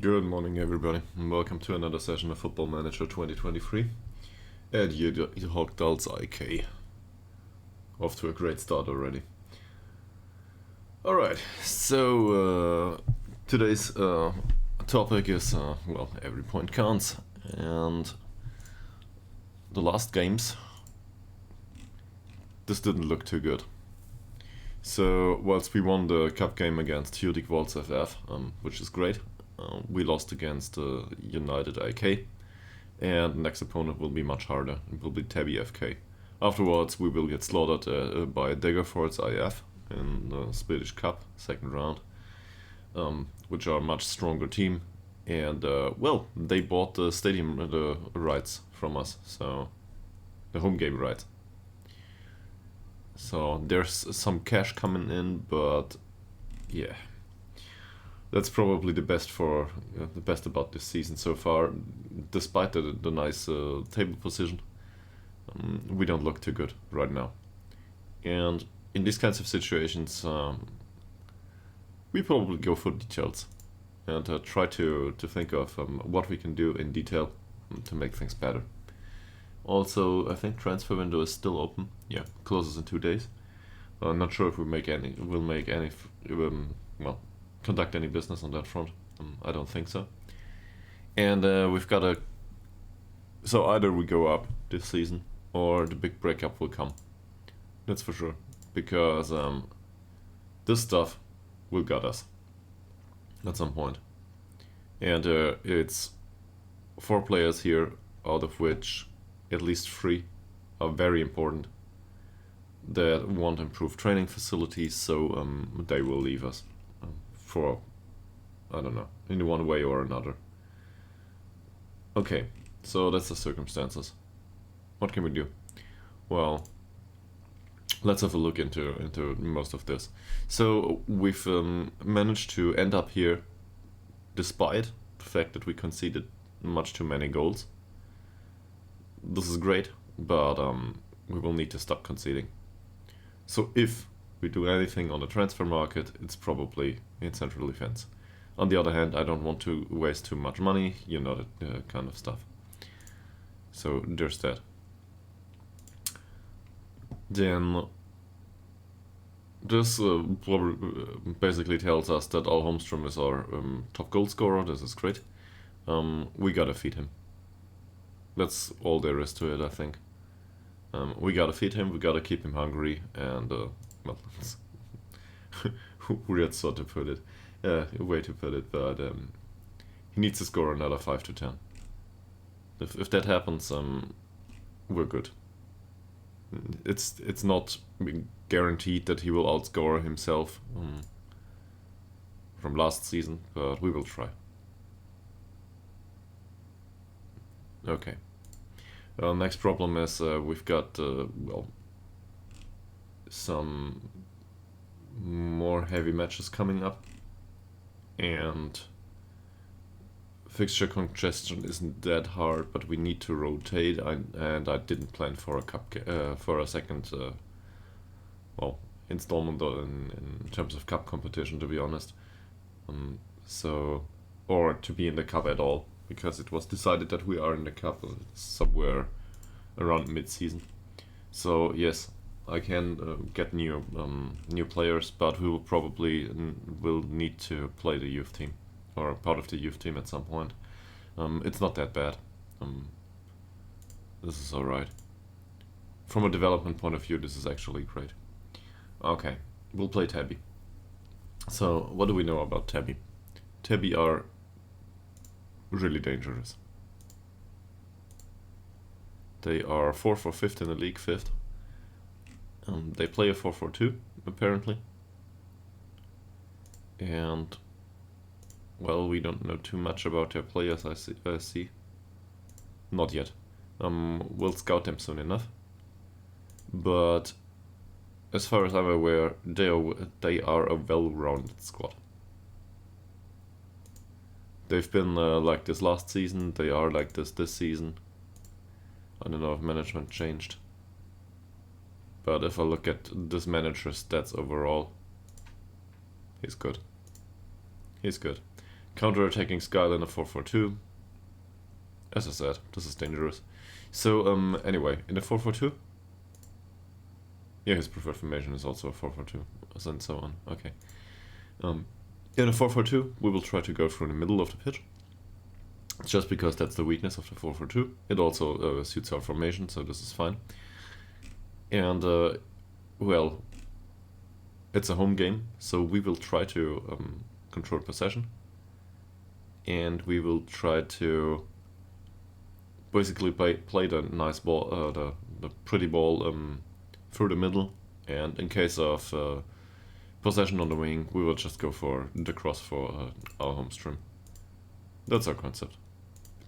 Good morning, everybody, and welcome to another session of Football Manager 2023 at Ytterhogdals IK. Off to a great start already. Alright, so today's topic is, every point counts, and the last games, this didn't look too good. So, whilst we won the cup game against Ytterhogdals FF, which is great, we lost against United IK, and the next opponent will be much harder. It will be Tabby FK. Afterwards, we will get slaughtered by Degerford's IF in the Swedish Cup second round, which are a much stronger team. And they bought the stadium rights from us, so the home game rights. So there's some cash coming in, but yeah. That's probably the best about this season so far. Despite the nice table position, we don't look too good right now. And in these kinds of situations, we probably go for details and try to think of what we can do in detail to make things better. Also, I think transfer window is still open. Yeah, closes in 2 days. Not sure if we'll conduct any business on that front. I don't think so. And we've got so either we go up this season or the big breakup will come. That's for sure. Because this stuff will gut us at some point. And it's 4 players here, out of which at least 3 are very important, that want improved training facilities, so they will leave us for, I don't know, in one way or another. Okay, so that's the circumstances. What can we do? Well, let's have a look into most of this. So we've managed to end up here despite the fact that we conceded much too many goals. This is great, but we will need to stop conceding. So if we do anything on the transfer market, it's probably in central defense. On the other hand, I don't want to waste too much money, that kind of stuff. So there's that. Then this basically tells us that Al Holmstrom is our top goal scorer. This is great. We gotta feed him. That's all there is to it, I think. We gotta feed him, we gotta keep him hungry, and weird sort to put it, way to put it, but he needs to score another 5 to 10. If that happens, we're good. It's not guaranteed that he will outscore himself from last season, but we will try. Okay. Next problem is we've got some more heavy matches coming up, and fixture congestion isn't that hard, but we need to rotate. And I didn't plan for a second installment in terms of cup competition, to be honest. Or to be in the cup at all, because it was decided that we are in the cup somewhere around mid-season. So yes, I can get new players, but we will probably will need to play the youth team or part of the youth team at some point. It's not that bad. This is alright. From a development point of view, this is actually great. Okay, we'll play Tabby. So what do we know about Tabby? Tabby are really dangerous. They are 4 for 5th in the league, 5th. They play a 4-4-2, apparently. And, well, we don't know too much about their players, I see. Not yet. We'll scout them soon enough. But, as far as I'm aware, they are a well-rounded squad. They've been like this last season, they are like this season. I don't know if management changed. But if I look at this manager's stats overall, he's good. He's good. Counter-attacking Skull in a 4-4-2. As I said, this is dangerous. So, anyway, in a 4-4-2? Yeah, his preferred formation is also a 4-4-2, and so on. Okay. In a 4-4-2, we will try to go through the middle of the pitch. Just because that's the weakness of the 4-4-2. It also suits our formation, so this is fine. And, well, it's a home game, so we will try to control possession. And we will try to basically play the nice ball, the pretty ball through the middle. And in case of possession on the wing, we will just go for the cross for our home stream. That's our concept.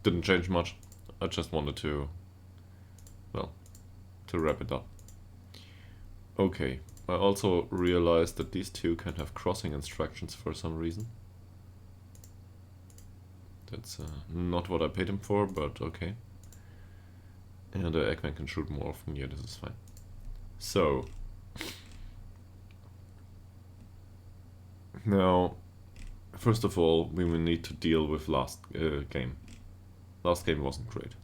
Didn't change much. I just wanted to, well, to wrap it up. Okay, I also realized that these two can have crossing instructions for some reason. That's not what I paid him for, but okay. And Eggman can shoot more often. Yeah, this is fine. So, now, first of all, we will need to deal with last game. Last game wasn't great.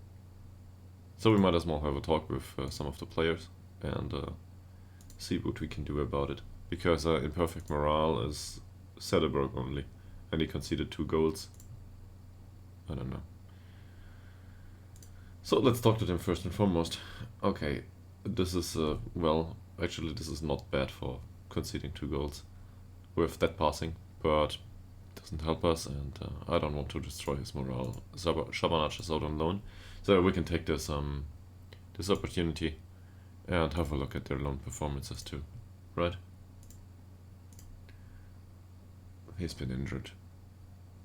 So we might as well have a talk with some of the players and see what we can do about it. Because Imperfect Morale is Cederberg only, and he conceded 2 goals. I don't know. So let's talk to them first and foremost. Okay, this is, well, actually this is not bad for conceding 2 goals with that passing, but doesn't help us, and I don't want to destroy his morale. Shabanach is out on loan, so we can take this this opportunity and have a look at their loan performances too, right? He's been injured,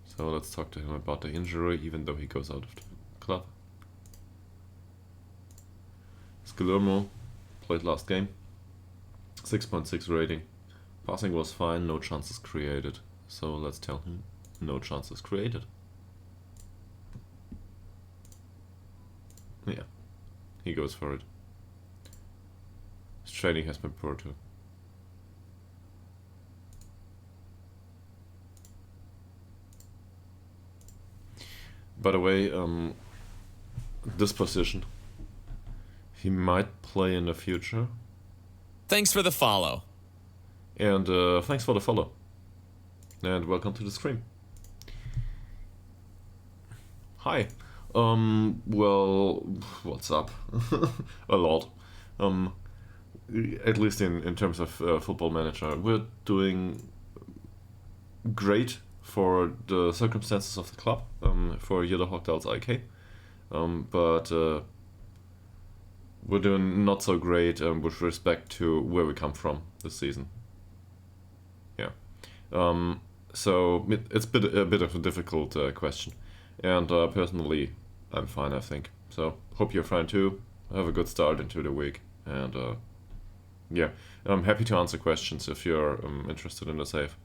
so let's talk to him about the injury, even though he goes out of the club. Guillermo played last game, 6.6 rating. Passing was fine, no chances created. So let's tell him no chances created. Yeah, he goes for it. His training has been poor too. By the way, this position, he might play in the future. Thanks for the follow. And thanks for the follow. And welcome to the stream. Hi. Well, what's up? A lot. At least in terms of Football Manager. We're doing great for the circumstances of the club, for Ytterhogdals IK. But we're doing not so great with respect to where we come from this season. Yeah. So it's a bit of a difficult question. And personally, I'm fine, I think. So hope you're fine too. Have a good start into the week. And yeah, I'm happy to answer questions if you're interested in the save.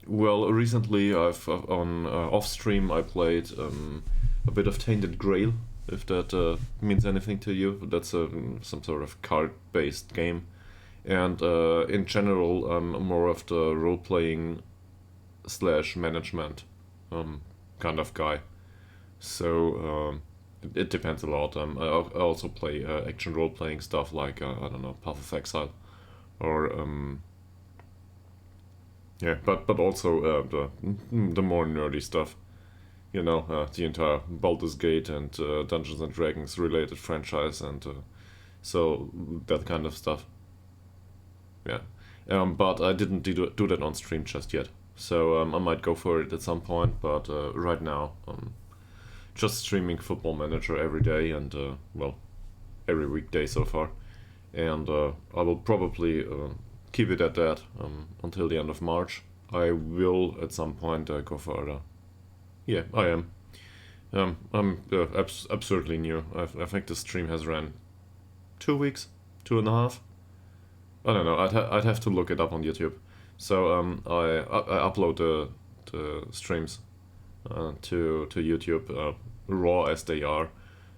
Well, recently I've on off stream I played a bit of Tainted Grail, if that means anything to you. That's some sort of card-based game, and in general I'm more of the role-playing / management kind of guy. So it depends a lot. I also play action role-playing stuff like I don't know, Path of Exile, or yeah, but also the more nerdy stuff, you know, the entire Baldur's Gate and Dungeons and Dragons related franchise, and so that kind of stuff. Yeah, but I didn't do that on stream just yet, so I might go for it at some point. But right now, just streaming Football Manager every day, and well, every weekday so far, and I will probably keep it at that until the end of March. I will at some point go further. Yeah, I am. I'm absurdly new. I think the stream has ran 2 weeks, 2.5. I don't know. I'd have to look it up on YouTube. So I upload the streams to YouTube raw as they are,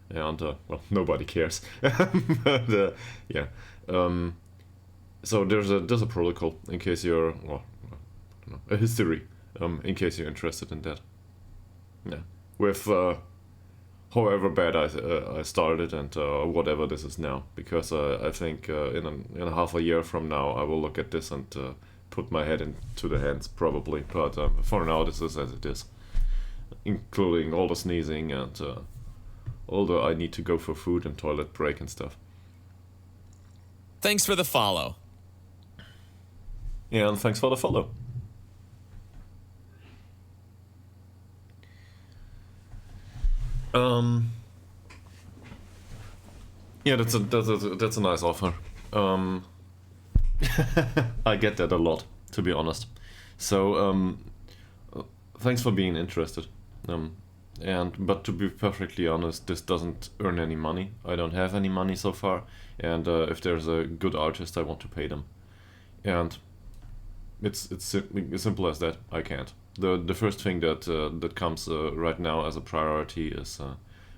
and well, nobody cares. But yeah. So there's a protocol in case you're, well, I don't know, a history, in case you're interested in that. Yeah, with however bad I started and whatever this is now, because I think in a half a year from now I will look at this and put my head into the hands probably. But for now this is as it is, including all the sneezing and all the I need to go for food and toilet break and stuff. Thanks for the follow. Yeah, and thanks for the follow. Yeah, that's a nice offer. I get that a lot, to be honest. So thanks for being interested. But to be perfectly honest, this doesn't earn any money. I don't have any money so far, and if there's a good artist, I want to pay them. And it's simple as that. I can't. The first thing that comes right now as a priority is,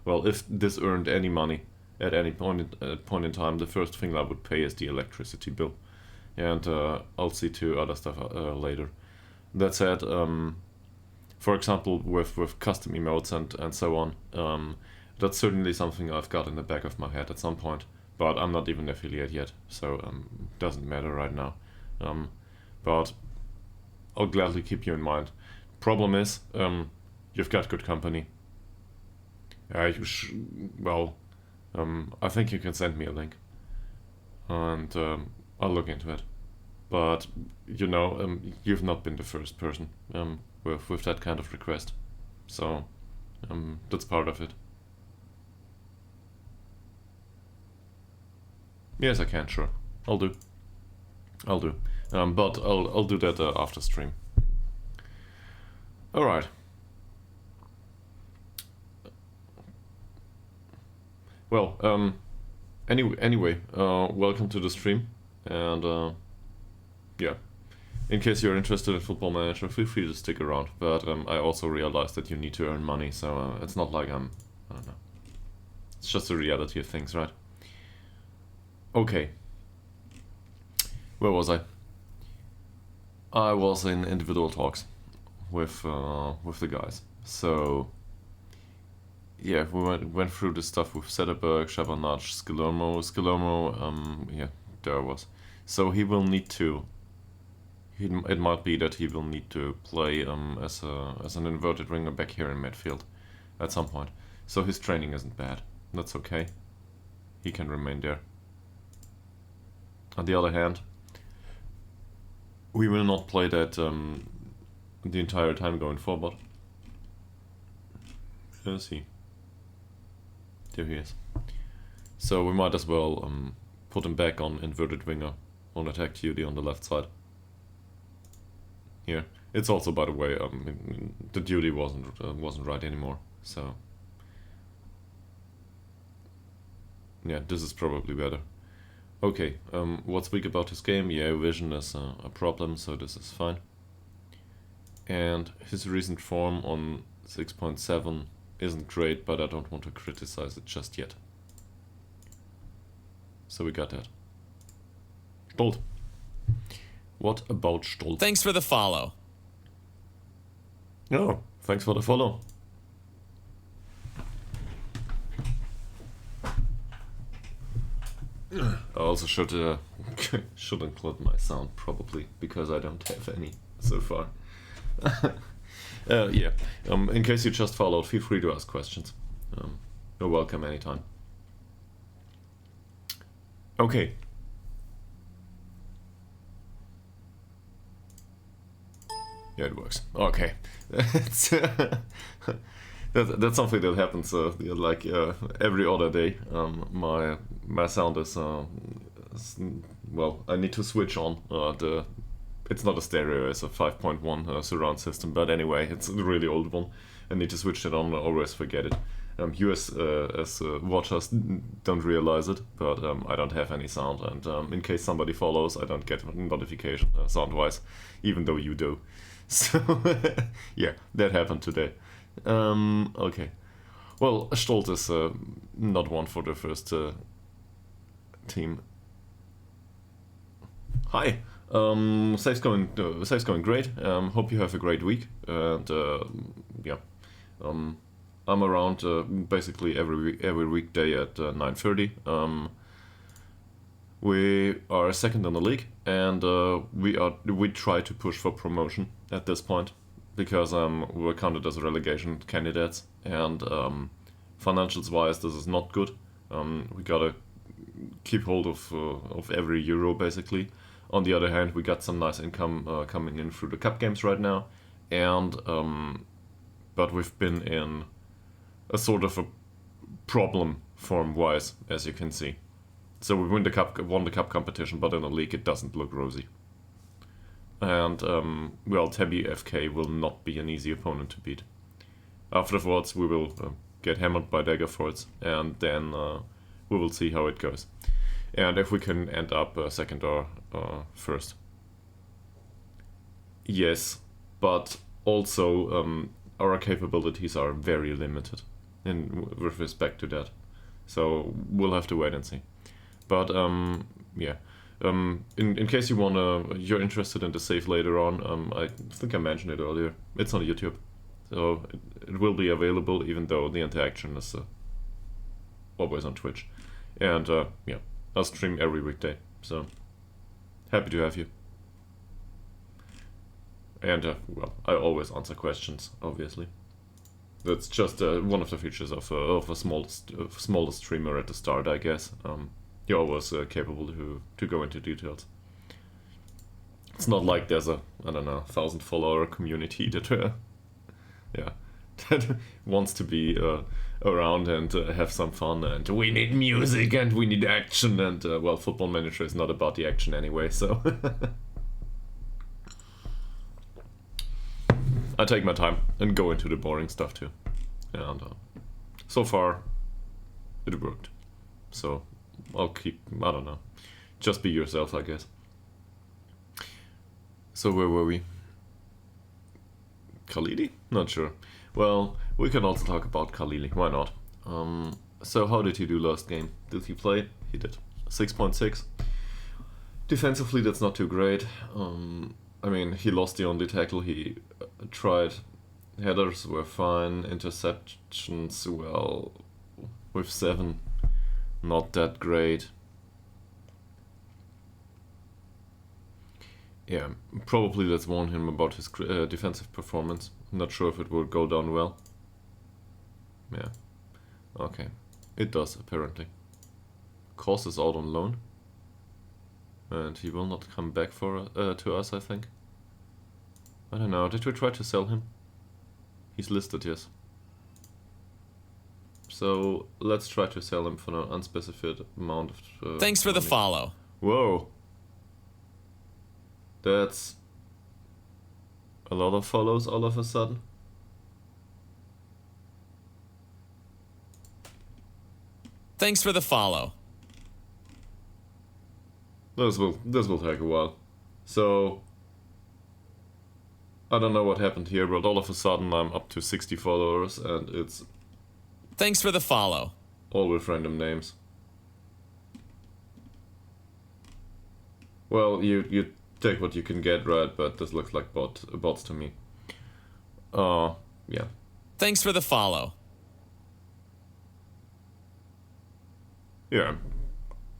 well, if this earned any money at any point in time, the first thing I would pay is the electricity bill, and I'll see to other stuff later. That said, for example, with custom emotes and so on, that's certainly something I've got in the back of my head at some point, but I'm not even affiliate yet, so doesn't matter right now. But I'll gladly keep you in mind. Problem is, you've got good company. Well, I think you can send me a link, and I'll look into it. But you've not been the first person with that kind of request, so that's part of it. Yes, I can. Sure, I'll do. But I'll do that after stream. All right. Well, anyway, welcome to the stream, and yeah, in case you're interested in Football Manager, feel free to stick around. But I also realize that you need to earn money, so it's not like I don't know. It's just the reality of things, right? Okay. Where was I? I was in individual talks with the guys. So yeah, we went through the stuff with Sederberg, Shabanach, Skillermo. Yeah, there I was. So he will need to. It might be that he will need to play as an inverted winger back here in midfield at some point. So his training isn't bad. That's okay. He can remain there. On the other hand, we will not play that the entire time going forward. Let's see. There he is. So we might as well put him back on inverted winger on attack duty on the left side. Here. It's also, by the way, the duty wasn't right anymore. So yeah, this is probably better. Okay, what's weak about his game? Yeah, vision is a problem, so this is fine. And his recent form on 6.7 isn't great, but I don't want to criticize it just yet. So we got that. Stolt. What about Stolt? Thanks for the follow. Oh, thanks for the follow. I also should include my sound probably, because I don't have any so far. Yeah. In case you just followed, feel free to ask questions. You're welcome anytime. Okay. Yeah, it works. Okay. That's something that happens like every other day. My sound is well, I need to switch on it's not a stereo, it's a 5.1 surround system, but anyway, it's a really old one. I need to switch it on, I always forget it. You as watchers don't realize it, but I don't have any sound, and in case somebody follows, I don't get a notification sound-wise, even though you do. So yeah, that happened today. Okay. Well, Stolt is not one for the first team. Hi. Safe's going great. Hope you have a great week. And yeah, I'm around basically every weekday at 9:30. We are second in the league, and we try to push for promotion at this point because we're counted as relegation candidates, and financials wise, this is not good. We gotta keep hold of every euro basically. On the other hand, we got some nice income coming in through the cup games right now, and but we've been in a sort of a problem form wise, as you can see. So we won the cup competition, but in the league it doesn't look rosy. And well, Tabby FK will not be an easy opponent to beat. Afterwards, we will get hammered by Daggerfords, and then we will see how it goes. And if we can end up second or first. Yes, but also our capabilities are very limited with respect to that. So we'll have to wait and see. But yeah, in case you're interested in the save later on, I think I mentioned it earlier. It's on YouTube, so it will be available, even though the interaction is always on Twitch. And yeah, I'll stream every weekday. So happy to have you. And well, I always answer questions, obviously. That's just one of the features of a small streamer at the start, I guess. You're always capable to go into details. It's not like there's a 1,000 follower community that yeah, that wants to be around and have some fun, and we need music and we need action, and well, Football Manager is not about the action anyway, so I take my time and go into the boring stuff too, and so far it worked. So I'll keep, I don't know, just be yourself, I guess. So where were we? Khalili? Not sure. Well, we can also talk about Khalili, why not? So how did he do last game? Did he play? He did. 6.6. Defensively, that's not too great. I mean, he lost the only tackle he tried. Headers were fine. Interceptions, well, with 7. Not that great. Yeah, probably let's warn him about his defensive performance. I'm not sure if it will go down well. Yeah, okay. It does, apparently. Kos is out on loan. And he will not come back to us, I think. I don't know, did we try to sell him? He's listed, yes. So let's try to sell him for an unspecified amount of Thanks for money. the follow. Whoa. That's a lot of follows all of a sudden. Thanks for the follow. This will take a while. So I don't know what happened here, but all of a sudden I'm up to 60 followers, and it's Thanks for the follow. all with random names. Well, you take what you can get, right? But this looks like bots to me. Yeah. Thanks for the follow. Yeah.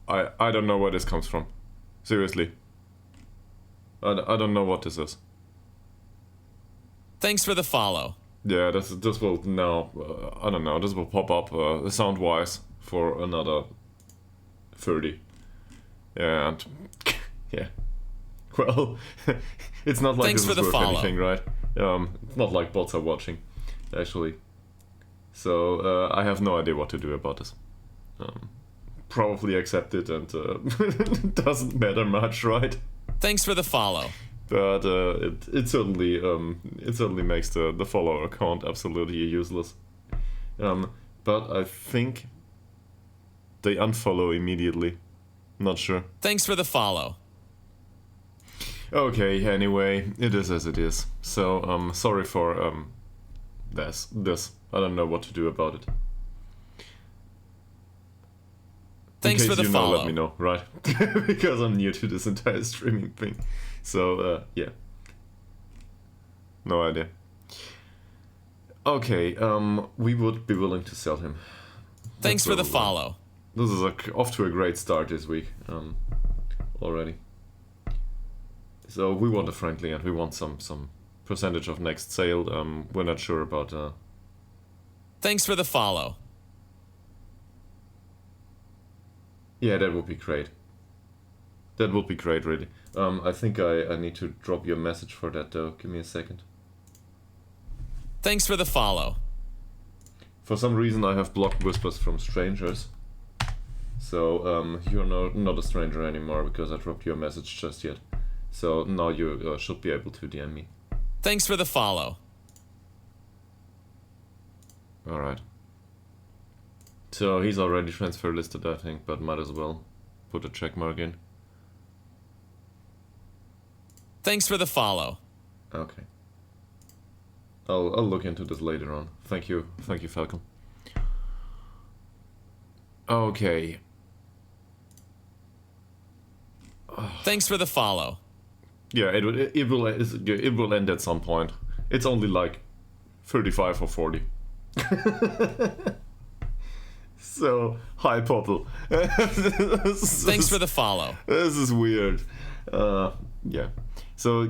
I don't know where this comes from. Seriously. I don't know what this is. Thanks for the follow. Yeah, this will now, I don't know, this will pop up sound-wise for another 30. And, yeah. Well, it's not like Thanks this for is the worth follow. anything, right? It's not like bots are watching, actually. So, I have no idea what to do about this. Probably accept it, and it doesn't matter much, right? Thanks for the follow. But it certainly makes the follower account absolutely useless. But I think they unfollow immediately. Not sure. Thanks for the follow. Okay, anyway, it is as it is. So sorry for this. I don't know what to do about it. Thanks in for case the you know, follow. let me know, right? Because I'm new to this entire streaming thing. So, yeah. No idea. Okay, we would be willing to sell him. Thanks for the That's where we're follow. This is off to a great start this week, already. So we want a friendly and we want some percentage of next sale. We're not sure about. Thanks for the follow. Yeah, that would be great. That would be great, really. I think I need to drop you a message for that though. Give me a second. Thanks for the follow. For some reason, I have blocked whispers from strangers. So you're not a stranger anymore because I dropped you a message just yet. So now you should be able to DM me. Thanks for the follow. Alright. So he's already transfer listed, I think, but might as well put a check mark in. Thanks for the follow. Okay. I'll look into this later on. Thank you, Falcon. Okay. Thanks for the follow. Yeah, it will end at some point. It's only like 35 or 40. So, hi Popple. Thanks for the follow. This is weird. Yeah. So,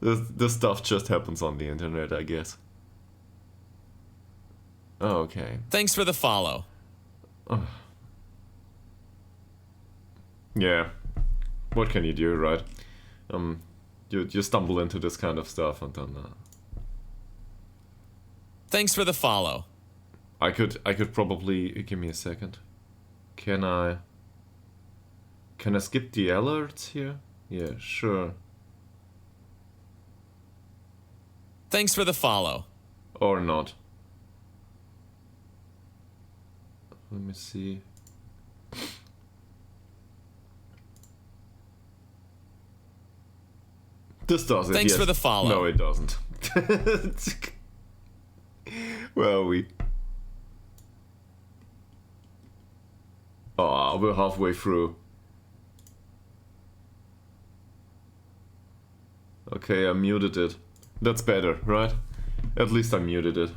this stuff just happens on the internet, I guess. Okay. Thanks for the follow. Yeah. What can you do, right? You stumble into this kind of stuff and then. Thanks for the follow. I could probably give me a second. Can I skip the alerts here? Yeah, sure. Thanks for the follow. Or not. Let me see. This does it. Thanks yes. for the follow. No, it doesn't. Well, we're halfway through. Okay, I muted it. That's better, right? At least I muted it.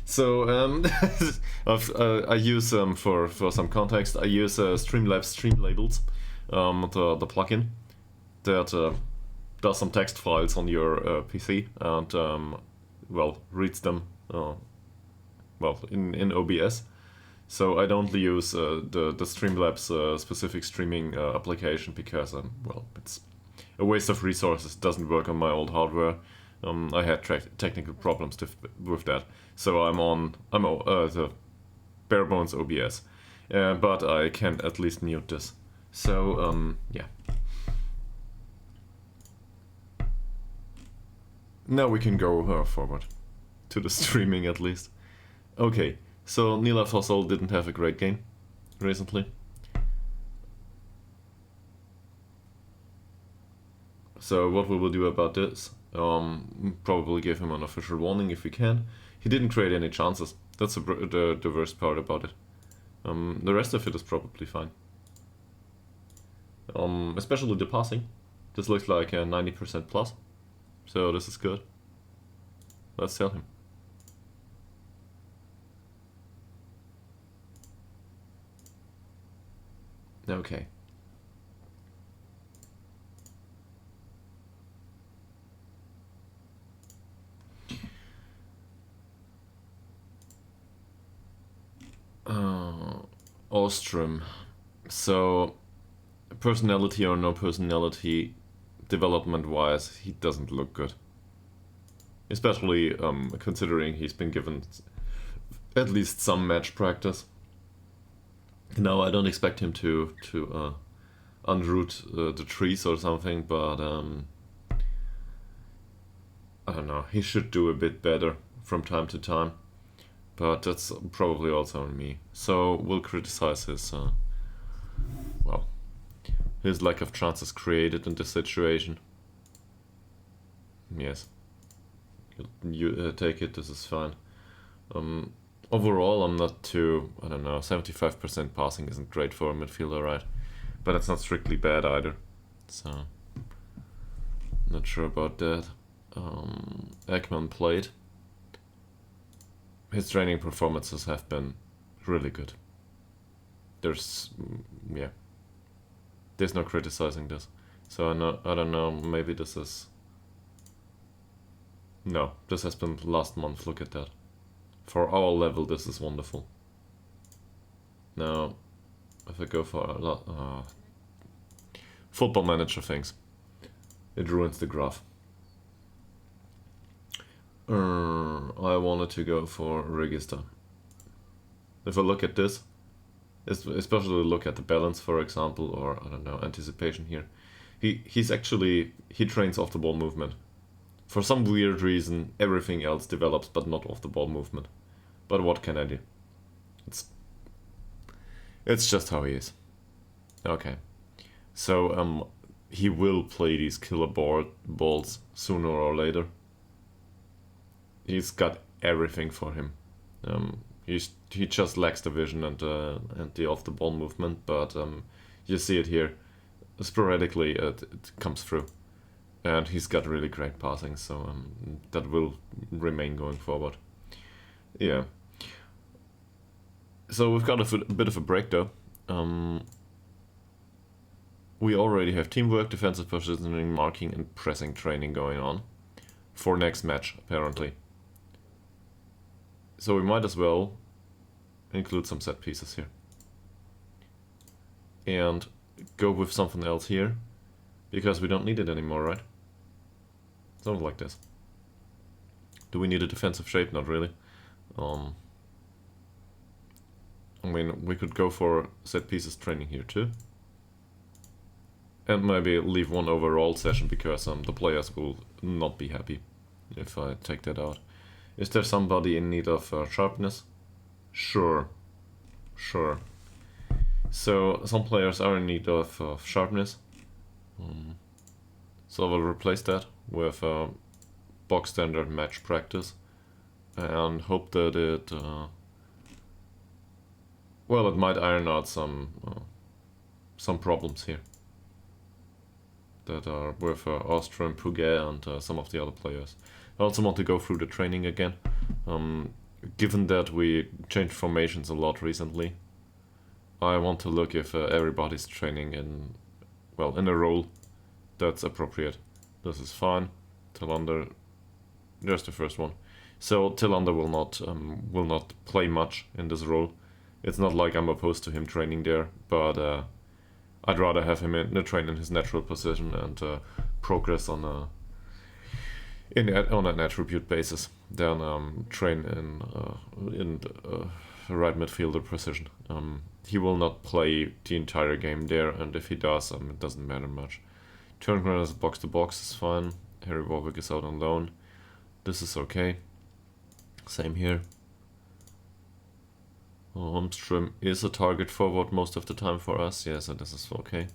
So, I use, for some context, I use Streamlabs Stream Labels, the plugin that does some text files on your PC and, well, reads them, well, in OBS. So I don't use the Streamlabs specific streaming application because, well, it's a waste of resources. It doesn't work on my old hardware. I had technical problems with that, so I'm on the bare bones OBS, but I can at least mute this. So yeah. Now we can go forward to the streaming at least. Okay, so Nila Fossil didn't have a great game recently. So what we will do about this? Probably give him an official warning if we can. He didn't create any chances. That's the worst part about it. The rest of it is probably fine. Especially the passing. This looks like a 90% plus. So this is good. Let's sell him. Okay. Ostrom. So, personality or no personality, development-wise, he doesn't look good. Especially considering he's been given at least some match practice. No, I don't expect him to unroot the trees or something, but I don't know. He should do a bit better from time to time. But that's probably also on me. So we'll criticize his, well, his lack of chances created in this situation. Yes. You take it, this is fine. Overall, I'm not too, I don't know, 75% passing isn't great for a midfielder, right? But it's not strictly bad either. So, not sure about that. Ekman played. His training performances have been really good. There's no criticizing this. So I don't know, maybe this is... No, this has been last month, look at that. For our level, this is wonderful. Now, if I go for a lot... Football Manager things. It ruins the graph. I wanted to go for register. If I look at this, especially look at the balance, for example, or I don't know, anticipation here. He trains off the ball movement. For some weird reason, everything else develops, but not off the ball movement. But what can I do? It's just how he is. Okay, so he will play these killer balls sooner or later. He's got everything for him. He just lacks the vision and the off the ball movement, but you see it here. Sporadically, it comes through, and he's got really great passing, so that will remain going forward. Yeah. So we've got a bit of a break though. We already have teamwork, defensive positioning, marking, and pressing training going on for next match, apparently. So we might as well include some set pieces here. And go with something else here, because we don't need it anymore, right? Something like this. Do we need a defensive shape? Not really. I mean, we could go for set pieces training here too. And maybe leave one overall session, because the players will not be happy if I take that out. Is there somebody in need of sharpness? Sure. So some players are in need of sharpness. So I will replace that with box standard match practice and hope that it it might iron out some problems here that are with Ostrom, Puget, and some of the other players. I also want to go through the training again. Given that we changed formations a lot recently, I want to look if everybody's training in a role that's appropriate. This is fine. Tillander, there's the first one. So Tillander will not play much in this role. It's not like I'm opposed to him training there, but I'd rather have him train in his natural position and progress on an attribute basis than train in right midfielder position. He will not play the entire game there, and if he does, it doesn't matter much. Turngren as box to box is fine. Harry Warwick is out on loan. This is okay. Same here. Holmström is a target forward most of the time for us. Yeah, so this is okay.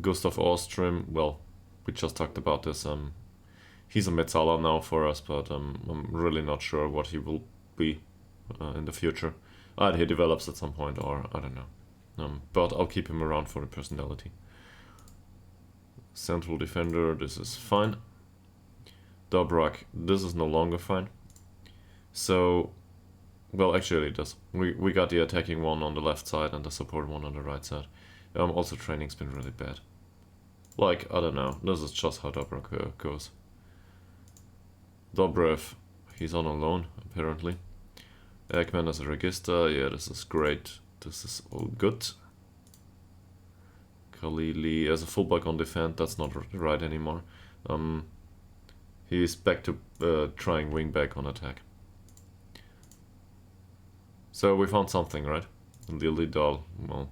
Gustav Ostrom, well, we just talked about this. He's a Metzala now for us, but I'm really not sure what he will be in the future. Either he develops at some point, or I don't know. But I'll keep him around for the personality. Central defender, this is fine. Dobrak, this is no longer fine. So, well, actually it does. We got the attacking one on the left side and the support one on the right side. Also training's been really bad. Like, I don't know, this is just how Dobrak goes. Dobrev, he's on a loan, apparently. Ekman as a register, yeah, this is great. This is all good. Khalili as a fullback on defend, that's not right anymore. He's back to trying wingback on attack. So we found something, right? Ytterhogdals, well,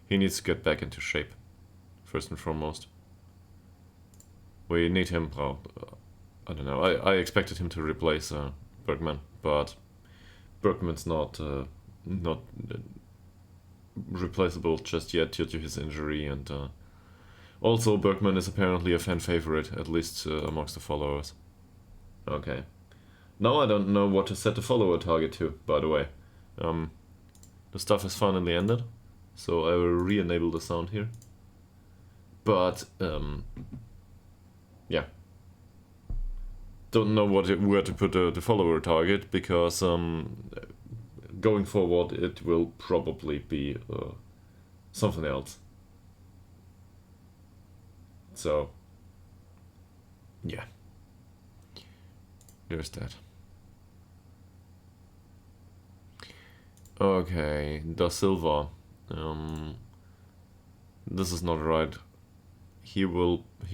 he needs to get back into shape, first and foremost. We need him, I don't know, I expected him to replace Bergman, but Bergman's not replaceable just yet due to his injury, and also Bergman is apparently a fan favorite, at least amongst the followers. Okay, Now I don't know what to set the follower target to, by the way. The stuff has finally ended, so I will re-enable the sound here. But, yeah. Don't know where to put the follower target, because going forward it will probably be something else. So, yeah. There's that. Okay, Da Silva. This is not right. He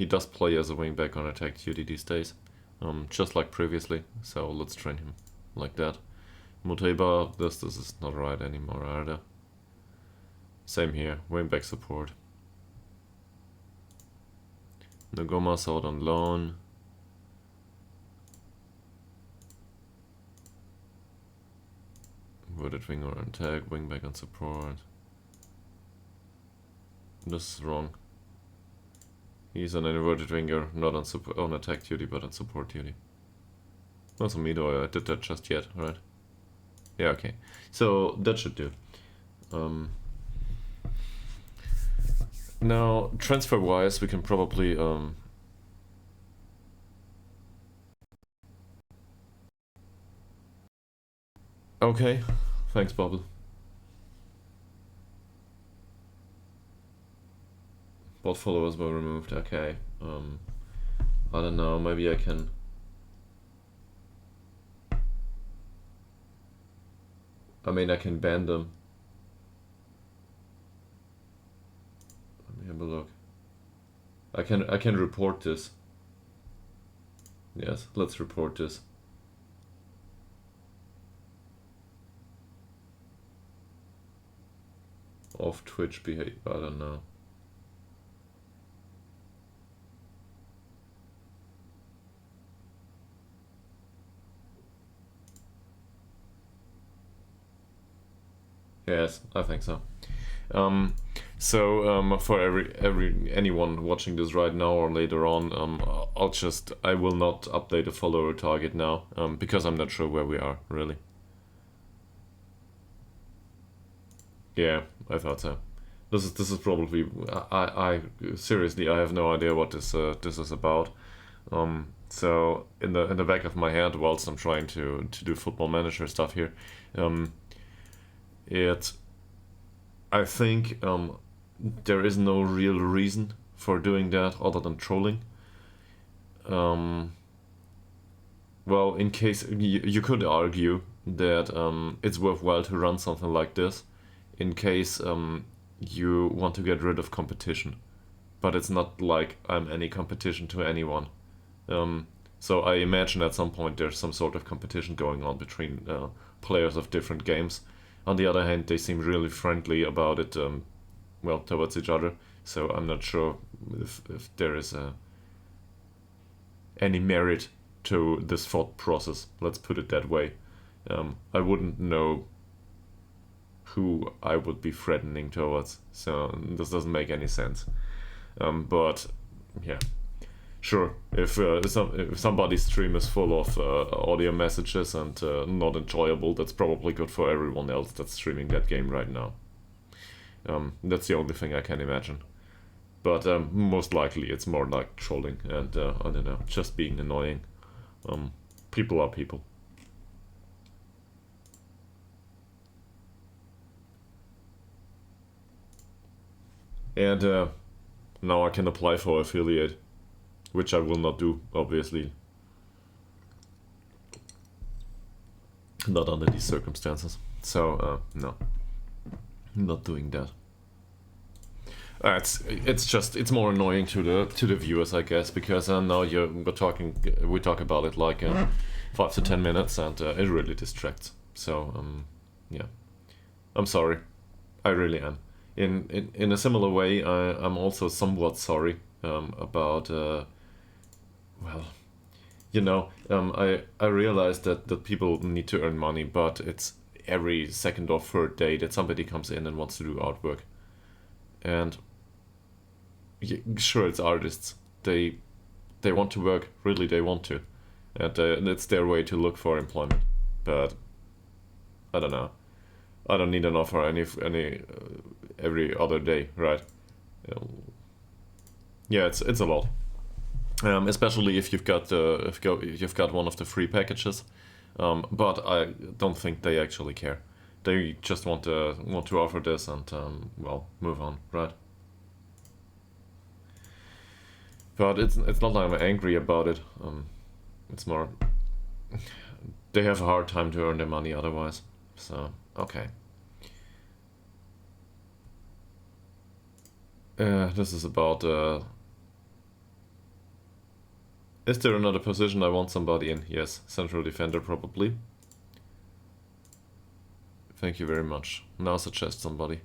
does play as a wingback on attack duty these days, just like previously. So let's train him like that. Muteba, this is not right anymore either. Same here, wingback support. Nagoma's out on loan. Inverted winger on attack, wingback on support. This is wrong. He's an inverted winger, not on attack duty, but on support duty. Also Mido, I did that just yet, right? Yeah, okay. So that should do. Now, transfer-wise, we can probably okay, thanks, Bobble. Bot followers were removed. Okay. I don't know. Maybe I can. I mean, I can ban them. Let me have a look. I can report this. Yes, let's report this. Off Twitch behavior. I don't know. Yes, I think so. For anyone watching this right now or later on, I will not update the follower target now, because I'm not sure where we are really. Yeah, I thought so. This is probably I seriously I have no idea what this is about. So in the back of my head, whilst I'm trying to do Football Manager stuff here, I think there is no real reason for doing that other than trolling. Well, in case you could argue that it's worthwhile to run something like this in case you want to get rid of competition, but it's not like I'm any competition to anyone. So I imagine at some point there's some sort of competition going on between players of different games. On the other hand, they seem really friendly about it, well, towards each other. So I'm not sure if there is any merit to this thought process. Let's put it that way. I wouldn't know who I would be threatening towards, so this doesn't make any sense. But yeah, sure. If somebody's stream is full of audio messages and not enjoyable, that's probably good for everyone else that's streaming that game right now. That's the only thing I can imagine. But most likely it's more like trolling and I don't know, just being annoying. People are people. And now I can apply for affiliate, which I will not do, obviously. Not under these circumstances. So, no. Not doing that. It's more annoying to the viewers, I guess, because now we talk about it like 5 to 10 minutes, and it really distracts. So, yeah. I'm sorry. I really am. In a similar way, I'm also somewhat sorry about well, you know, I realize that people need to earn money, but it's every second or third day that somebody comes in and wants to do artwork. And sure, it's artists. They want to work, really they want to. and it's their way to look for employment. But I don't know. I don't need an offer any every other day, right? Yeah, it's a lot. Especially if you've got you've got one of the free packages. But I don't think they actually care. They just want to offer this and well, move on, right? But it's not like I'm angry about it. It's more they have a hard time to earn their money otherwise. So okay. This is about. Is there another position I want somebody in? Yes, central defender probably. Thank you very much. Now suggest somebody.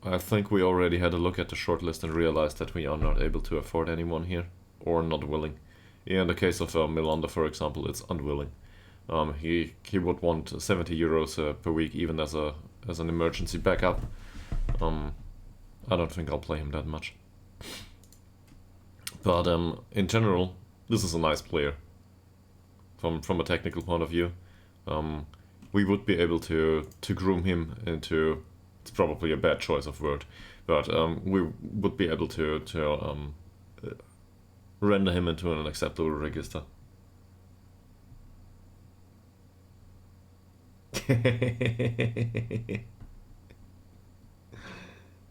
I think we already had a look at the shortlist and realized that we are not able to afford anyone here, or not willing. Yeah, in the case of Milanda, for example, it's unwilling. He would want 70 euros per week, even as an emergency backup. I don't think I'll play him that much. But in general, this is a nice player. From a technical point of view, we would be able to groom him into. It's probably a bad choice of word, but we would be able to render him into an acceptable register.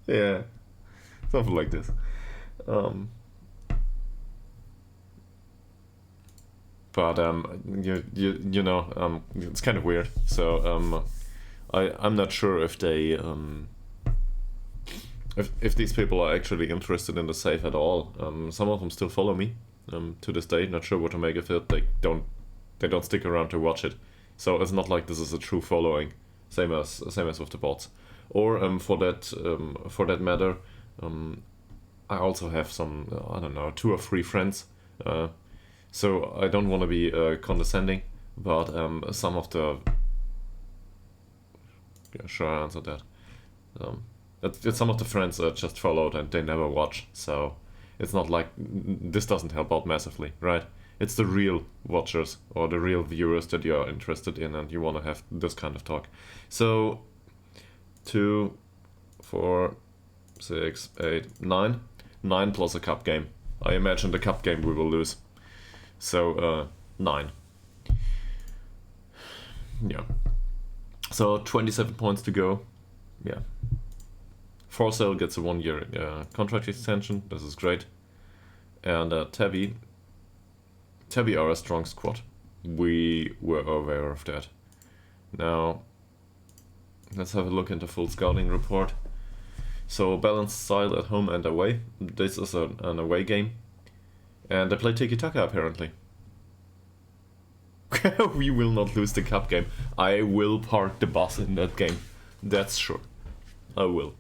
Yeah, something like this. But you know, it's kind of weird. So I'm not sure if they if these people are actually interested in the save at all. Some of them still follow me to this day. Not sure what to make of it. They don't stick around to watch it. So it's not like this is a true following. Same as with the bots. Or for that matter, I also have some I don't know 2 or 3 friends. So I don't want to be condescending, but some of the yeah, sure, I answered that. It's some of the friends just followed and they never watch, so it's not like this doesn't help out massively, right? It's the real watchers or the real viewers that you are interested in and you want to have this kind of talk. So 2, 4, 6, 8, 9. 9 plus a cup game. I imagine the cup game we will lose. So 9. Yeah. So 27 points to go. Yeah. Forsell gets a 1-year contract extension. This is great. And Tabby are a strong squad. We were aware of that. Now, let's have a look into full scouting report. So balanced style at home and away. This is an away game. And they play tiki-taka apparently. We will not lose the cup game. I will park the bus in that game. That's sure. I will.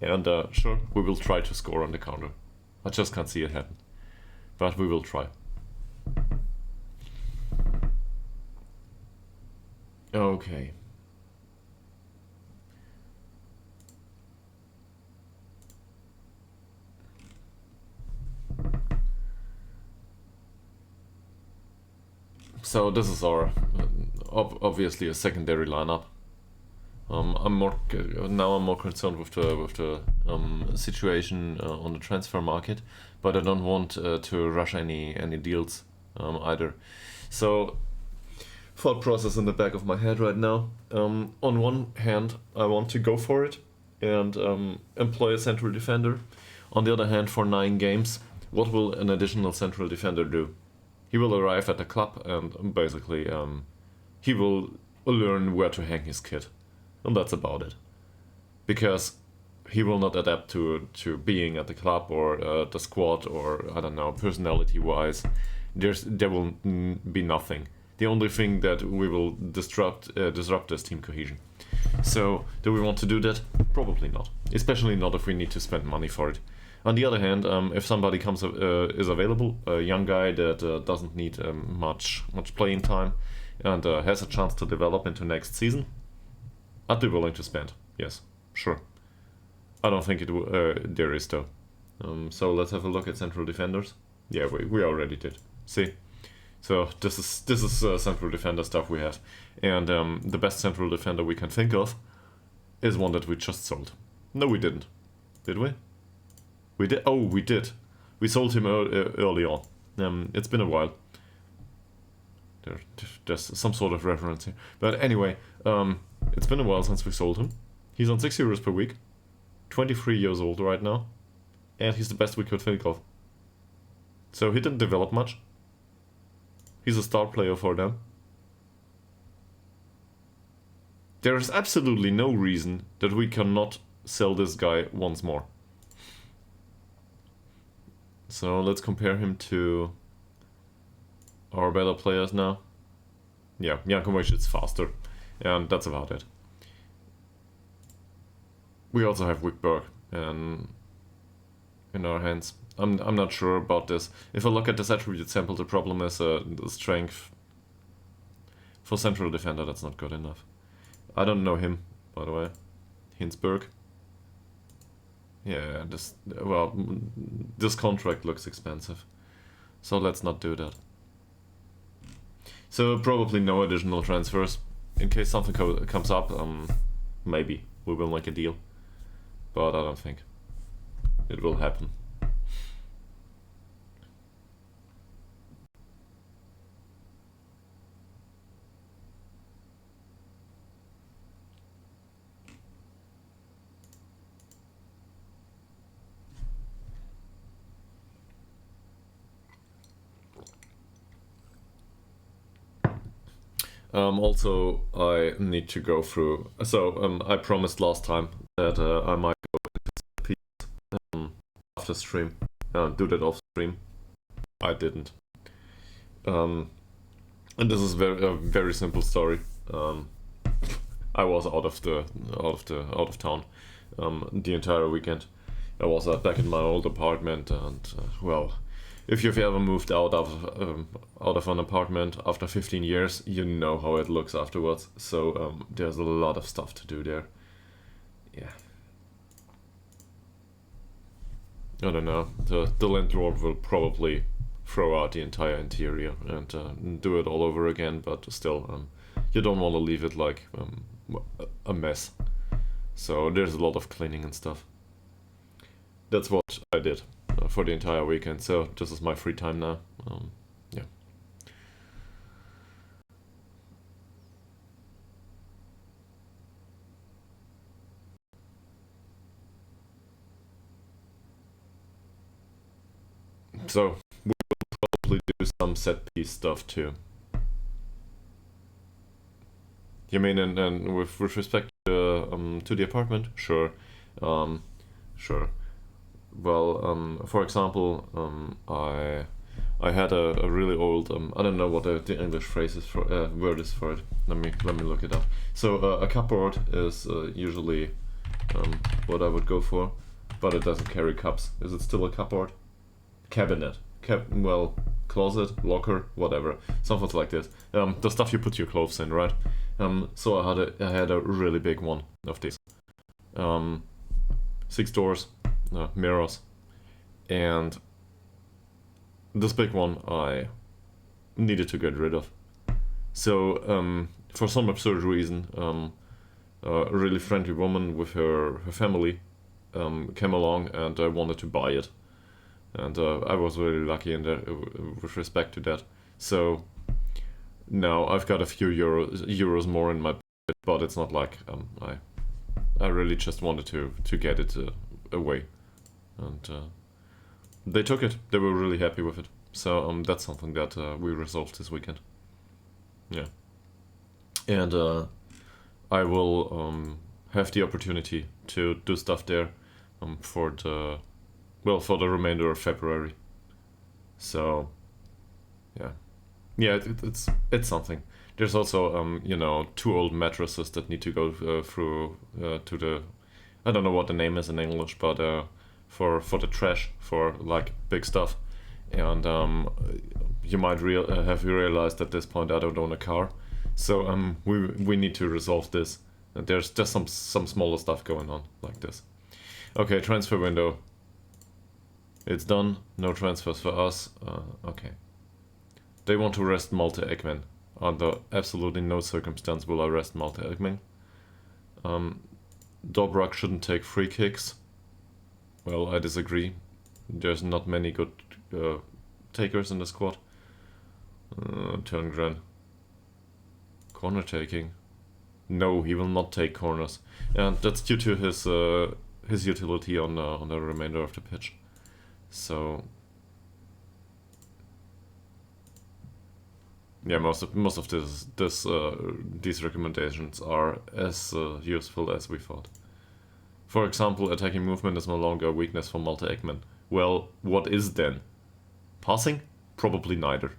And sure, we will try to score on the counter. I just can't see it happen. But we will try. Okay. So this is our obviously a secondary lineup. I'm more concerned with the situation on the transfer market, but I don't want to rush any deals either. So thought process in the back of my head right now. On one hand, I want to go for it and employ a central defender. On the other hand, for 9 games, what will an additional central defender do? He will arrive at the club and basically he will learn where to hang his kit. And that's about it. Because he will not adapt to being at the club or the squad or, I don't know, personality-wise. There will be nothing. The only thing that we will disrupt is team cohesion. So, do we want to do that? Probably not. Especially not if we need to spend money for it. On the other hand, if somebody is available, a young guy that doesn't need much playing time and has a chance to develop into next season, I'd be willing to spend. Yes, sure. I don't think there is though. So let's have a look at central defenders. Yeah, we already did. See? So this is central defender stuff we have. And the best central defender we can think of is one that we just sold. No, we didn't. Did we? We did. Oh, we did. We sold him early on. It's been a while. There's some sort of reference here. But anyway, it's been a while since we sold him. He's on 6 euros per week. 23 years old right now. And he's the best we could think of. So he didn't develop much. He's a star player for them. There is absolutely no reason that we cannot sell this guy once more. So let's compare him to our better players now. Yeah, Jankovic is faster. And that's about it. We also have Wickberg in our hands. I'm not sure about this. If I look at this attribute sample, the problem is the strength. For central defender, that's not good enough. I don't know him, by the way. Hinsberg. Yeah, this contract looks expensive. So let's not do that. So probably no additional transfers. In case something comes up, maybe we will make a deal. But I don't think it will happen. Also, I need to go through. So I promised last time that I might go into piece after stream. Do that off stream. I didn't. And this is a very simple story. I was out of town the entire weekend. I was back in my old apartment, and well, if you've ever moved out of an apartment after 15 years, you know how it looks afterwards. So there's a lot of stuff to do there. Yeah. I don't know. The landlord will probably throw out the entire interior and do it all over again. But still, you don't want to leave it like a mess. So there's a lot of cleaning and stuff. That's what I did for the entire weekend. So this is my free time now. Yeah. So we will probably do some set piece stuff too. You mean and with respect to the apartment? Sure. Sure. Well, for example, I had a really old I don't know what the English phrase is for word is for it. Let me look it up. So a cupboard is usually what I would go for, but it doesn't carry cups. Is it still a cupboard? Cabinet. Well, closet, locker, whatever, something like this. The stuff you put your clothes in, right? So I had a really big one of these. 6 doors. Mirrors, and this big one I needed to get rid of. So for some absurd reason, a really friendly woman with her family came along and I wanted to buy it, and I was really lucky with respect to that. So now I've got a few euros more in my pocket, but it's not like I really just wanted to get it away. And they took it. They were really happy with it. So that's something that we resolved this weekend. Yeah. And I will have the opportunity to do stuff there for the remainder of February. So yeah, it's something. There's also 2 old mattresses that need to go through to the, I don't know what the name is in English, but for the trash, for like big stuff. And you might have realized at this point I don't own a car, so we need to resolve this. There's just some smaller stuff going on like this. Okay, transfer window. It's done. No transfers for us. Okay. They want to rest Malte Ekman. Under absolutely no circumstance will I rest Malte Ekman. Dobrak shouldn't take free kicks. Well, I disagree. There's not many good takers in the squad. Turngren. Corner taking. No, he will not take corners. And that's due to his utility on the remainder of the pitch. So yeah, most of these recommendations are as useful as we thought. For example, attacking movement is no longer a weakness for Malte Ekman. Well, what is then? Passing? Probably neither.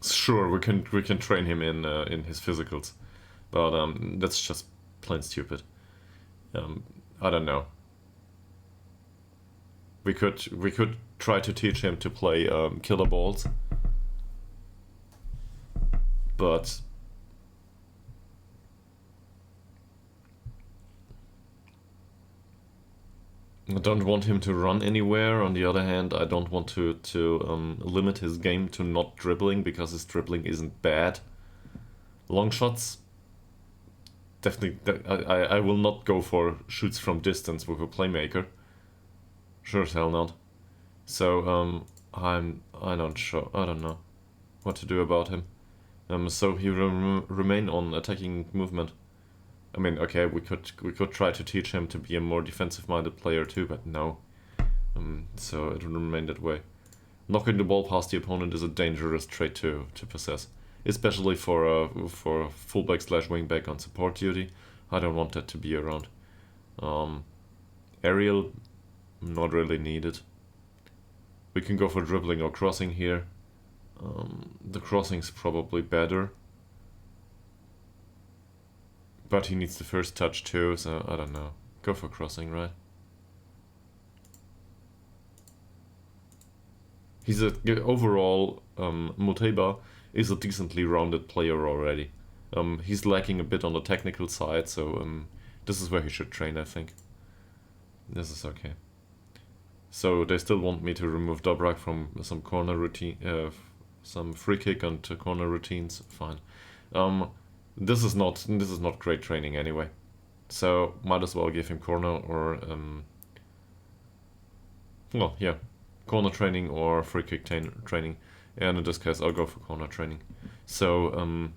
Sure, we can train him in his physicals, but that's just plain stupid. I don't know. We could try to teach him to play killer balls, but I don't want him to run anywhere. On the other hand, I don't want to limit his game to not dribbling, because his dribbling isn't bad. Long shots, definitely. I will not go for shoots from distance with a playmaker. Sure as hell not. So I don't know what to do about him. So he will remain on attacking movement. I mean, okay, we could try to teach him to be a more defensive-minded player too, but no. So it will remain that way. Knocking the ball past the opponent is a dangerous trait to possess, especially for fullback / wingback on support duty. I don't want that to be around. Aerial, not really needed. We can go for dribbling or crossing here. The crossing's probably better. But he needs the first touch too, so I don't know. Go for crossing, right? He's overall, Muteba is a decently rounded player already. He's lacking a bit on the technical side, so this is where he should train, I think. This is okay. So they still want me to remove Dobrak from some corner routine, some free kick and corner routines. Fine. This is not great training anyway, so might as well give him corner or well, yeah, corner training or free kick training, and in this case I'll go for corner training. So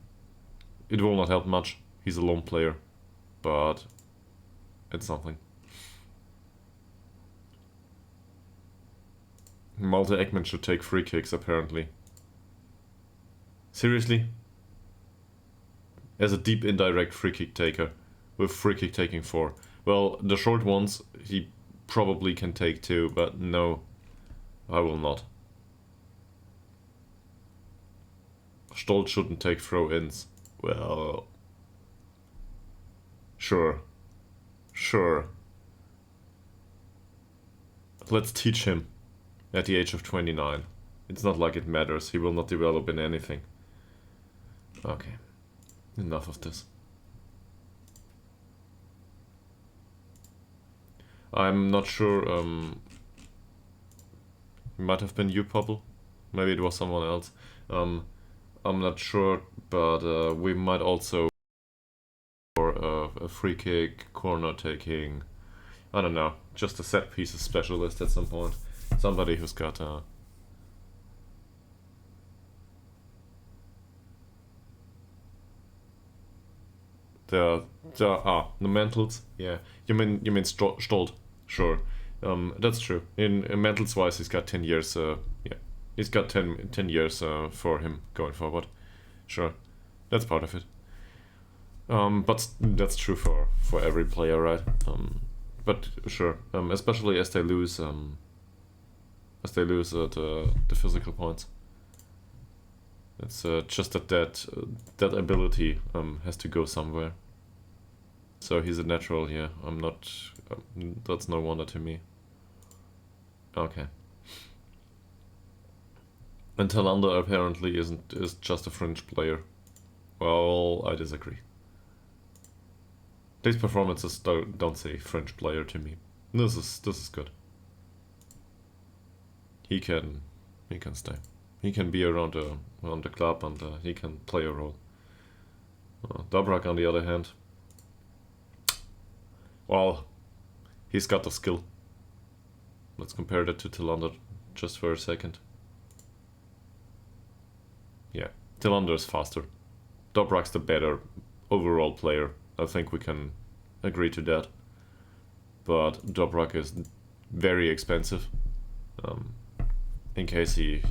it will not help much. He's a lone player, but it's something. Malte Ekman should take free kicks apparently. Seriously? As a deep indirect free kick taker, with free kick taking 4. Well, the short ones he probably can take too, but no, I will not. Stolt shouldn't take throw-ins. Well, sure. Let's teach him at the age of 29. It's not like it matters, he will not develop in anything. Okay. Enough of this. I'm not sure, it might have been you, Popple. Maybe it was someone else. I'm not sure, but we might also for a free kick, corner taking, I don't know, just a set pieces specialist at some point. Somebody who's got the mentals, yeah. You mean Stolt? Sure, that's true. In mentals wise, he's got 10 years. Yeah, he's got 10 years for him going forward. Sure, that's part of it. But that's true for every player, right? But sure, especially as they lose the physical points. It's just that ability has to go somewhere. So he's a natural here. I'm not. That's no wonder to me. Okay. And Talander apparently is just a fringe player. Well, I disagree. These performances don't say fringe player to me. This is good. he can stay. He can be around the club and he can play a role. Dobrak, on the other hand, well, he's got the skill. Let's compare that to Tillander just for a second. Yeah, Tillander is faster. Dobrak's the better overall player. I think we can agree to that. But Dobrak is very expensive. In case he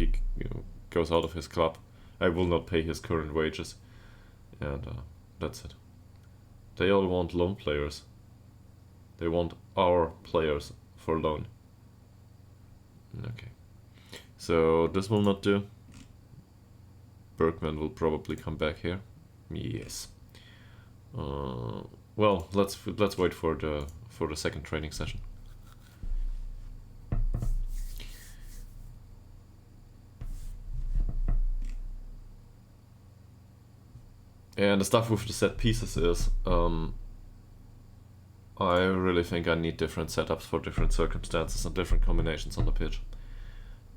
goes out of his club, I will not pay his current wages. And that's it. They all want loan players. They want our players for loan. Okay. So this will not do. Bergman will probably come back here. Yes. Well, let's wait for the second training session. And the stuff with the set pieces is, I really think I need different setups for different circumstances and different combinations on the pitch.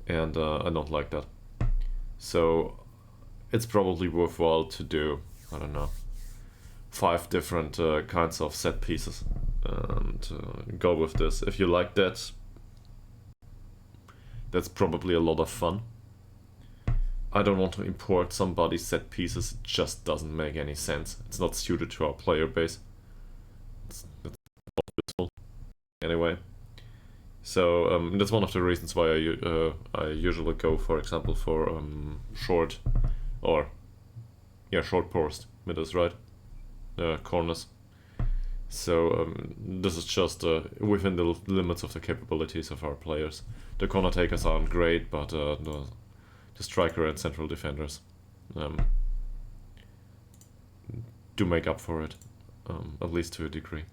And I don't like that. So it's probably worthwhile to do, I don't know, 5 different kinds of set pieces and go with this. If you like that, that's probably a lot of fun. I don't want to import somebody's set pieces, it just doesn't make any sense. It's not suited to our player base. It's not useful. Anyway. So that's one of the reasons why I usually go, for example, for short post middles, right? Corners. So this is just within the limits of the capabilities of our players. The corner takers aren't great, but the striker and central defenders do make up for it, at least to a degree.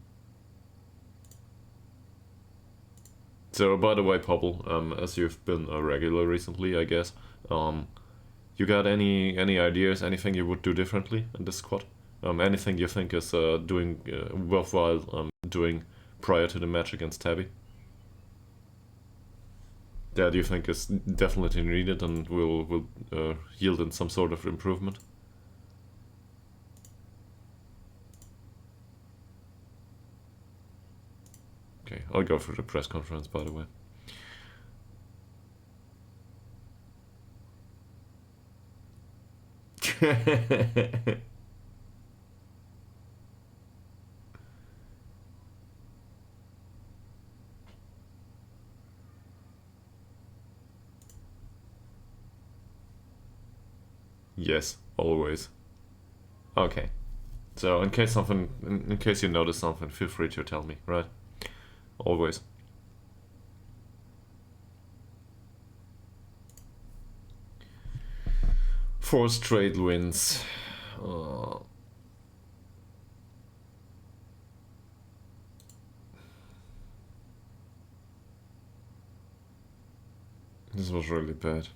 So, by the way, Popple, as you've been a regular recently, I guess, you got any ideas, anything you would do differently in this squad? Anything you think is doing worthwhile doing prior to the match against Tabby? That you think is definitely needed and will yield in some sort of improvement? Okay, I'll go through the press conference, by the way. Yes, always. Okay. So in case you notice something, feel free to tell me, right? Always. Four straight wins. This was really bad.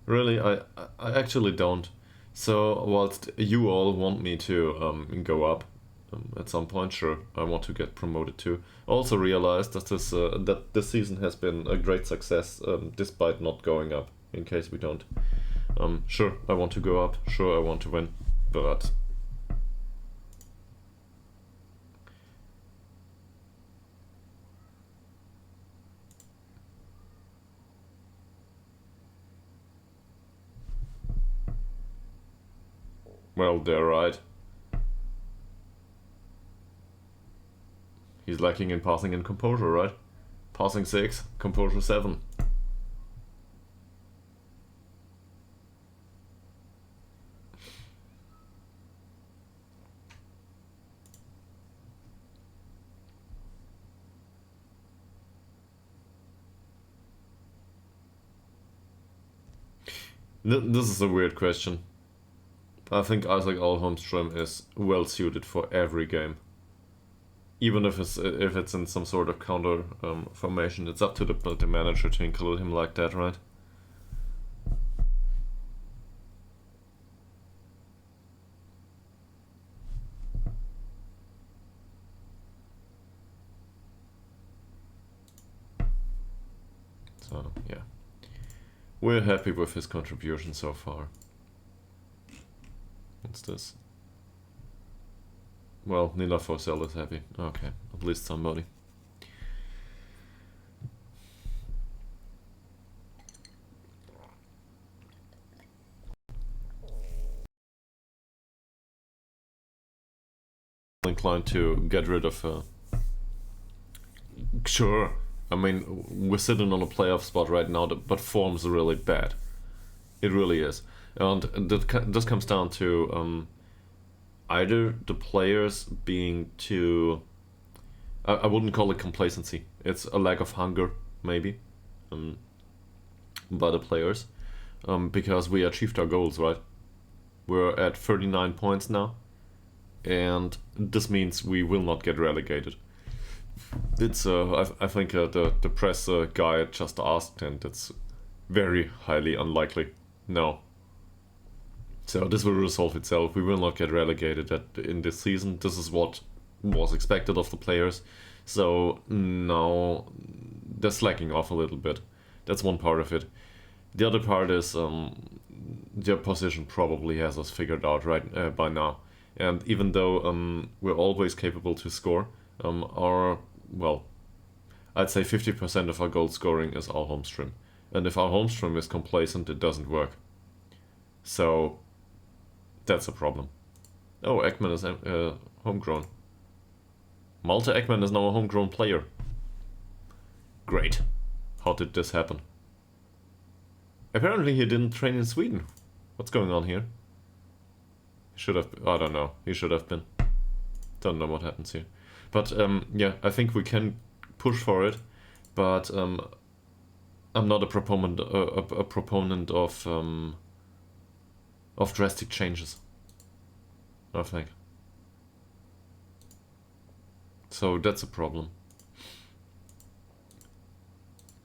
Really, I actually don't. So whilst you all want me to go up at some point, sure, I want to get promoted too. I also realized that this season has been a great success despite not going up. In case we don't, sure, I want to go up. Sure, I want to win, but well, they're right. He's lacking in passing and composure, right? Passing 6, composure 7. This is a weird question. I think Isaac Alholmström is well suited for every game. Even if it's in some sort of counter formation, it's up to the manager to include him like that, right? We're happy with his contribution so far. What's this? Well, Nila Forsell is happy. Okay, at least somebody. Inclined to get rid of sure. I mean, we're sitting on a playoff spot right now, but form's really bad. It really is. And this comes down to either the players being too... I wouldn't call it complacency. It's a lack of hunger, maybe, by the players. Because we achieved our goals, right? We're at 39 points now. And this means we will not get relegated. It's I think the press guy just asked, and it's very highly unlikely. No. So this will resolve itself. We will not get relegated in this season. This is what was expected of the players. So now they're slacking off a little bit. That's one part of it. The other part is their position probably has us figured out right by now. And even though we're always capable to score, I'd say 50% of our goal scoring is our home stream. And if our home stream is complacent, it doesn't work. So that's a problem. Oh, Ekman is homegrown. Malte Ekman is now a homegrown player. Great. How did this happen? Apparently he didn't train in Sweden. What's going on here? Should have... I don't know. He should have been. Don't know what happens here. But yeah, I think we can push for it. But I'm not a proponent of drastic changes, I think. So that's a problem.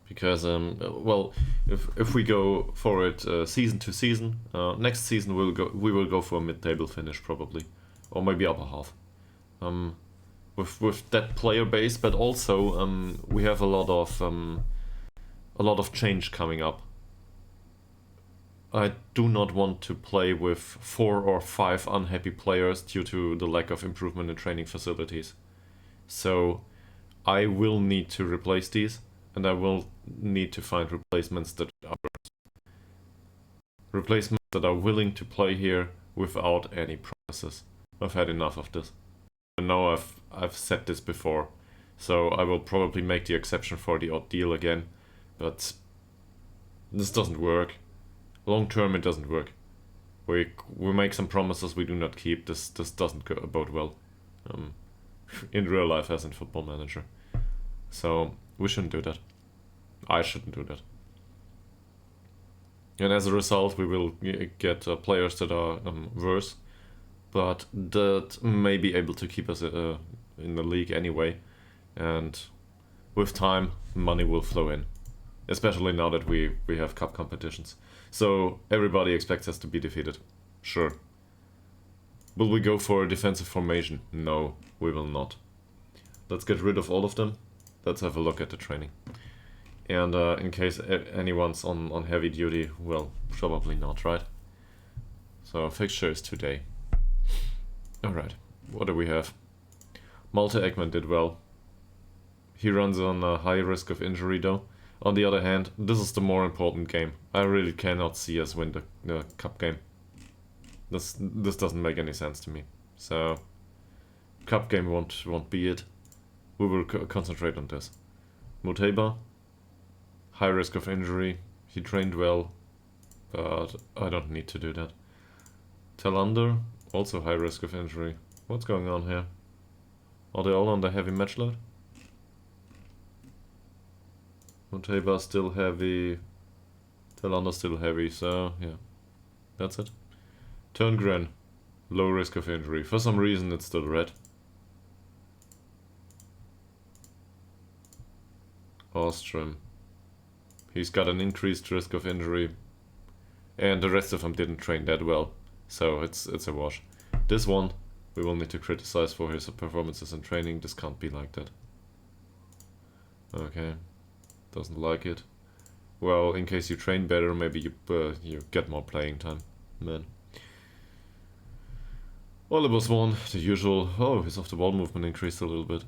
Because well, if we go for it season to season, next season we will go for a mid-table finish probably, or maybe upper half. With that player base, but also we have a lot of change coming up. I do not want to play with 4 or 5 unhappy players due to the lack of improvement in training facilities. So I will need to replace these. And I will need to find replacements that are willing to play here without any promises. I've had enough of this. I know I've said this before, so I will probably make the exception for the odd deal again, but this doesn't work. Long term, it doesn't work. We make some promises we do not keep. This doesn't bode well, in real life as in Football Manager. So we shouldn't do that. I shouldn't do that. And as a result, we will get players that are worse, but that may be able to keep us in the league anyway. And with time, money will flow in, especially now that we have cup competitions. So everybody expects us to be defeated. Sure. Will we go for a defensive formation? No, we will not. Let's get rid of all of them. Let's have a look at the training. And in case anyone's on heavy duty, well, probably not, right? So fixture is today. Alright, what do we have? Malte Ekman did well. He runs on a high risk of injury though. On the other hand, this is the more important game. I really cannot see us win the cup game. This doesn't make any sense to me. So cup game won't be it. We will concentrate on this. Muteba, high risk of injury. He trained well, but I don't need to do that. Talander, also high risk of injury. What's going on here? Are they all on the heavy match load? Muteba still heavy. Talander still heavy, so yeah. That's it. Turngren, low risk of injury. For some reason it's still red. Ostrom. He's got an increased risk of injury. And the rest of them didn't train that well. So it's a wash. This one, we will need to criticize for his performances in training. This can't be like that. Okay. Doesn't like it. Well, in case you train better, maybe you get more playing time, man. Oliver's one, the usual. Oh, his off-the-ball movement increased a little bit.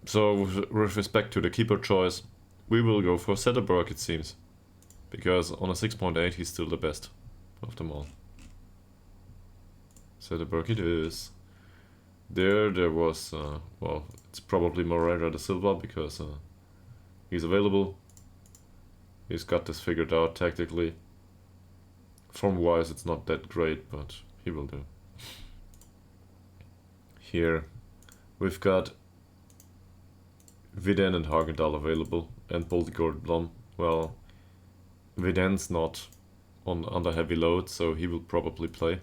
So, with respect to the keeper choice, we will go for Zetterberg, it seems. Because on a 6.8, he's still the best of them all. Zetterberg it is. There was, well, it's probably Moreira da Silva because he's available. He's got this figured out tactically. Form-wise, it's not that great, but he will do. Here, we've got Viden and Hagedal available, and Boldegård Blom. Well, Viden's not under heavy load, so he will probably play.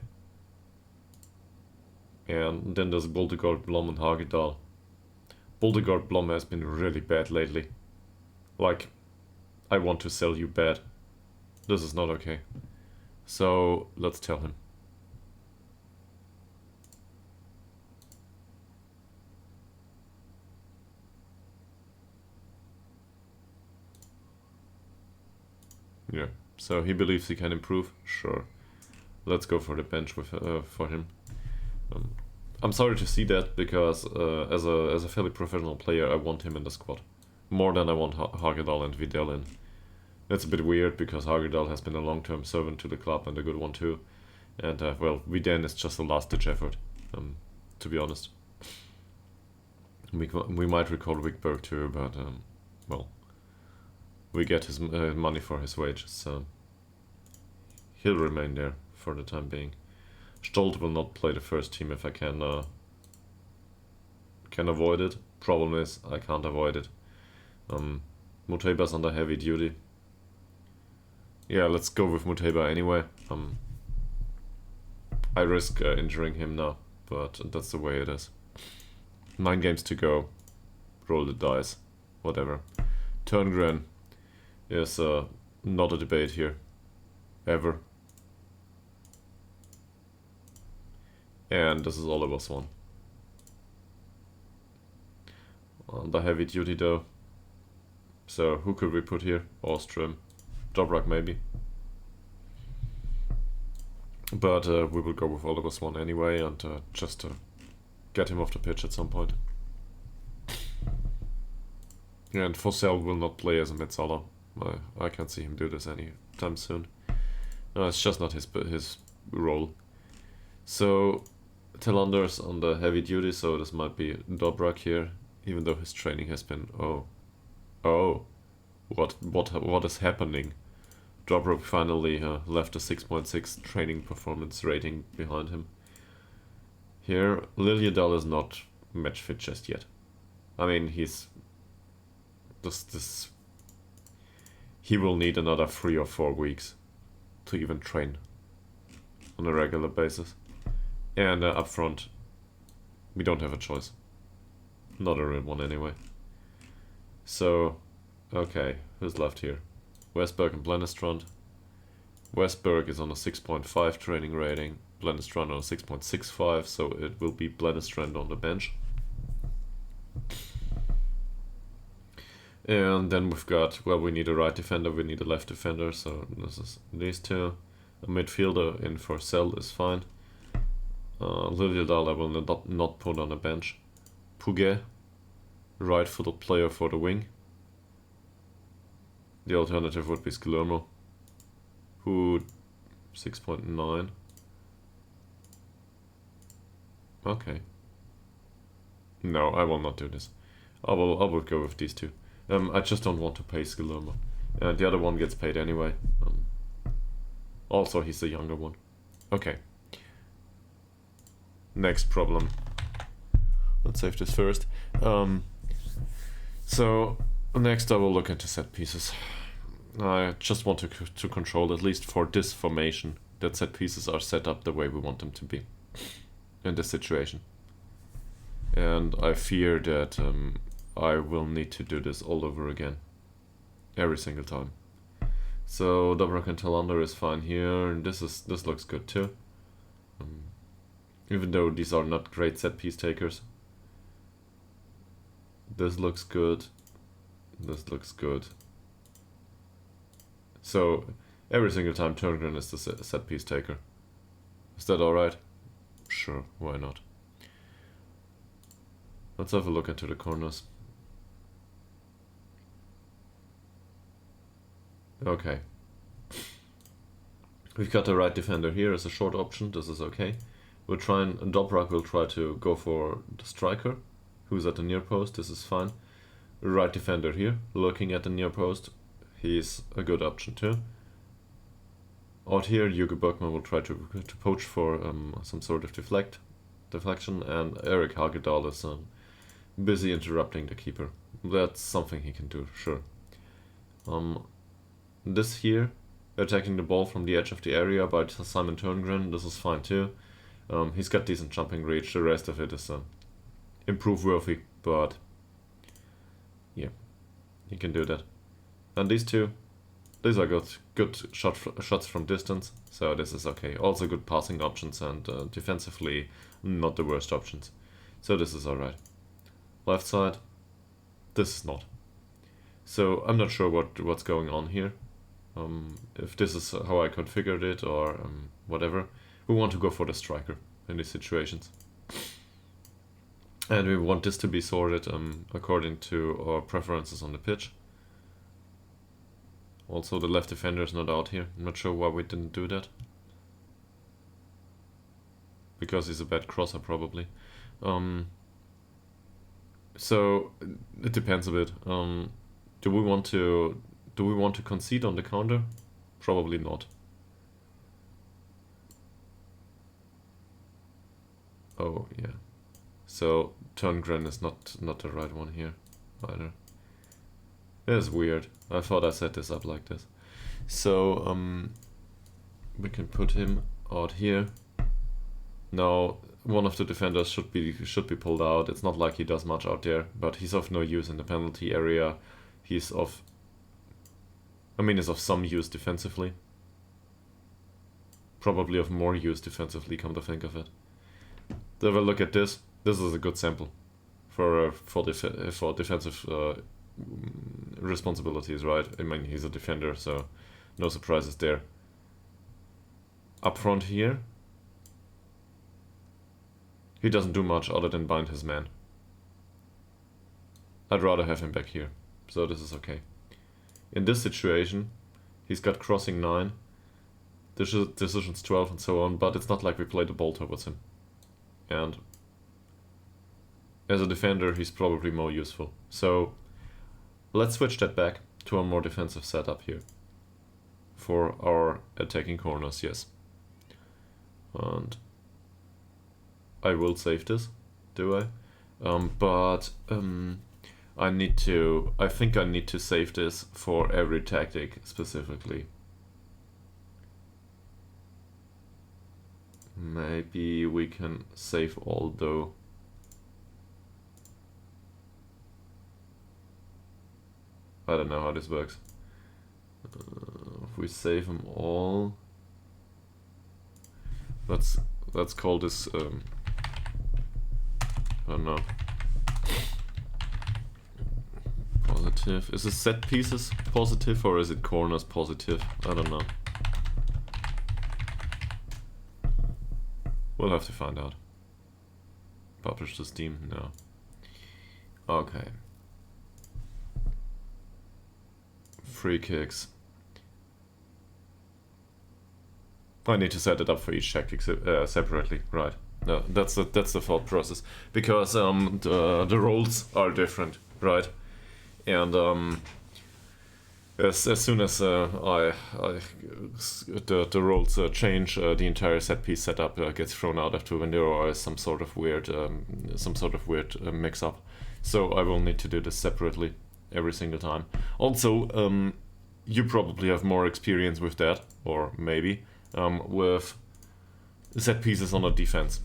And then there's Boldegård Blom and Hagedal. Boldegård Blom has been really bad lately. Like, I want to sell you bad. This is not okay. So, let's tell him. Yeah, so he believes he can improve? Sure. Let's go for the bench with for him. I'm sorry to see that, because as a fairly professional player, I want him in the squad. More than I want Hagedal and Vidal in. It's a bit weird, because Hagedal has been a long-term servant to the club, and a good one too. And, well, Vidal is just a last-ditch effort, to be honest. We might recall Wickberg too, but, well, we get his money for his wages, so he'll remain there for the time being. Stolt will not play the first team if I can avoid it. Problem is, I can't avoid it. Muteba's under heavy duty. Yeah, let's go with Muteba anyway. I risk injuring him now, but that's the way it is. 9 games to go. Roll the dice. Whatever. Turngren is not a debate here. Ever. And this is Oliver's one. Under heavy duty though. So who could we put here? Ostrom. Dobrak maybe. But we will go with Oliver's one anyway, and just get him off the pitch at some point. And Fossell will not play as a Metzala. I can't see him do this anytime soon. It's just not his role. So Telander's on the heavy duty, so this might be Dobrak here, even though his training has been what is happening? Dobrak finally left a 6.6 training performance rating behind him. Here, Liljedal is not match fit just yet. I mean, he's he will need another 3 or 4 weeks to even train on a regular basis. And up front, we don't have a choice. Not a real one anyway. So, okay, who's left here? Westberg and Blennestrand. Westberg is on a 6.5 training rating, Blennestrand on a 6.65, so it will be Blennestrand on the bench. And then we've got, well, we need a right defender, we need a left defender, so this is these two. A midfielder in for Cell is fine. Liljedal I will not put on a bench. Puget, right-footed player for the wing. The alternative would be Skillermo, who 6.9. Okay. No, I will not do this. I will go with these two. I just don't want to pay Skillermo. And the other one gets paid anyway. Also, he's the younger one. Okay. Next problem. Let's save this first. So, next I will look into set pieces. I just want to control, at least for this formation, that set pieces are set up the way we want them to be in this situation. And I fear that I will need to do this all over again. Every single time. So Dobrak and Talander is fine here, and this looks good too. Even though these are not great set piece takers. This looks good. This looks good. So every single time Turngren is the set piece taker. Is that alright? Sure, why not? Let's have a look into the corners. Okay. We've got the right defender here as a short option. This is okay. We'll try and Dobrak will try to go for the striker, who's at the near post. This is fine. Right defender here, looking at the near post. He's a good option too. Out here, Hugo Bergman will try to poach for some sort of deflection, and Ytterhogdals is busy interrupting the keeper. That's something he can do, sure. This here, attacking the ball from the edge of the area by Simon Turngren, this is fine too. He's got decent jumping reach, the rest of it is improve worthy, but yeah, he can do that. And these two, these are good shots from distance, so this is okay. Also good passing options and defensively not the worst options. So this is alright. Left side, this is not. So I'm not sure what's going on here. If this is how I configured it or whatever. We want to go for the striker in these situations. And we want this to be sorted according to our preferences on the pitch. Also, the left defender is not out here. I'm not sure why we didn't do that. Because he's a bad crosser, probably. So it depends a bit. Do we want to concede on the counter? Probably not. Oh yeah. So Turngren is not the right one here either. It's weird. I thought I set this up like this. So we can put him out here. Now one of the defenders should be pulled out. It's not like he does much out there, but he's of no use in the penalty area. He's of some use defensively. Probably of more use defensively, come to think of it. Have a look at this. This is a good sample for defensive responsibilities, right? I mean, he's a defender, so no surprises there. Up front here, he doesn't do much other than bind his man. I'd rather have him back here, so this is okay. In this situation, he's got crossing 9, decisions 12 and so on, but it's not like we play the ball towards him. And as a defender, he's probably more useful. So let's switch that back to a more defensive setup here for our attacking corners, yes. And I will save this, do I? I think I need to save this for every tactic specifically. Maybe we can save all though. I don't know how this works. If we save them all, let's call this I don't know. Positive. Is it set pieces positive or is it corners positive? I don't know. We'll have to find out. Publish to Steam? No. Okay. Free kicks. I need to set it up for each tactic separately, right? No, that's the thought process, because the roles are different, right? And as soon as the roles change, the entire set piece setup gets thrown out of the window, or some sort of weird mix up. So I will need to do this separately every single time. Also, you probably have more experience with that, or maybe with set pieces on a defense.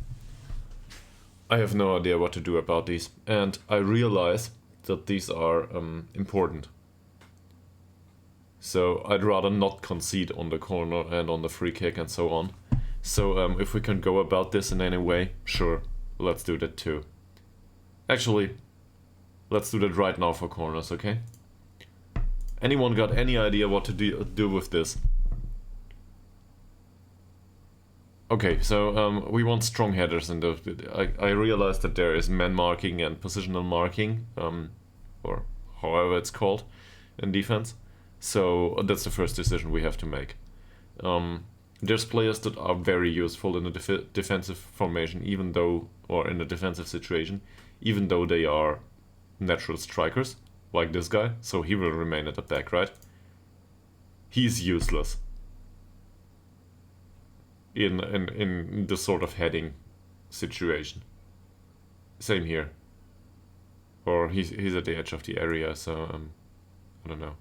I have no idea what to do about these, and I realize that these are important. So I'd rather not concede on the corner and on the free kick and so on. So if we can go about this in any way, sure, let's do that too. Actually, let's do that right now for corners, okay? Anyone got any idea what to do with this? Okay, so we want strong headers in the... I realized that there is man marking and positional marking, or however it's called, in defense. So that's the first decision we have to make. There's players that are very useful in a defensive formation, even though, or in a defensive situation, even though they are natural strikers, like this guy, so he will remain at the back, right? He's useless in this sort of heading situation. Same here. Or he's at the edge of the area, so I don't know.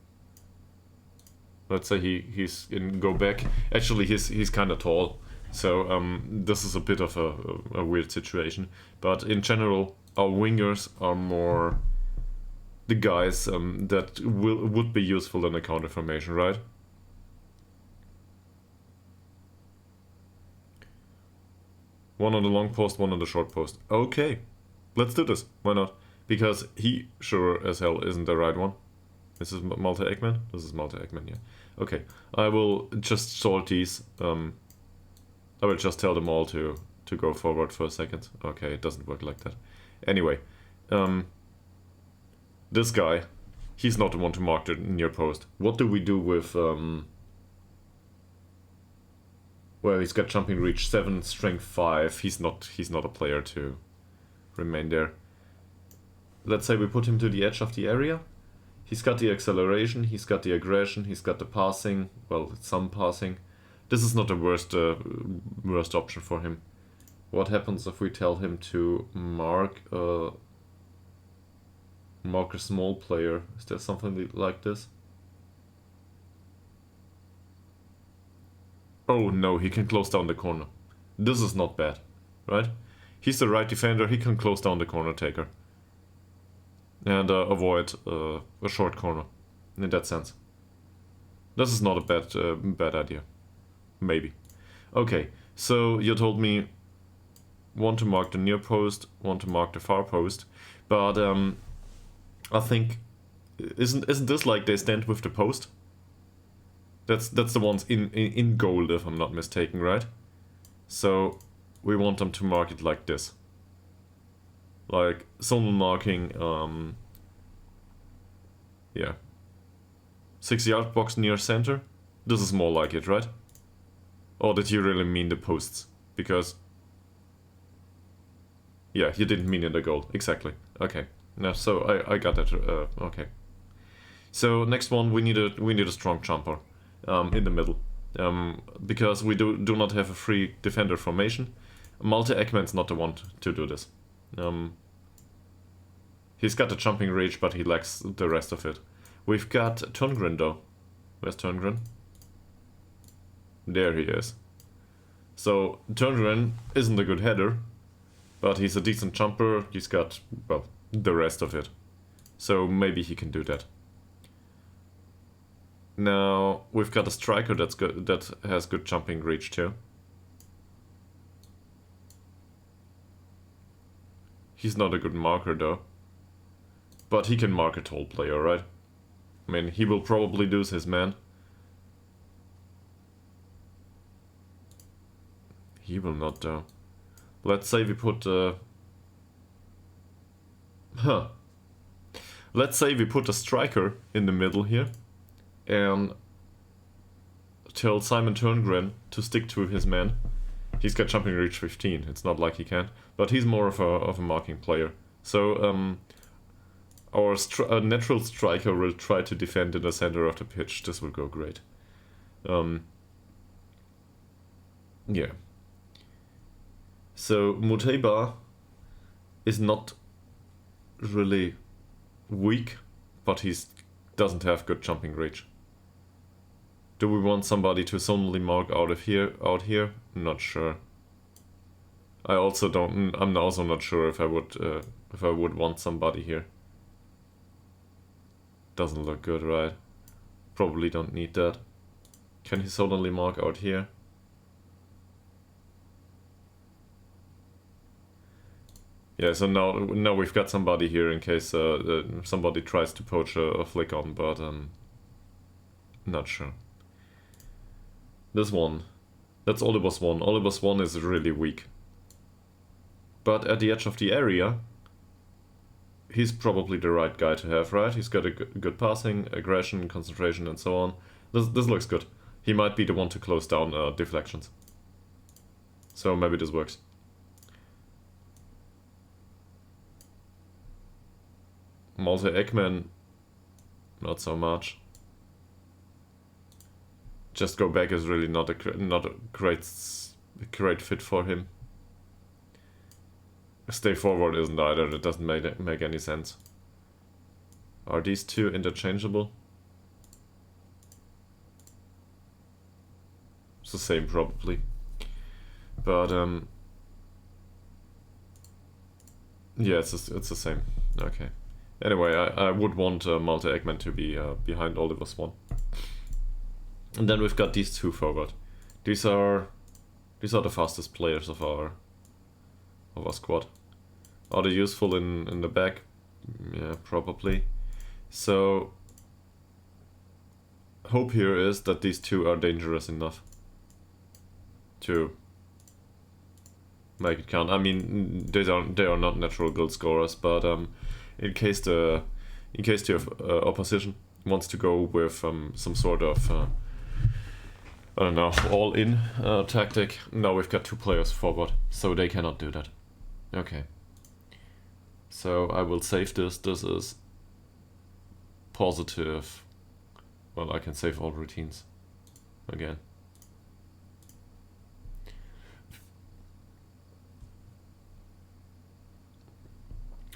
Let's say he's in go back. Actually, he's kind of tall, so this is a bit of a weird situation. But in general, our wingers are more the guys that would be useful in a counter formation, right? One on the long post, one on the short post. Okay, let's do this. Why not? Because he sure as hell isn't the right one. This is Malte Ekman? This is Malte Ekman, yeah. Okay, I will just sort these. I will just tell them all to go forward for a second. Okay, it doesn't work like that. Anyway, this guy, he's not the one to mark the near post. What do we do with... Well, he's got jumping reach 7, strength 5. He's not a player to remain there. Let's say we put him to the edge of the area. He's got the acceleration, he's got the aggression, he's got the passing, well, some passing. This is not the worst option for him. What happens if we tell him to mark a small player? Is there something like this? Oh no, he can close down the corner. This is not bad, right? He's the right defender, he can close down the corner taker. And avoid a short corner, in that sense. This is not a bad idea. Maybe. Okay, so you told me one to mark the near post, one to mark the far post, but I think isn't this like they stand with the post? That's the ones in gold, if I'm not mistaken, right? So we want them to mark it like this. Like zonal marking, yeah. 6-yard box near center. This is more like it, right? Or did you really mean the posts? Because, yeah, you didn't mean in the goal. Exactly. Okay. Now, so I got that. Okay. So next one, we need a strong jumper, in the middle, because we do not have a free defender formation. Malte Ekman's not the one to do this. He's got the jumping reach, but he lacks the rest of it. We've got Turngren though. Where's Turngren? There he is. So Turngren isn't a good header, but he's a decent jumper. He's got, well, the rest of it. So maybe he can do that. Now we've got a striker that has good jumping reach too. He's not a good marker though. But he can mark a tall player, right? I mean, he will probably lose his man. He will not though. Let's say we put... Let's say we put a striker in the middle here. And tell Simon Turngren to stick to his man. He's got jumping reach 15. It's not like he can't. But he's more of a marking player. So our natural striker will try to defend in the center of the pitch. This will go great. Yeah. So Muteba is not really weak, but he doesn't have good jumping reach. Do we want somebody to zonally mark out here? Not sure. I'm also not sure if I would want somebody here. Doesn't look good, right? Probably don't need that. Can he zonally mark out here? Yeah, so now we've got somebody here in case somebody tries to poach a flick on, but Not sure. This one. That's Oliver's one. Oliver's one is really weak. But at the edge of the area, he's probably the right guy to have, right? He's got a good passing, aggression, concentration, and so on. This looks good. He might be the one to close down deflections. So maybe this works. Multi-Eggman, not so much. Just go back is really not a great fit for him. Stay forward isn't either. It doesn't make any sense. Are these two interchangeable? It's the same probably. But yeah, it's the same. Okay. Anyway, I would want Multi-Eggman to be behind Oliver's one. And then we've got these two forward. These are the fastest players of our squad. Are they useful in the back? Yeah, probably. So hope here is that these two are dangerous enough to make it count. I mean, they are not natural goal scorers, but in case the opposition wants to go with some sort of I don't know, all-in tactic. Now we've got two players forward, so they cannot do that. Okay. So I will save this. This is positive. Well, I can save all routines again.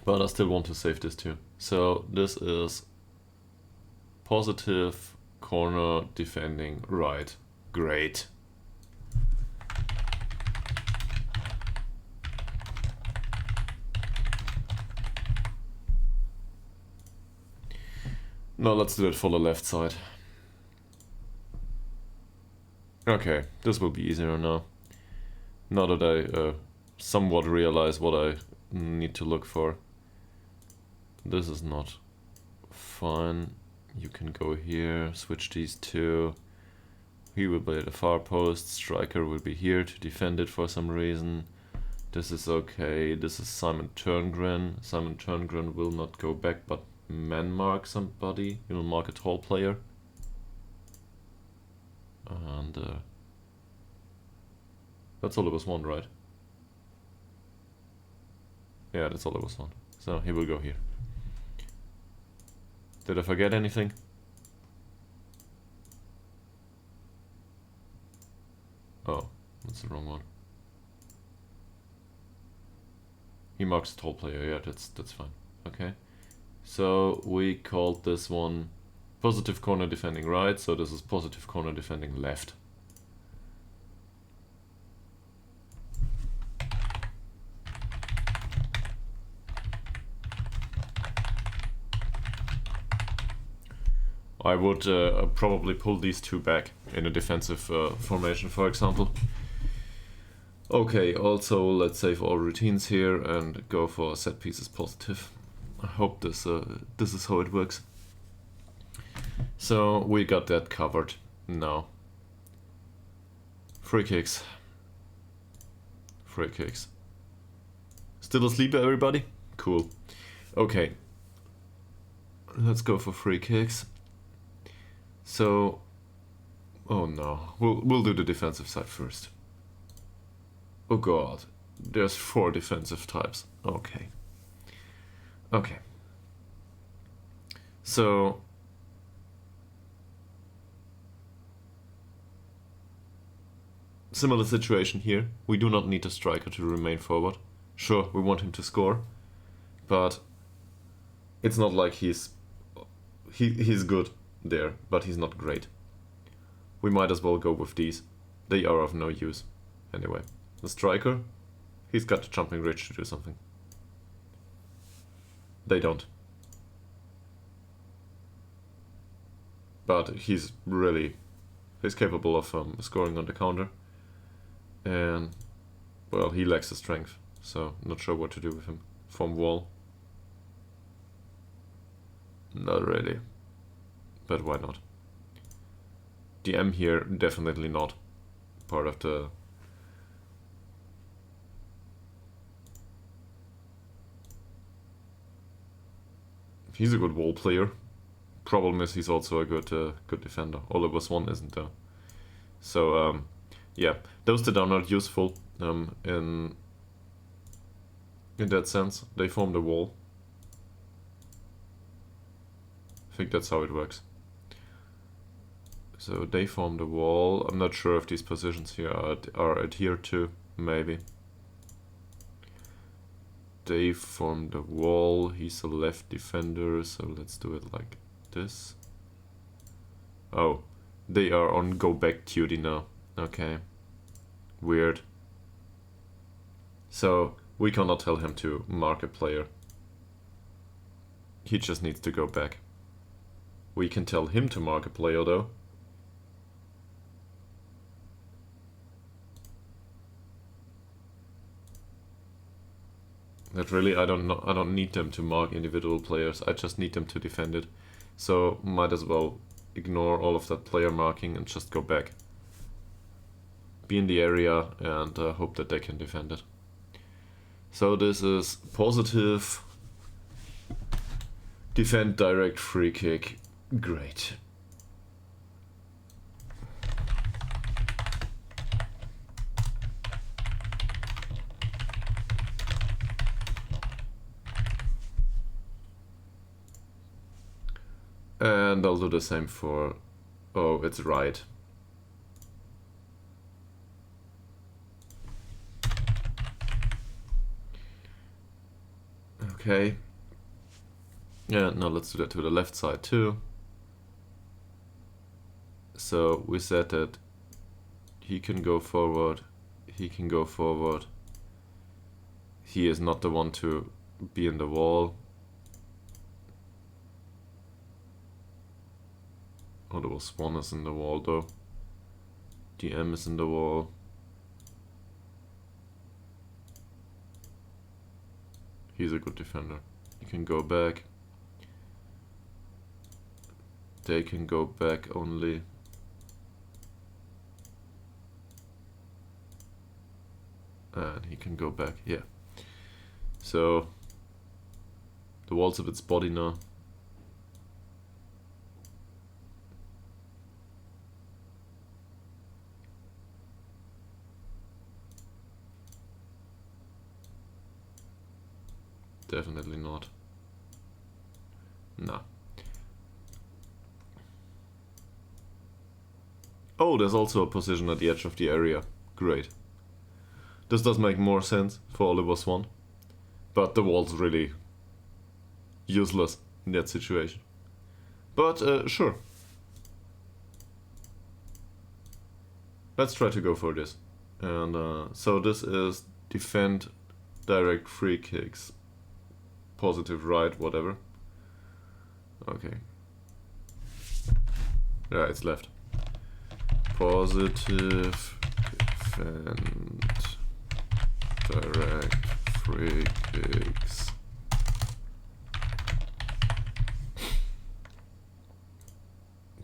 But I still want to save this too. So this is positive corner defending right. Great. Now let's do it for the left side. Okay, this will be easier now. Now that I somewhat realize what I need to look for. This is not fine. You can go here, switch these two. He will be at the far post, striker will be here to defend it for some reason. This is okay, this is Simon Turngren. Simon Turngren will not go back but man mark somebody. He will mark a tall player. And that's Oliver's one, right? Yeah, that's Oliver's one. So he will go here. Did I forget anything? Oh, that's the wrong one. He marks a tall player, yeah, that's fine. Okay. So we called this one positive corner defending right, so this is positive corner defending left. I would probably pull these two back in a defensive formation, for example. Okay, also let's save all routines here and go for set pieces positive. I hope this is how it works. So we got that covered now. Free kicks. Free kicks. Still asleep, everybody? Cool. Okay. Let's go for free kicks. So, oh no, we'll do the defensive side first. Oh god, there's 4 defensive types. Okay. Okay. So, similar situation here. We do not need a striker to remain forward. Sure, we want him to score, but it's not like he's good there, but he's not great. We might as well go with these. They are of no use. Anyway, the striker, he's got the jumping reach to do something. They don't. But he's capable of scoring on the counter. And, well, he lacks the strength, so not sure what to do with him. From wall. Not really. But why not? DM here, definitely not part of the... He's a good wall player. Problem is he's also a good defender. Oliver Swan isn't though. So yeah, those that are not useful in that sense, they form the wall. I think that's how it works. So they form the wall. I'm not sure if these positions here are adhered to. Maybe. They form the wall. He's a left defender, so let's do it like this. Oh, they are on go back duty now. Okay. Weird. So we cannot tell him to mark a player. He just needs to go back. We can tell him to mark a player though. That really, I don't need them to mark individual players, I just need them to defend it. So might as well ignore all of that player marking and just go back. Be in the area and hope that they can defend it. So this is positive. Defend direct free kick. Great. And I'll do the same for... Oh, it's right. Okay. Yeah, now let's do that to the left side too. So we said that he can go forward, he can go forward. He is not the one to be in the wall. Oh, there was Swan is in the wall though. DM is in the wall. He's a good defender. He can go back. They can go back only. And he can go back, yeah. So the wall's a bit spotty now. Definitely not. Nah. Oh, there's also a position at the edge of the area. Great. This does make more sense for Oliver Swan. But the wall's really useless in that situation. But sure. Let's try to go for this. And so this is defend direct free kicks. Positive right, whatever. Okay. Yeah, it's left. Positive defend direct free kicks.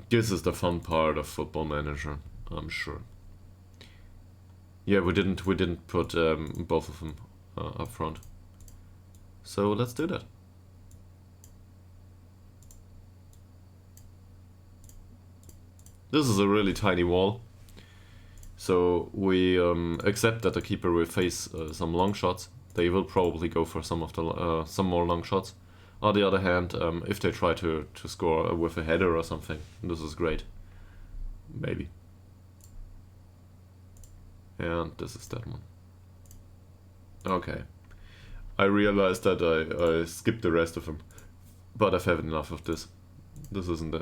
This is the fun part of Football Manager, I'm sure. Yeah, we didn't put both of them up front. So let's do that. This is a really tiny wall. So we accept that the keeper will face some long shots. They will probably go for some more long shots. On the other hand, if they try to score with a header or something, this is great. Maybe. And this is that one. Okay. I realized that I skipped the rest of them, but I've had enough of this. This isn't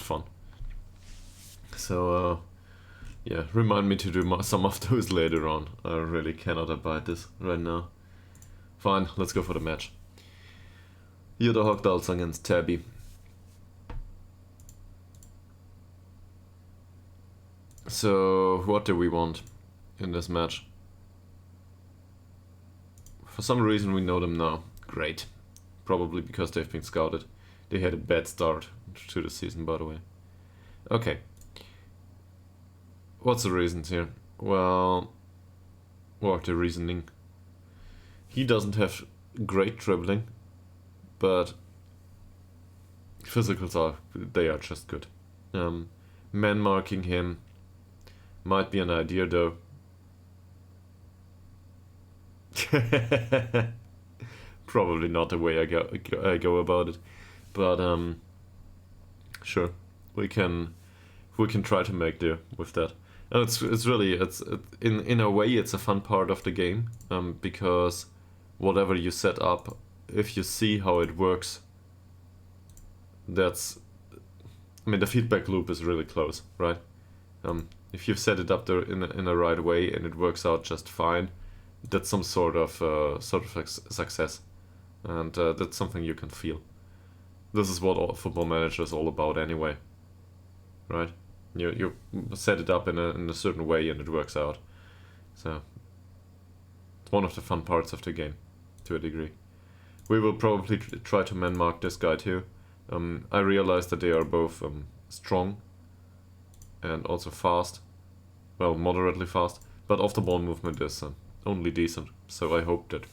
fun. So yeah, remind me to do some of those later on. I really cannot abide this right now. Fine, let's go for the match. Ytterhogdals against Tabby. So what do we want in this match? For some reason we know them now. Great. Probably because they've been scouted. They had a bad start to the season, by the way. Okay. What's the reasons here? Well, what the reasoning? He doesn't have great dribbling, but physicals they are just good. Man marking him might be an idea though. Probably not the way I go about it, but sure, we can try to make do with that. And it's really in a way it's a fun part of the game, because whatever you set up, if you see how it works, that's, I mean, the feedback loop is really close, right? If you've set it up there in the right way and it works out just fine, that's some sort of success, and that's something you can feel. This is what Football Manager is all about anyway, right? You set it up in a certain way and it works out. So it's one of the fun parts of the game, to a degree. We will probably try to man mark this guy too. I realized that they are both strong and also fast. Well, moderately fast, but off the ball movement is only decent. So I hope that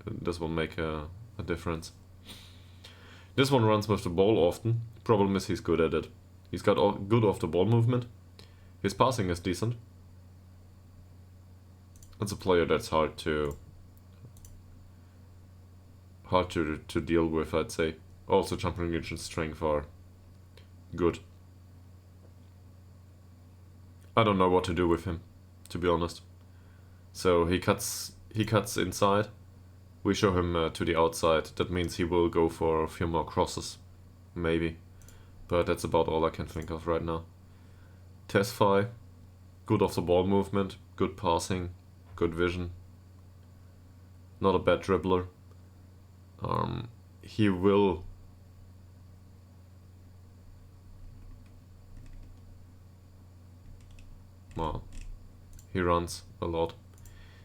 this will make a difference. This one runs with the ball often. Problem is he's good at it. He's got good off the ball movement. His passing is decent. It's a player that's hard to deal with, I'd say. Also, jumping reach and strength are good. I don't know what to do with him, to be honest. So he cuts inside. We show him to the outside. That means he will go for a few more crosses, maybe. But that's about all I can think of right now. Tesfai, good off the ball movement, good passing, good vision. Not a bad dribbler. He will. Well, he runs a lot.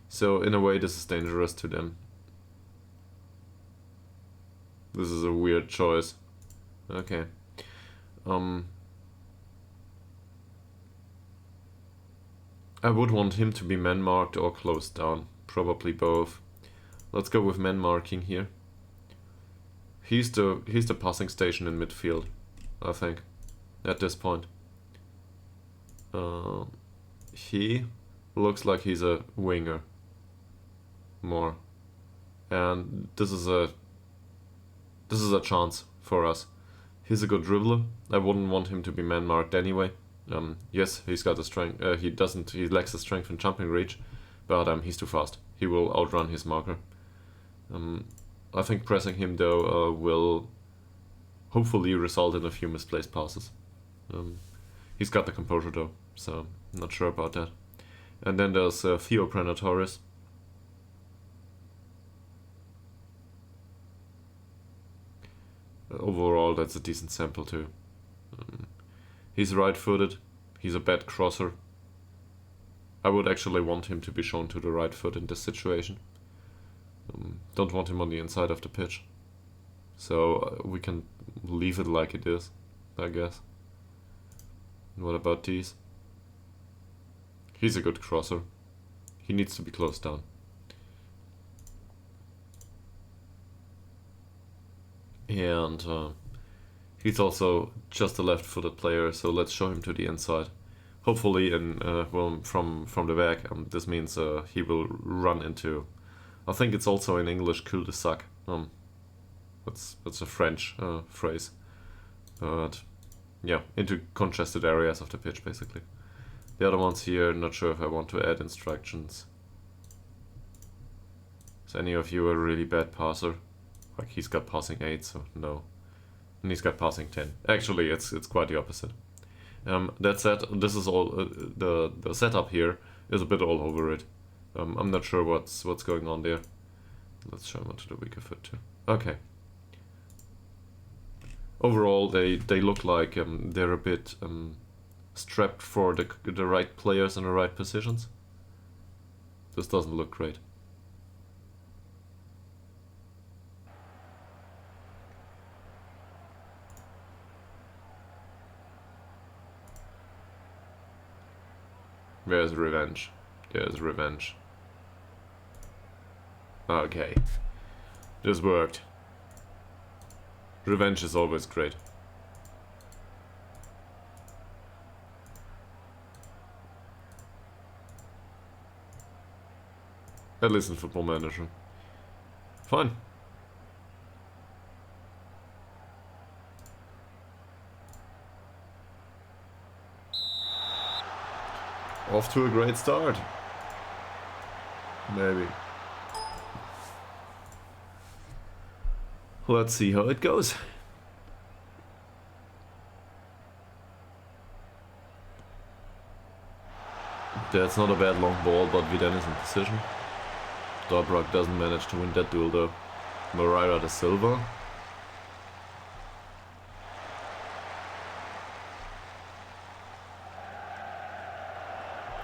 So in a way this is dangerous to them. This is a weird choice. Okay. I would want him to be man marked or closed down. Probably both. Let's go with man marking here. He's the passing station in midfield, I think, at this point. He looks like he's a winger more, and this is a chance for us. He's a good dribbler. I wouldn't want him to be man marked anyway. Yes, he's got the strength. He lacks the strength in jumping reach, but he's too fast. He will outrun his marker. I think pressing him though will hopefully result in a few misplaced passes. He's got the composure though, so I'm not sure about that. And then there's Theo Prenatoris. Overall, that's a decent sample too. He's right-footed. He's a bad crosser. I would actually want him to be shown to the right foot in this situation. Don't want him on the inside of the pitch. So we can leave it like it is, I guess. What about these? He's a good crosser. He needs to be closed down. And he's also just a left-footed player, so let's show him to the inside. Hopefully, from the back. This means he will run into. I think it's also in English cul-de-sac. That's a French phrase, but yeah, into congested areas of the pitch basically. The other ones here, not sure if I want to add instructions. Is any of you a really bad passer? Like he's got passing 8, so no. And he's got passing 10. Actually, it's quite the opposite. That said, this is all the setup here is a bit all over it. I'm not sure what's going on there. Let's show him to the weaker foot too. Okay. Overall, they look like they're a bit strapped for the right players in the right positions. This doesn't look great. There's revenge. There's revenge. Okay. This worked. Revenge is always great. At least in Football Manager. Fine. Off to a great start. Maybe. Let's see how it goes. That's not a bad long ball, but Vidal is in position. Dobrak doesn't manage to win that duel though. Moreira da Silva.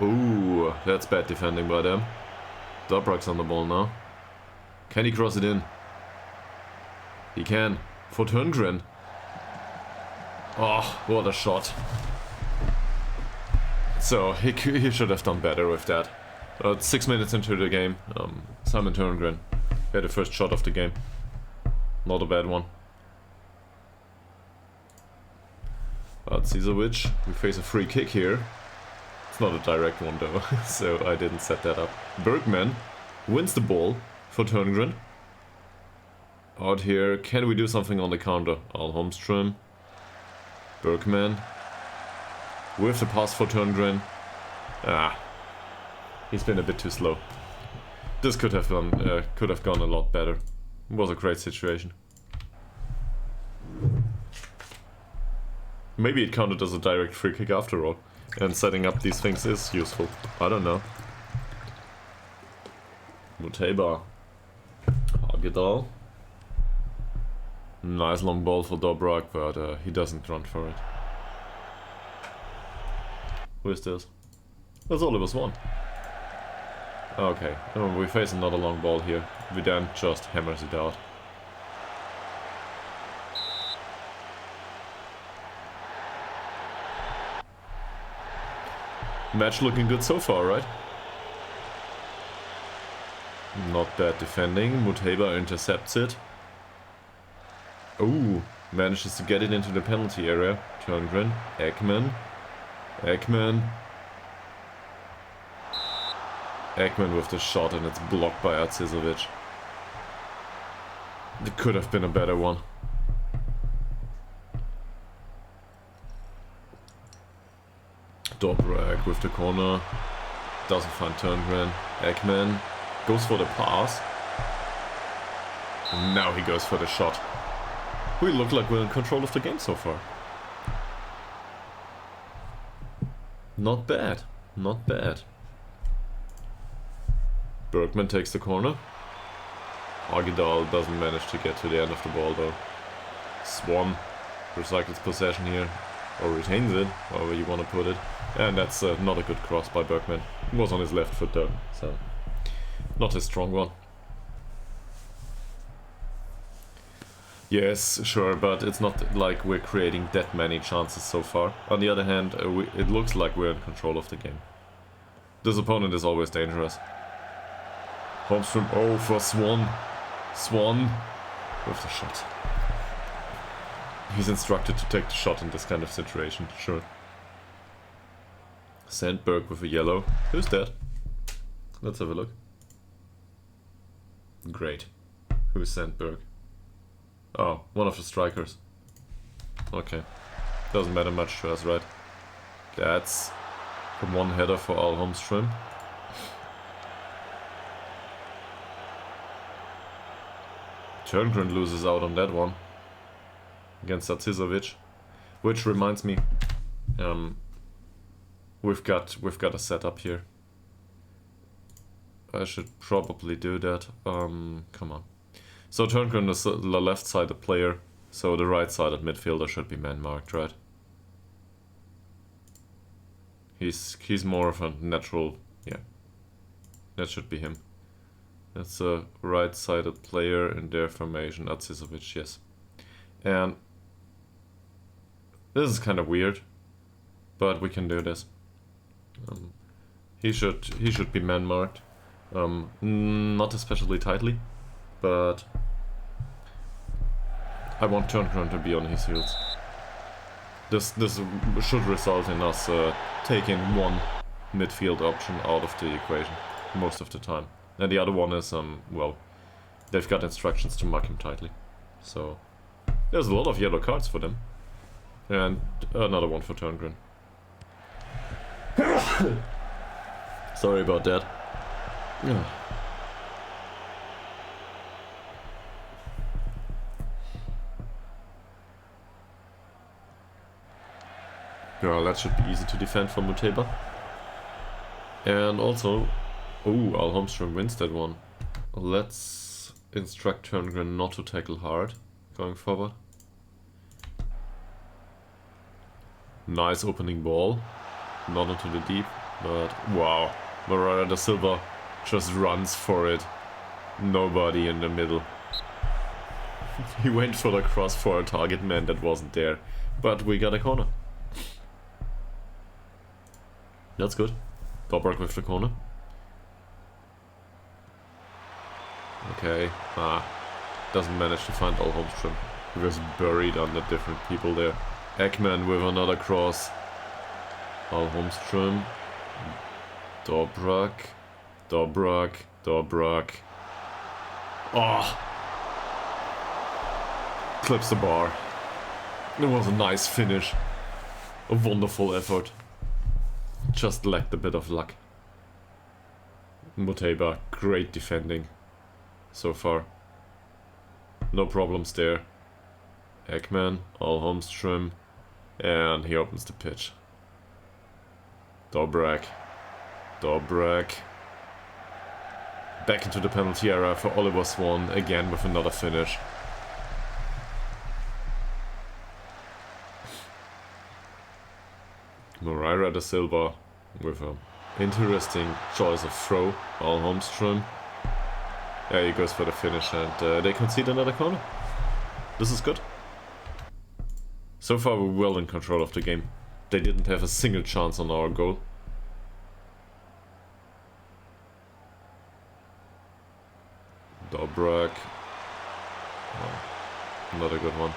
Ooh, that's bad defending by them. Dobrak's on the ball now. Can he cross it in? He can. For Turngren. Oh, what a shot. So, he should have done better with that. 6 minutes into the game, Simon Turngren had the first shot of the game. Not a bad one. But Cizovic, we face a free kick here. It's not a direct one though, so I didn't set that up. Bergman wins the ball for Turngren. Out here, can we do something on the counter? Al Holmström. Bergman. With the pass for Turngren. Ah. He's been a bit too slow. This could have gone a lot better. It was a great situation. Maybe it counted as a direct free kick after all. And setting up these things is useful. I don't know. Muteba. Ytterhogdals. Nice long ball for Dobrak, but he doesn't run for it. Who is this? That's all it was one. Okay, we face another long ball here. Vidal just hammers it out. Match looking good so far, right? Not bad defending. Muteba intercepts it. Ooh, manages to get it into the penalty area. Turngren, Ekman. Ekman with the shot and it's blocked by Cizovic. It could have been a better one. Dobrak with the corner. Doesn't find Turngren. Ekman goes for the pass. And now he goes for the shot. We look like we're in control of the game so far. Not bad. Not bad. Bergman takes the corner. Ytterhogdals doesn't manage to get to the end of the ball though. Swan recycles possession here. Or retains it, however you want to put it. And that's not a good cross by Bergman. It was on his left foot though, so not a strong one. Yes, sure, but it's not like we're creating that many chances so far. On the other hand, it looks like we're in control of the game. This opponent is always dangerous. Holmström, oh, for Swan. Swan with the shot. He's instructed to take the shot in this kind of situation, sure. Sandberg with a yellow. Who's that? Let's have a look. Great. Who's Sandberg? Oh, one of the strikers. Okay. Doesn't matter much to us, right? That's from one header for Al Holmström. Turngren loses out on that one. Against Cizovic. Which reminds me, we've got a setup here. I should probably do that. Come on. So Turngren is the left-sided player, so the right-sided midfielder should be man-marked, right? He's more of a natural, yeah. That should be him. That's a right-sided player in their formation. Cizovic, yes. And this is kind of weird, but we can do this. He should be man marked. Not especially tightly, but I want Turngren to be on his heels. This should result in us taking one midfield option out of the equation most of the time. And the other one is, well, they've got instructions to mark him tightly. So there's a lot of yellow cards for them. And another one for Turngren. Sorry about that. Yeah, that should be easy to defend for Muteba. And also, Al Holmstrom wins that one. Let's instruct Turngren not to tackle hard going forward. Nice opening ball. Not into the deep, but wow. Moreira da Silva just runs for it. Nobody in the middle. He went for the cross for a target man that wasn't there. But we got a corner. That's good. Dobrak with the corner. Okay. Doesn't manage to find Al Holmstrom. He was buried under different people there. Ekman with another cross. Al Holmstrom. Dobrak. Oh! Clips the bar. It was a nice finish. A wonderful effort. Just lacked a bit of luck. Muteba, great defending so far. No problems there. Ekman, Al Holmstrom, and he opens the pitch. Dobrak. Back into the penalty area for Oliver Swan, again with another finish. Moreira da Silva with an interesting choice of throw. Al Holmstrom. Yeah, he goes for the finish and they concede another corner. This is good. So far we're well in control of the game. They didn't have a single chance on our goal. Dobrak. Oh, not a good one.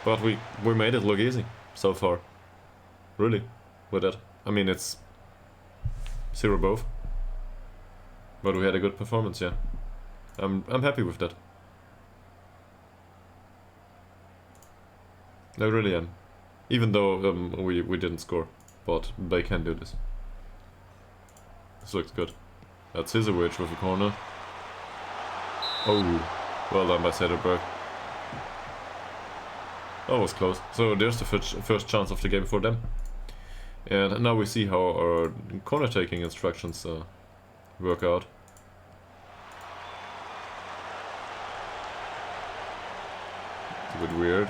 But we made it look easy so far. Really, with that. I mean, it's 0 both. But we had a good performance, yeah. I'm happy with that. I really am. Even though we didn't score, but they can do this. This looks good. That's Hizovic with a corner. Oh, well done by Sederberg. That was close. So there's the first chance of the game for them. And now we see how our corner taking instructions work out. It's a bit weird.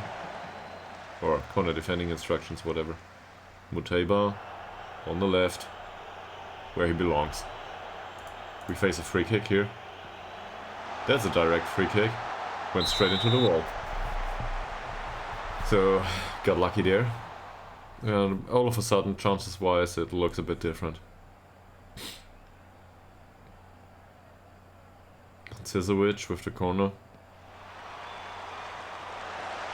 Or corner defending instructions, whatever. Muteba on the left, where he belongs. We face a free kick here. That's a direct free kick. Went straight into the wall. So, got lucky there. And all of a sudden, chances-wise, it looks a bit different. Zizovic with the corner.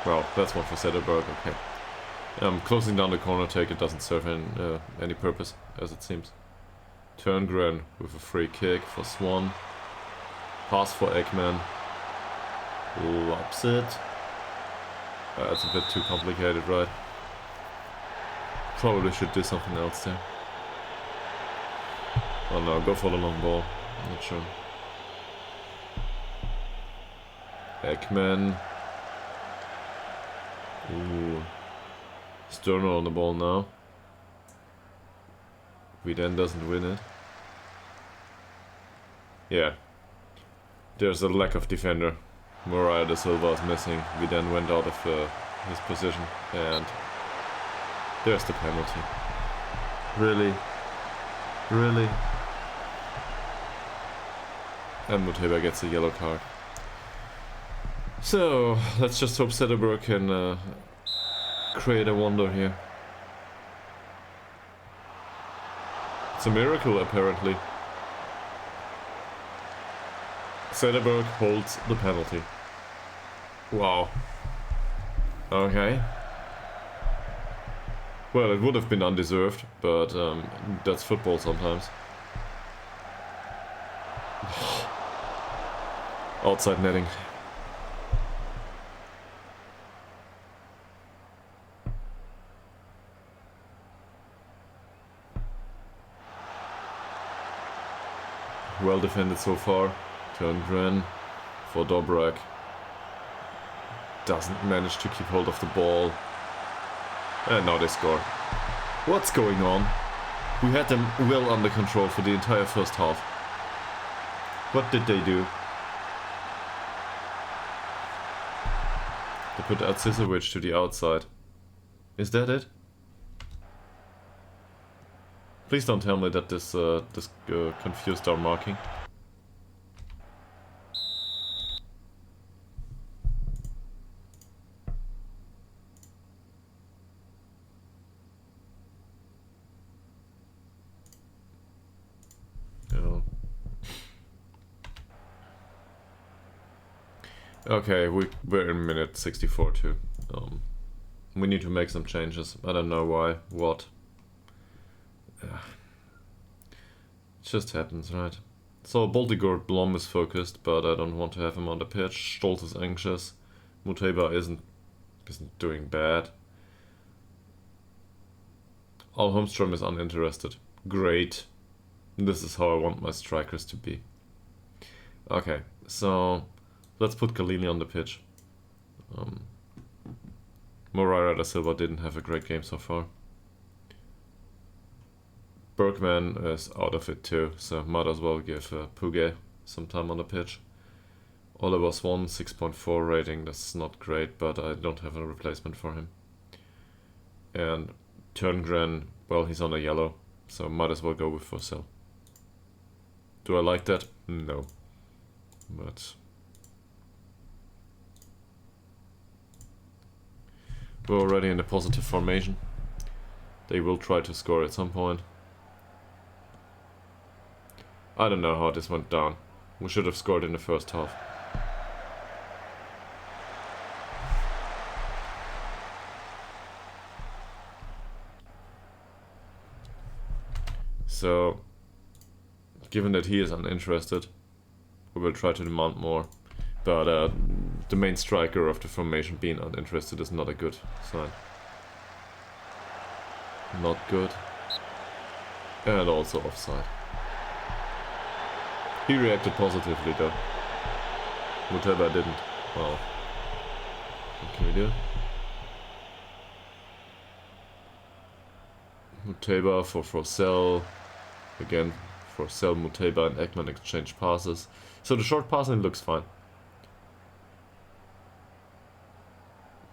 Well, that's one for Sederberg, okay. Closing down the corner take, it doesn't serve any purpose, as it seems. Turngren with a free kick for Swan. Pass for Ekman. Lobs it. That's a bit too complicated, right? Probably should do something else there. Oh no, go for the long ball. I'm not sure. Ekman. Ooh. Sterno on the ball now. Viden doesn't win it. Yeah. There's a lack of defender. Moreira da Silva is missing. Viden went out of his position. And there's the penalty. Really? Really? And Muteba gets a yellow card. So, let's just hope Sederberg can create a wonder here. It's a miracle, apparently. Söderberg holds the penalty. Wow. Okay. Well, it would have been undeserved, but that's football sometimes. Outside netting. Well defended so far. Turngren for Dobrak. Doesn't manage to keep hold of the ball. And now they score. What's going on? We had them well under control for the entire first half. What did they do? They put Atsisovic to the outside. Is that it? Please don't tell me that this confused our marking. Oh. Okay, we're in minute 64 too. We need to make some changes. I don't know why, what. It just happens, right? So Boltigord Blom is focused, but I don't want to have him on the pitch. Stolz is anxious. Muteba isn't doing bad. Al Holmstrom is uninterested. Great. This is how I want my strikers to be. Okay, so let's put Kalini on the pitch. Moreira da Silva didn't have a great game so far. Bergman is out of it too, so might as well give Puget some time on the pitch. Oliver Swan, 6.4 rating, that's not great, but I don't have a replacement for him. And Turngren, well, he's on a yellow, so might as well go with Forsell. Do I like that? No. But we're already in a positive formation. They will try to score at some point. I don't know how this went down. We should have scored in the first half. So, given that he is uninterested, we will try to demand more. But the main striker of the formation being uninterested is not a good sign. Not good. And also offside. He reacted positively though. Muteba didn't. Well, what can we do? Muteba for Forsell. Again, Forsell, Muteba and Ekman exchange passes. So the short passing looks fine.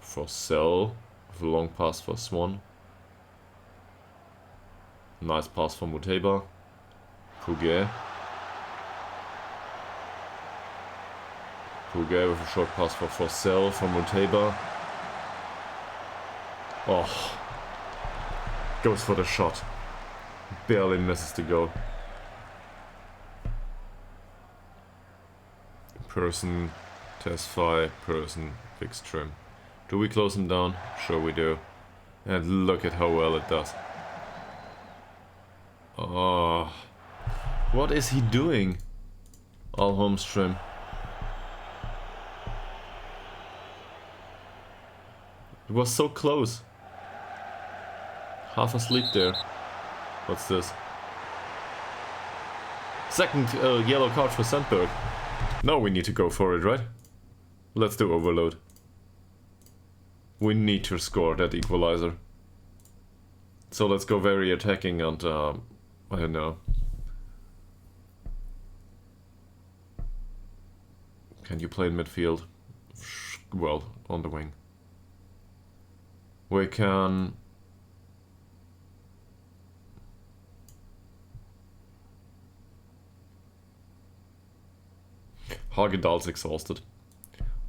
Forsell with a long pass for Swan. Nice pass for Muteba. Puget. Puget with a short pass for Forsell from Muteba. Oh. Goes for the shot. Barely misses the goal. Person, Tesfaye, Person, Wikström. Do we close him down? Sure we do. And look at how well it does. Oh. What is he doing? Al Holmström. It was so close. Half asleep there. What's this? Second yellow card for Sandberg. Now we need to go for it, right? Let's do overload. We need to score that equalizer. So let's go very attacking and I don't know. Can you play in midfield? Well, on the wing. We can... Ytterhogdals exhausted.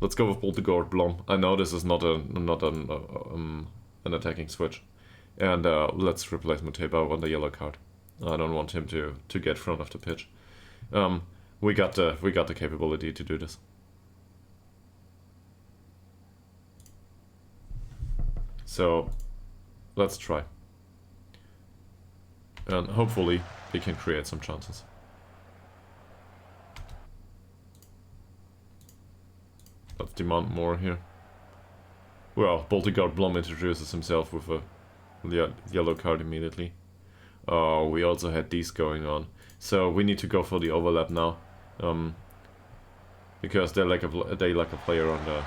Let's go with Boltigord Blom. I know this is not an attacking switch. And let's replace Muteba on the yellow card. I don't want him to get front of the pitch. We got the capability to do this. So let's try. And hopefully we can create some chances. Let's demand more here. Well, Baltigard Blom introduces himself with a yellow card immediately. Oh, we also had these going on. So we need to go for the overlap now. Because they lack a player on the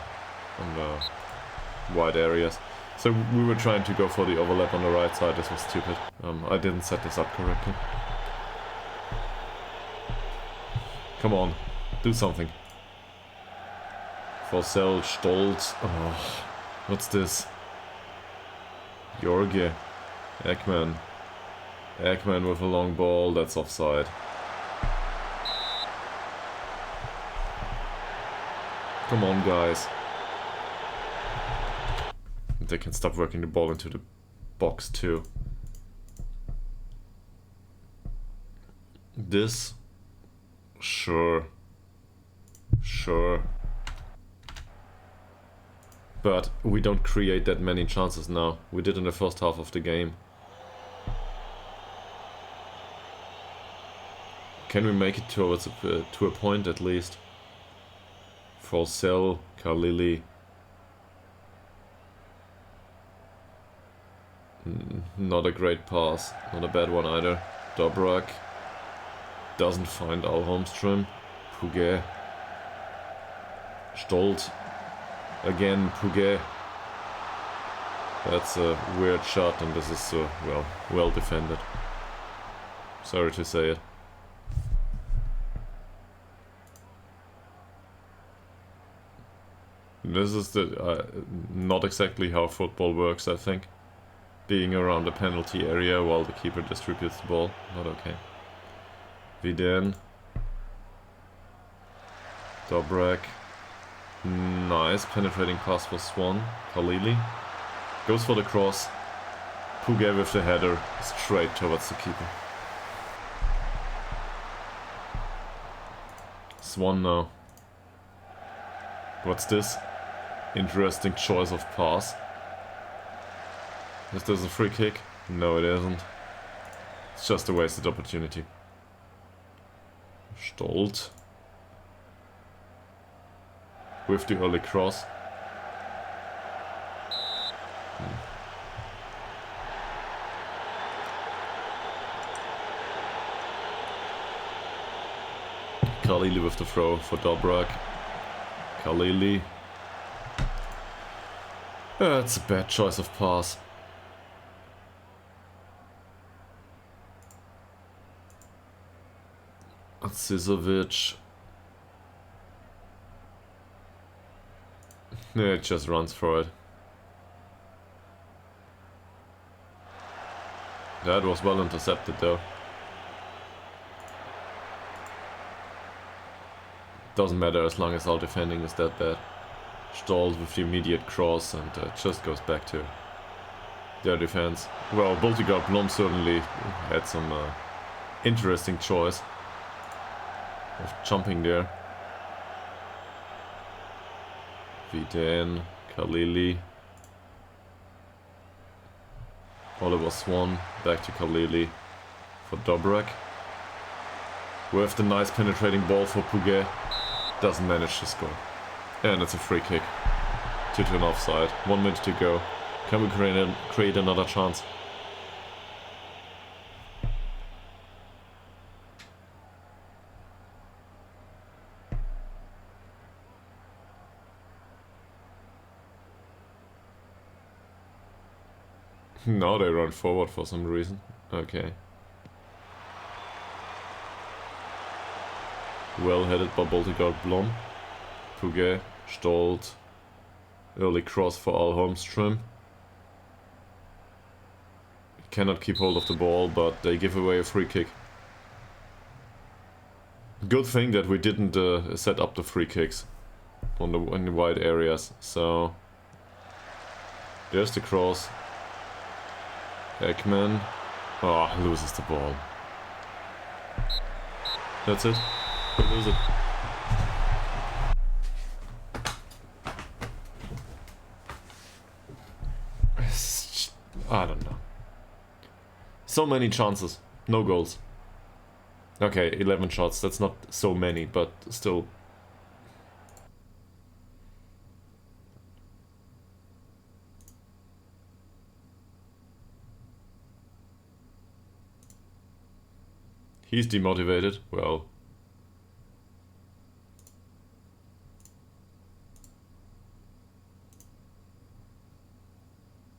wide areas. So we were trying to go for the overlap on the right side. This was stupid. I didn't set this up correctly. Come on, do something. Forsell, Stolz. Oh, what's this? Jorge. Ekman. Ekman with a long ball. That's offside. Come on, guys. They can stop working the ball into the box too. This? Sure. Sure. But we don't create that many chances now. We did in the first half of the game. Can we make it towards to a point at least? Forsell, Khalili. Not a great pass. Not a bad one either. Dobrak. Doesn't find Al Holmström. Puget. Stolt. Again, Puget. That's a weird shot, and this is well defended. Sorry to say it. This is not exactly how football works, I think. Being around the penalty area while the keeper distributes the ball. Not okay. Viden. Dobrak. Nice penetrating pass for Swan. Khalili. Goes for the cross. Puget with the header straight towards the keeper. Swan now. What's this? Interesting choice of pass. Is this a free kick? No, it isn't. It's just a wasted opportunity. Stolt. With the early cross. Khalili with the throw for Dobrak. Khalili. That's a bad choice of pass. Sizovic. Yeah, it just runs for it. That was well intercepted though. Doesn't matter as long as our defending is that bad. Stoll with the immediate cross, and just goes back to their defense. Well, Baltigard Blom certainly had some interesting choice of jumping there. Viden, Khalili. Oliver Swan, back to Khalili for Dobrak. With the nice penetrating ball for Puget. Doesn't manage to score. And it's a free kick to turn offside. 1 minute to go. Can we create another chance? Now they run forward for some reason. Okay. Well headed by Baltigard Blom. Puget, Stolt. Early cross for Al Holmström. Cannot keep hold of the ball, but they give away a free kick. Good thing that we didn't set up the free kicks in the wide areas. So there's the cross. Ekman. Oh, loses the ball. That's it. We lose it. I don't know. So many chances. No goals. Okay, 11 shots. That's not so many, but still. He's demotivated. Well.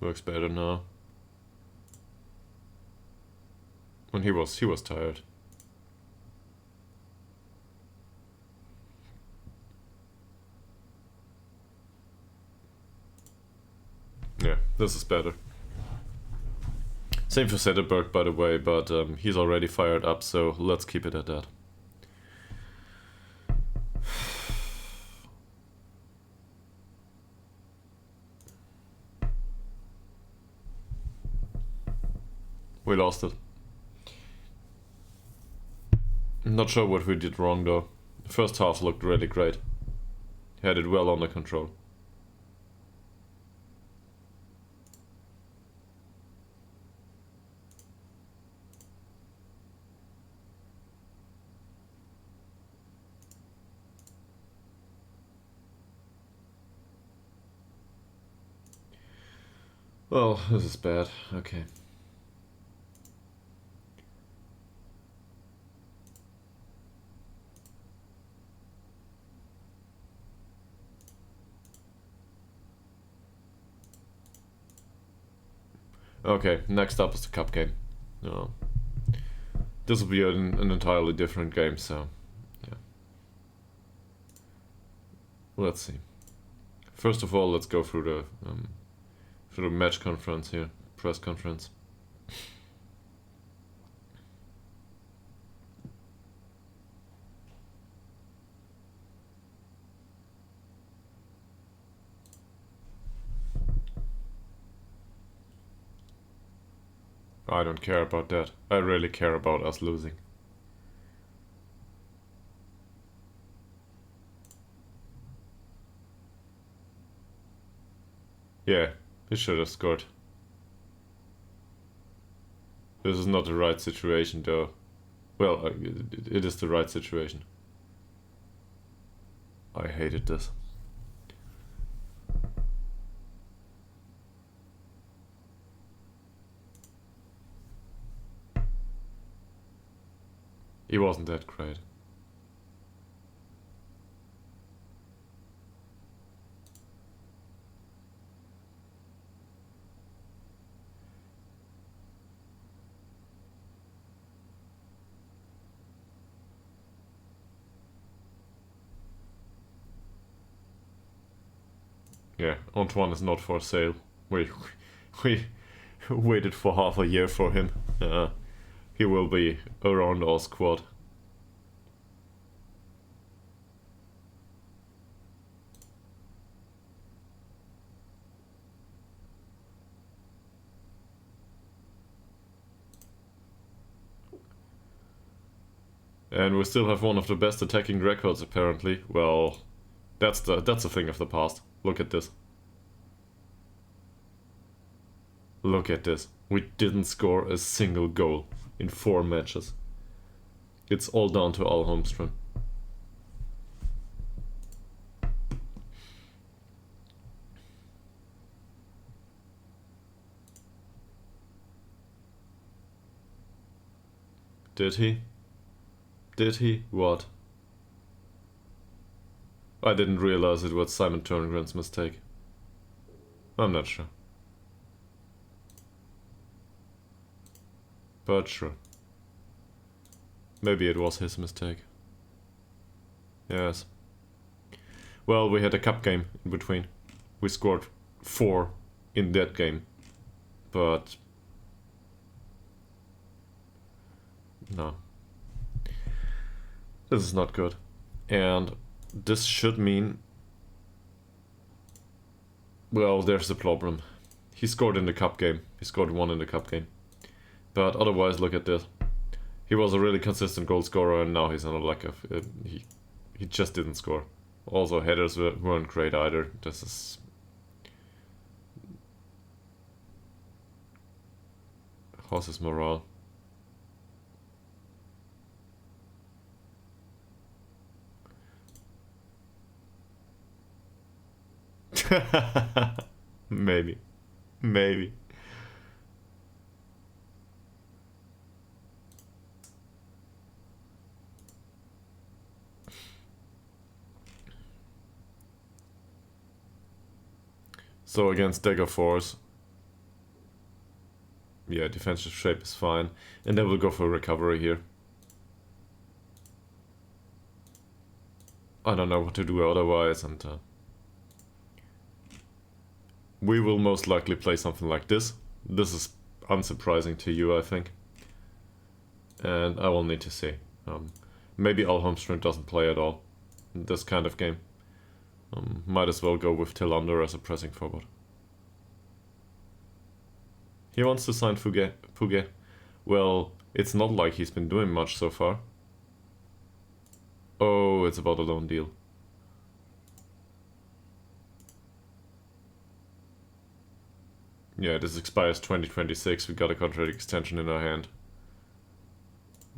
Works better now. When he was tired. Yeah, this is better. Same for Zetterberg, by the way, but he's already fired up, so let's keep it at that. We lost it. I'm not sure what we did wrong though. The first half looked really great. Had it well under control. Well, this is bad. Okay. Okay, next up is the cup game. This will be an entirely different game, so yeah. Let's see. First of all, let's go through the match conference here, press conference. I don't care about that. I really care about us losing. Yeah, he should have scored. This is not the right situation though. Well, it is the right situation. I hated this. He wasn't that great. Yeah, Antoine is not for sale. We waited for half a year for him. He will be around our squad. And we still have one of the best attacking records apparently. Well, that's a thing of the past. Look at this. Look at this. We didn't score a single goal in 4 matches. It's all down to Al Holmström. Did he? Did he? What? I didn't realize it was Simon Turngren's mistake. I'm not sure. But sure. Maybe it was his mistake. Yes. Well, we had a cup game in between. We scored 4 in that game. But... no. This is not good. And this should mean... well, there's the problem. He scored in the cup game. He scored 1 in the cup game. But otherwise, look at this. He was a really consistent goal scorer, and now he's on a lack of... he just didn't score. Also, headers weren't great either. This is... How's his morale? Maybe. Maybe. So against Dagger Force, yeah, defensive shape is fine. And then we'll go for recovery here. I don't know what to do otherwise, and we will most likely play something like this. This is unsurprising to you, I think. And I will need to see. Maybe Alholmström doesn't play at all in this kind of game. Might as well go with Tillander as a pressing forward. He wants to sign Puget. Well, it's not like he's been doing much so far. Oh, it's about a loan deal. Yeah, this expires 2026. We got a contract extension in our hand.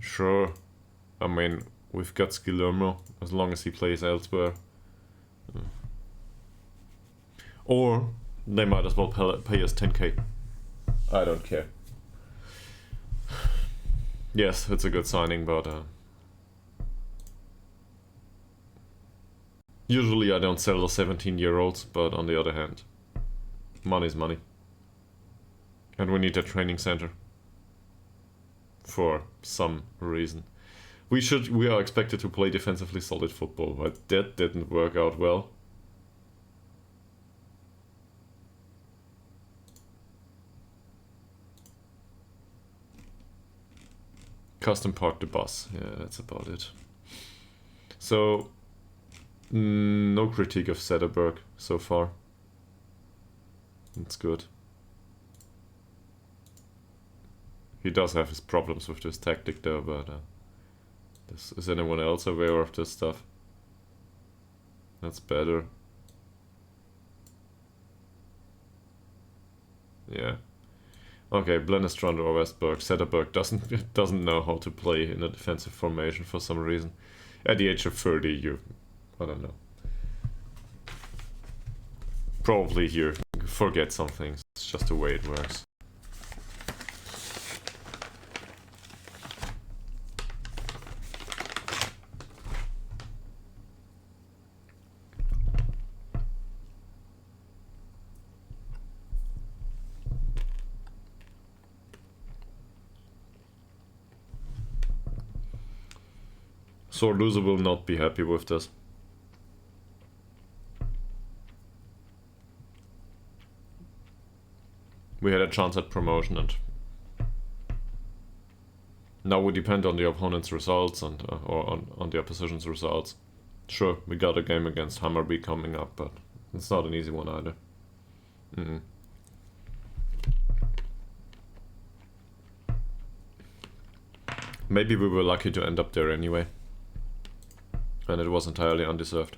Sure. I mean, we've got Skillermo as long as he plays elsewhere. Or they might as well pay us 10k. I don't care. Yes, it's a good signing, but usually I don't sell the 17-year-olds, but on the other hand, money's money. And we need a training center. For some reason. We are expected to play defensively solid football, but that didn't work out well. Custom park the bus. Yeah, that's about it. So, no critique of Zetterberg so far. That's good. He does have his problems with this tactic though, but is anyone else aware of this stuff? That's better. Yeah. Okay, Blennestrand or Westberg. Zetterberg doesn't know how to play in a defensive formation for some reason. At the age of 30, I don't know. Probably you forget some things. It's just the way it works. So loser will not be happy with this. We had a chance at promotion, and now we depend on the opponent's results and or on the opposition's results. Sure, we got a game against Hammarby coming up, but it's not an easy one either. Maybe we were lucky to end up there anyway. And it was entirely undeserved.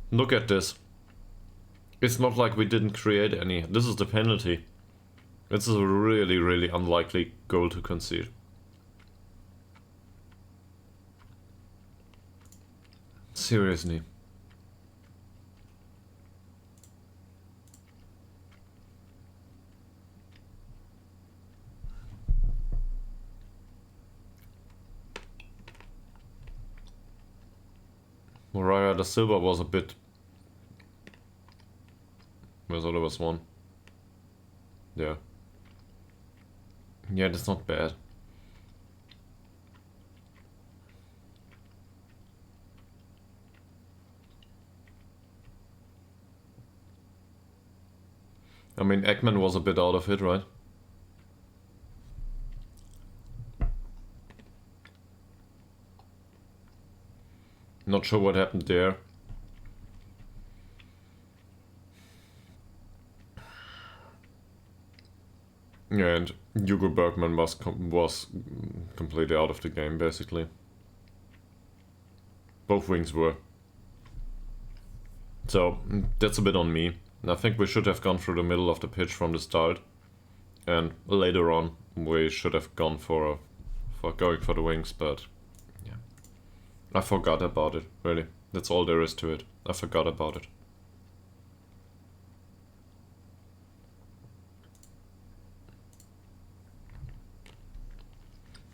Look at this. It's not like we didn't create any. This is the penalty. This is a really, really unlikely goal to concede. Seriously. Moreira da Silva was a bit... There's only was one. Yeah. Yeah, that's not bad. I mean, Ekman was a bit out of it, right? Not sure what happened there. And Hugo Bergman was completely out of the game, basically. Both wings were. So that's a bit on me. I think we should have gone through the middle of the pitch from the start, and later on we should have gone for going for the wings, but yeah, I forgot about it, really. That's all there is to it. I forgot about it.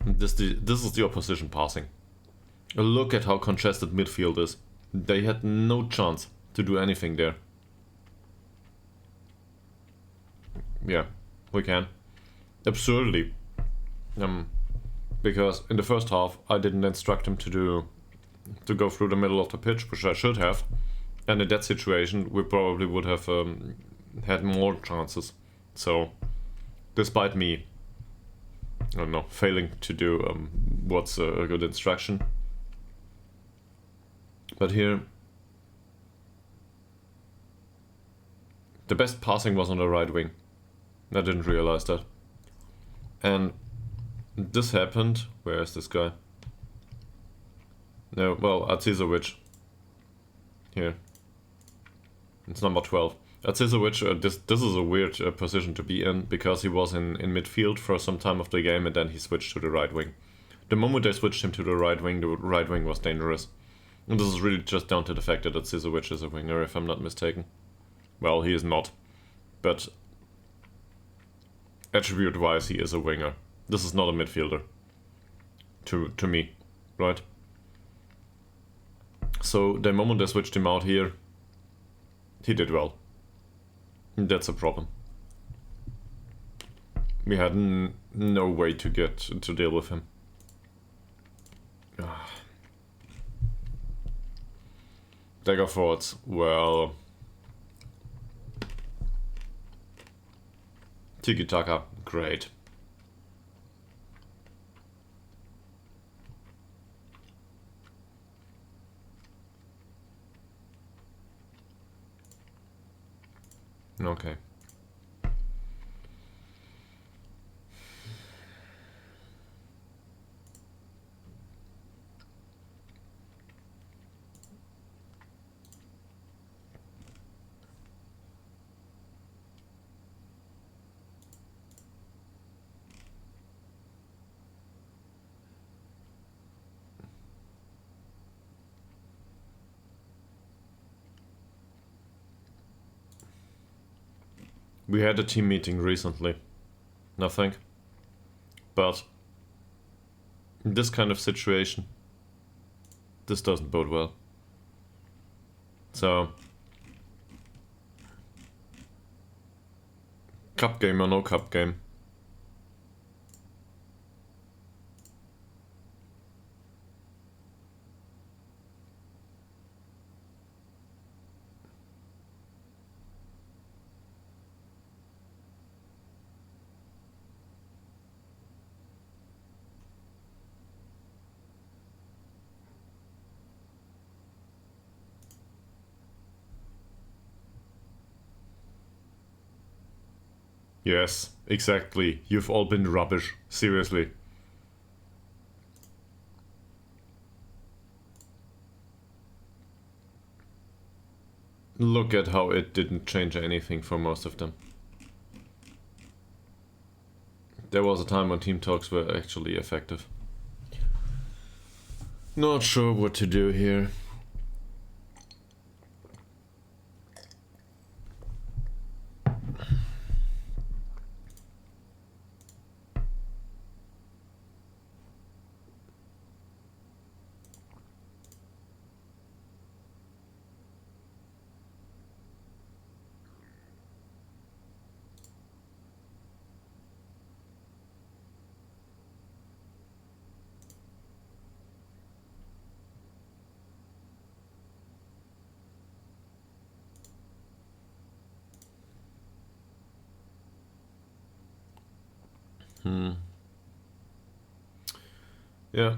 This is the opposition passing. Look at how congested midfield is. They had no chance to do anything there. Yeah, we can. Absurdly. Because in the first half I didn't instruct him to go through the middle of the pitch, which I should have. And in that situation we probably would have had more chances. So, despite me, I don't know, failing to do what's a good instruction. But here, the best passing was on the right wing. I didn't realize that. And this happened. Where is this guy? No, well, Azizovic. Here. It's number 12. Azizovic, this is a weird position to be in, because he was in midfield for some time of the game and then he switched to the right wing. The moment they switched him to the right wing was dangerous. And this is really just down to the fact that Azizovic is a winger, if I'm not mistaken. Well, he is not. But attribute-wise, he is a winger. This is not a midfielder. To me, right? So the moment they switched him out here, he did well. That's a problem. We had no way to deal with him. Dagger forwards, well, tiki-taka, great. Okay. We had a team meeting recently, nothing. But in this kind of situation, this doesn't bode well. So, cup game or no cup game. Yes, exactly. You've all been rubbish. Seriously. Look at how it didn't change anything for most of them. There was a time when team talks were actually effective. Not sure what to do here. Yeah,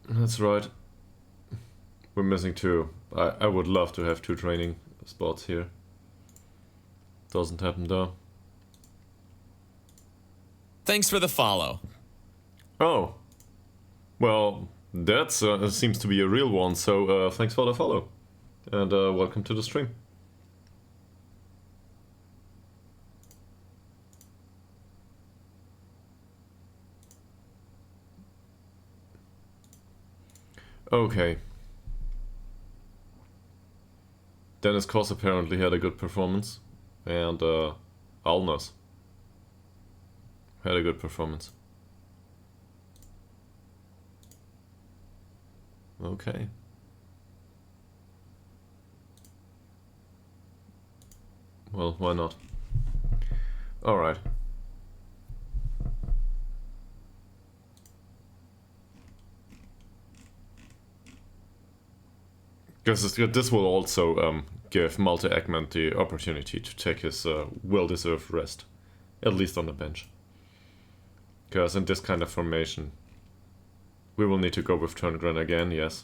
that's right. We're missing two. I would love to have two training spots here. Doesn't happen though. Thanks for the follow. Oh. Well, that seems to be a real one, so thanks for the follow. And welcome to the stream. Okay. Dennis Koss apparently had a good performance. And Alnas had a good performance. Okay. Well, why not? Alright. Because this will also give Malte Ekman the opportunity to take his well-deserved rest. At least on the bench. Because in this kind of formation, we will need to go with Turngren again, yes.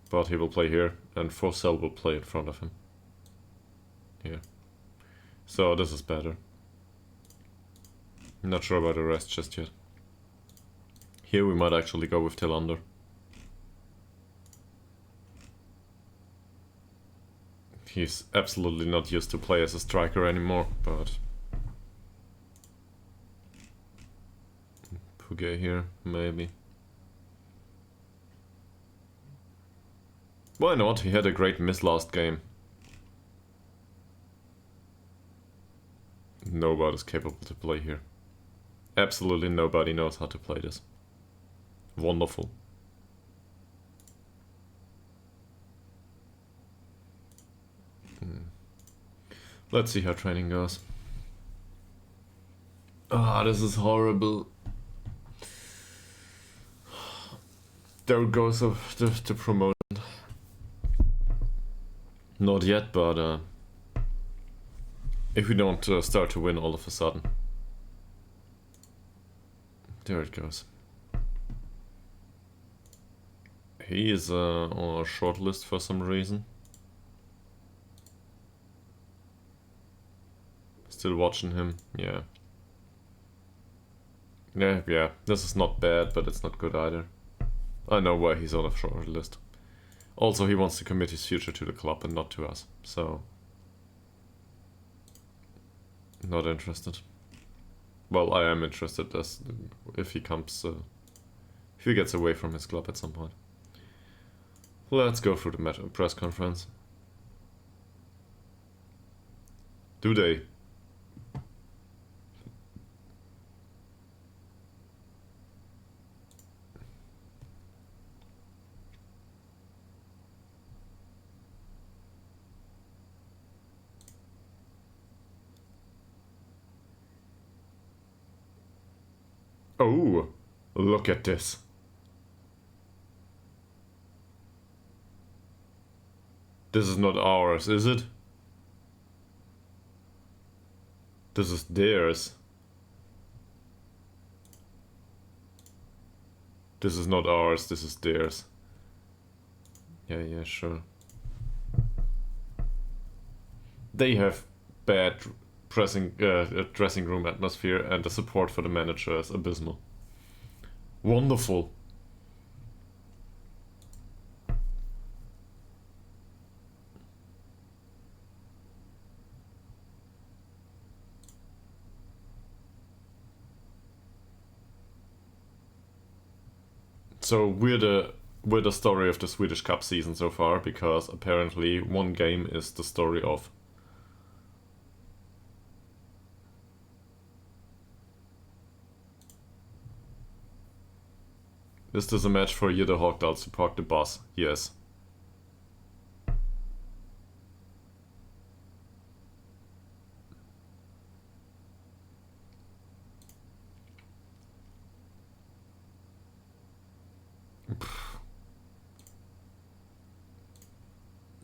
But he will play here, and Forsell will play in front of him. Here. So this is better. Not sure about the rest just yet. Here we might actually go with Tillander. He's absolutely not used to play as a striker anymore, but... Puget here, maybe. Why not? He had a great miss last game. Nobody's capable to play here. Absolutely nobody knows how to play this. Wonderful. Let's see how training goes. Ah, this is horrible. There goes the promotion. Not yet, but if we don't start to win all of a sudden. There it goes. He is on a short list for some reason. Still watching him, yeah. Yeah, this is not bad, but it's not good either. I know why he's on a short list. Also, he wants to commit his future to the club and not to us, so... Not interested. Well, I am interested as if he comes... if he gets away from his club at some point. Let's go through the press conference. Do they? Oh, look at this. This is not ours, is it? This is theirs. This is not ours, this is theirs. Yeah, sure. They have bad dressing room atmosphere, and the support for the manager is abysmal. Wonderful. So we're the story of the Swedish Cup season so far, because apparently one game is the story of. Is this a match for Ytterhogdals to park the bus? Yes.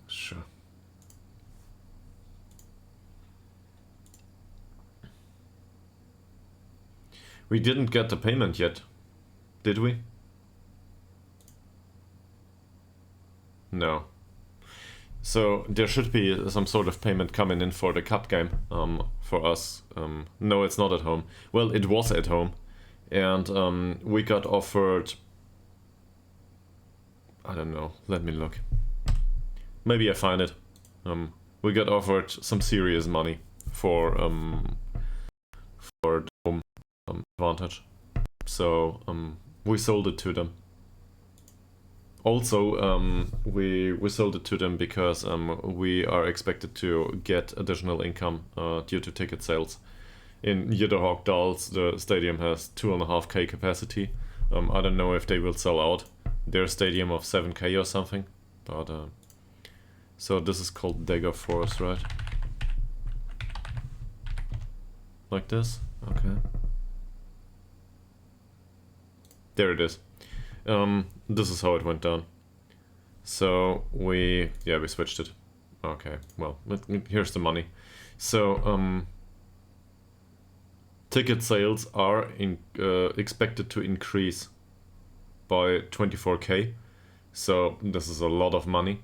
Sure. We didn't get the payment yet, did we? No. So there should be some sort of payment coming in for the cup game for us. No, it's not at home. Well, it was at home, and we got offered. I don't know. Let me look. Maybe I find it. We got offered some serious money for the home advantage. So we sold it to them. Also, we sold it to them because we are expected to get additional income due to ticket sales. In Ytterhogdals, the stadium has 2.5k capacity. I don't know if they will sell out their stadium of 7k or something, but so this is called Dagger Force, right? Like this? Okay. There it is. This is how it went down. So we switched it. Okay, well, here's the money. So ticket sales are expected to increase by 24k. So this is a lot of money.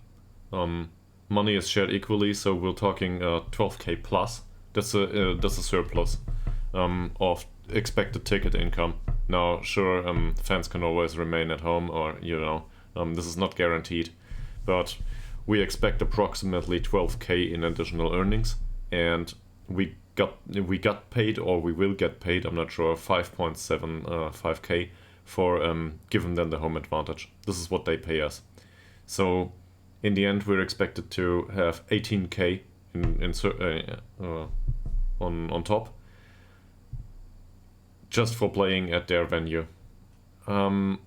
Money is shared equally, so we're talking 12k plus. That's a surplus of expected ticket income. Now, sure, fans can always remain at home, or this is not guaranteed, but we expect approximately 12k in additional earnings, and we got paid, or we will get paid. I'm not sure, 5.75k for giving them the home advantage. This is what they pay us. So, in the end, we're expected to have 18k on top, just for playing at their venue. Well,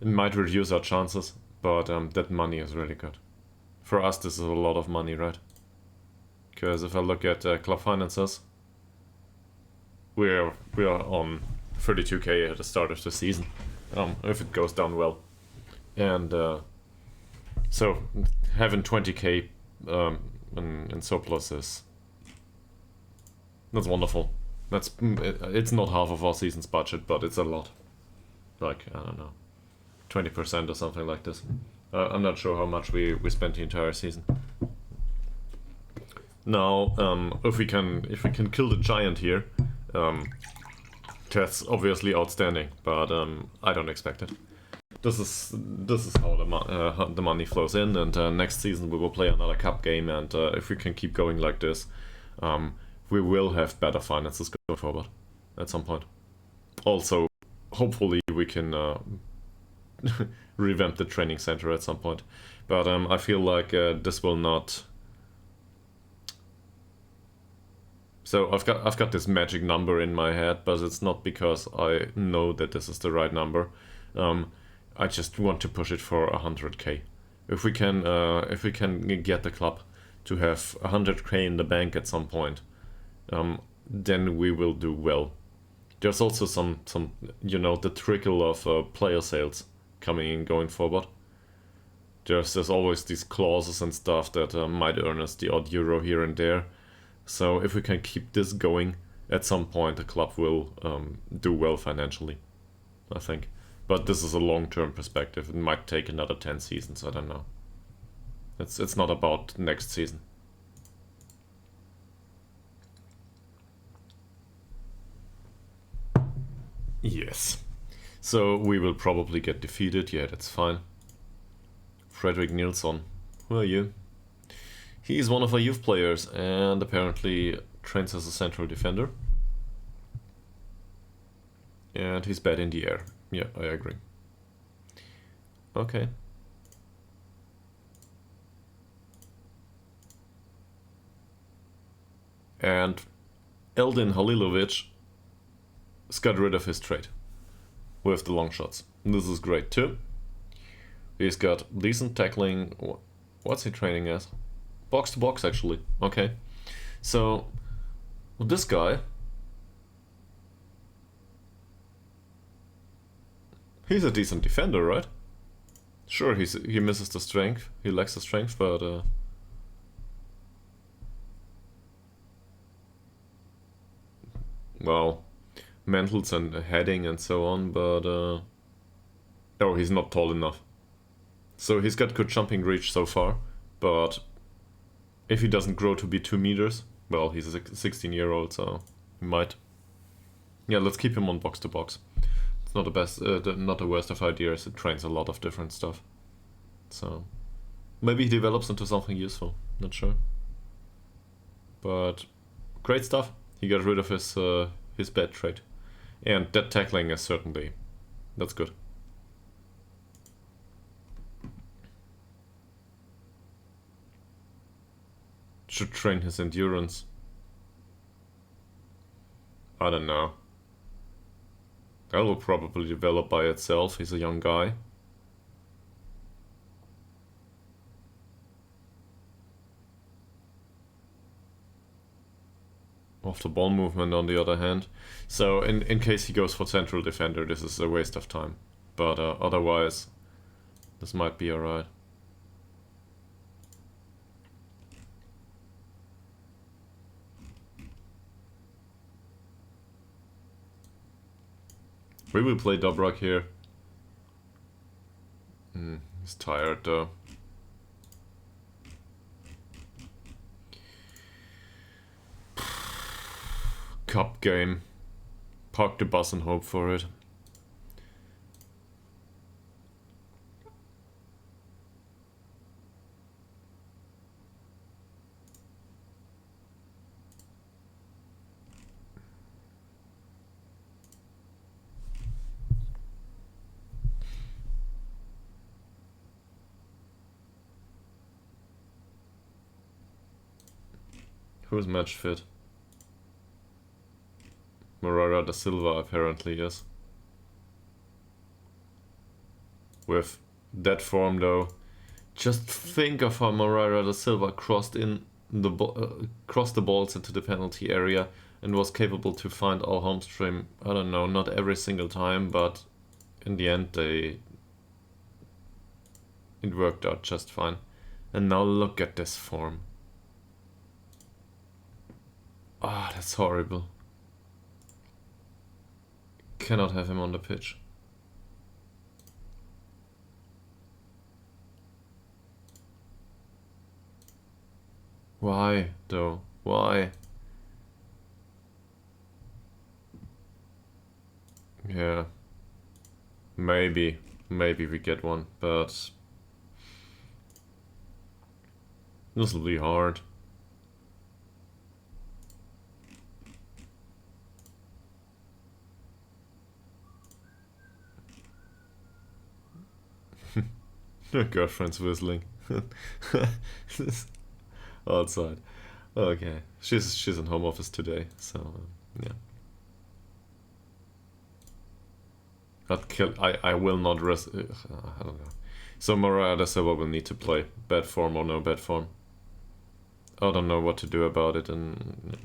it might reduce our chances, but that money is really good. For us, this is a lot of money, right? Because if I look at club finances, we are on 32k at the start of the season, if it goes down well, and so having 20k in surplus that's wonderful. It's not half of our season's budget, but it's a lot. Like, I don't know, 20% or something like this. I'm not sure how much we spent the entire season. Now, if we can kill the giant here, that's obviously outstanding. But I don't expect it. This is how the money flows in, and next season we will play another cup game. And if we can keep going like this, we will have better finances going forward at some point. Also, hopefully we can revamp the training center at some point. But I feel like this will not. So I've got this magic number in my head, but it's not because I know that this is the right number. I just want to push it for 100k. If we can get the club to have 100k in the bank at some point, then we will do well. There's also some the trickle of player sales coming in going forward. There's always these clauses and stuff that might earn us the odd euro here and there. So if we can keep this going, at some point the club will do well financially, I think. But this is a long-term perspective. It might take another 10 seasons, I don't know. It's not about next season. Yes. So we will probably get defeated. Yeah, that's fine. Frederick Nilsson. Who are you? He's one of our youth players and apparently trains as a central defender. And he's bad in the air. Yeah, I agree. Okay. And Eldin Halilovic got rid of his trade with the long shots. This is great too. He's got decent tackling. What's he training as? Box to box, actually. Okay. So, this guy, he's a decent defender, right? Sure, he misses the strength. He lacks the strength, but well, mentals and heading and so on, but oh, he's not tall enough. So he's got good jumping reach so far, but if he doesn't grow to be 2 meters, well, he's a 16-year-old, so he might. Yeah, let's keep him on box to box. It's not the best, not the worst of ideas. It trains a lot of different stuff. So maybe he develops into something useful. Not sure. But great stuff. He got rid of his bad trait, and dead tackling is certainly that's good. Should train his endurance. I don't know. That will probably develop by itself. He's a young guy. Off the ball movement on the other hand. So in case he goes for central defender, this is a waste of time. But otherwise, this might be alright. We will play Dobrak here. He's tired though. Cup game. Park the bus and hope for it. Who's match fit? Moreira da Silva apparently is. With that form though, just think of how Moreira da Silva crossed the balls into the penalty area and was capable to find our home stream. I don't know, not every single time, but in the end it worked out just fine. And now look at this form. Ah, that's horrible. Cannot have him on the pitch. Why, though? Why? Yeah. Maybe we get one, but this will be hard. Her girlfriend's whistling. Outside. Okay. She's in home office today, so yeah. I will not rest. I don't know. So Moreira da Silva will need to play, bad form or no bad form. I don't know what to do about it, and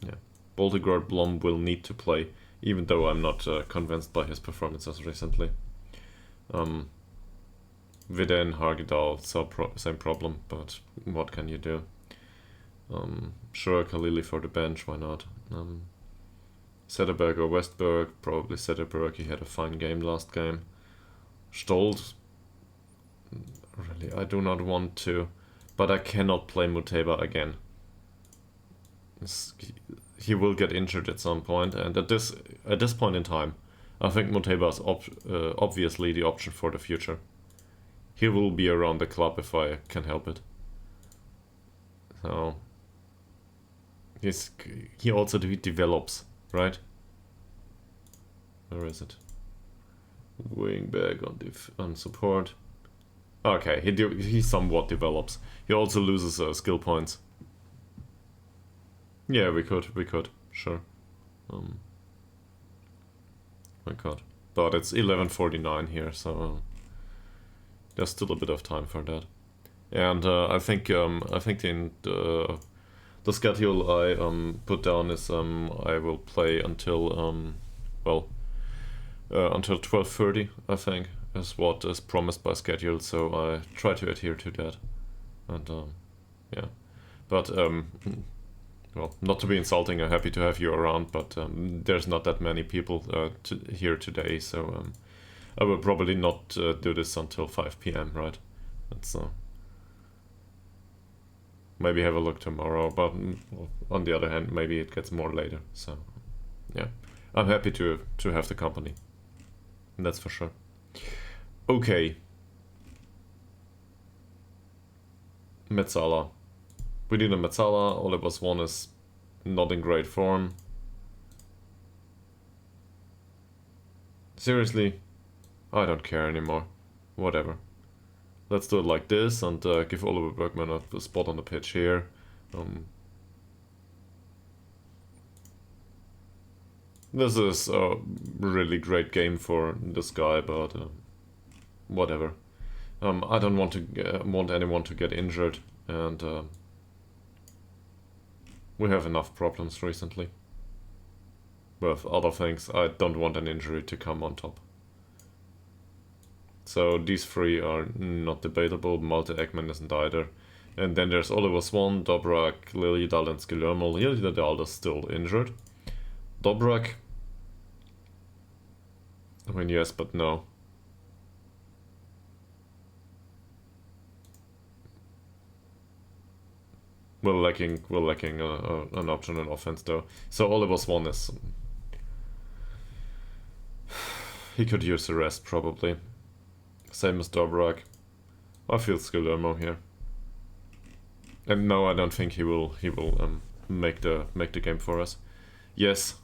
yeah, Boltegard Blom will need to play, even though I'm not convinced by his performances recently. Vida and Ytterhogdals, same problem, but what can you do? Sure, Khalili for the bench, why not? Zetterberg or Westberg, probably Zetterberg, he had a fine game last game. Stolz, really, I do not want to, but I cannot play Muteba again. He will get injured at some point, and at this point in time, I think Muteba is obviously the option for the future. He will be around the club if I can help it. So he also develops, right? Where is it? Wing back on support. Okay, he somewhat develops. He also loses skill points. Yeah, we could, sure. My God, but it's 11:49 here, so there's still a bit of time for that. And I think the schedule I put down is I will play until until 12:30, I think, is what is promised by schedule. So I try to adhere to that. And yeah, but well, not to be insulting, I'm happy to have you around, but there's not that many people here today, so I will probably not do this until 5 p.m., right? That's maybe have a look tomorrow, but on the other hand, maybe it gets more later. So, yeah, I'm happy to have the company. That's for sure. Okay. Metzala. We need a Metzala. Oliver's one is not in great form. Seriously? I don't care anymore. Whatever. Let's do it like this and give Oliver Bergman a spot on the pitch here. This is a really great game for this guy, but whatever. I don't want to want anyone to get injured, and we have enough problems recently with other things. I don't want an injury to come on top. So these three are not debatable. Malte Ekman isn't either. And then there's Oliver Swan, Dobrak, Liljedahl, and Skillermo. Liljedahl is still injured. Dobrak, I mean, yes, but no. We're lacking an option in offense though. So Oliver Swan is... he could use the rest probably. Same as Dobrak. I feel Skillermo here. And no, I don't think he will make the game for us. Yes,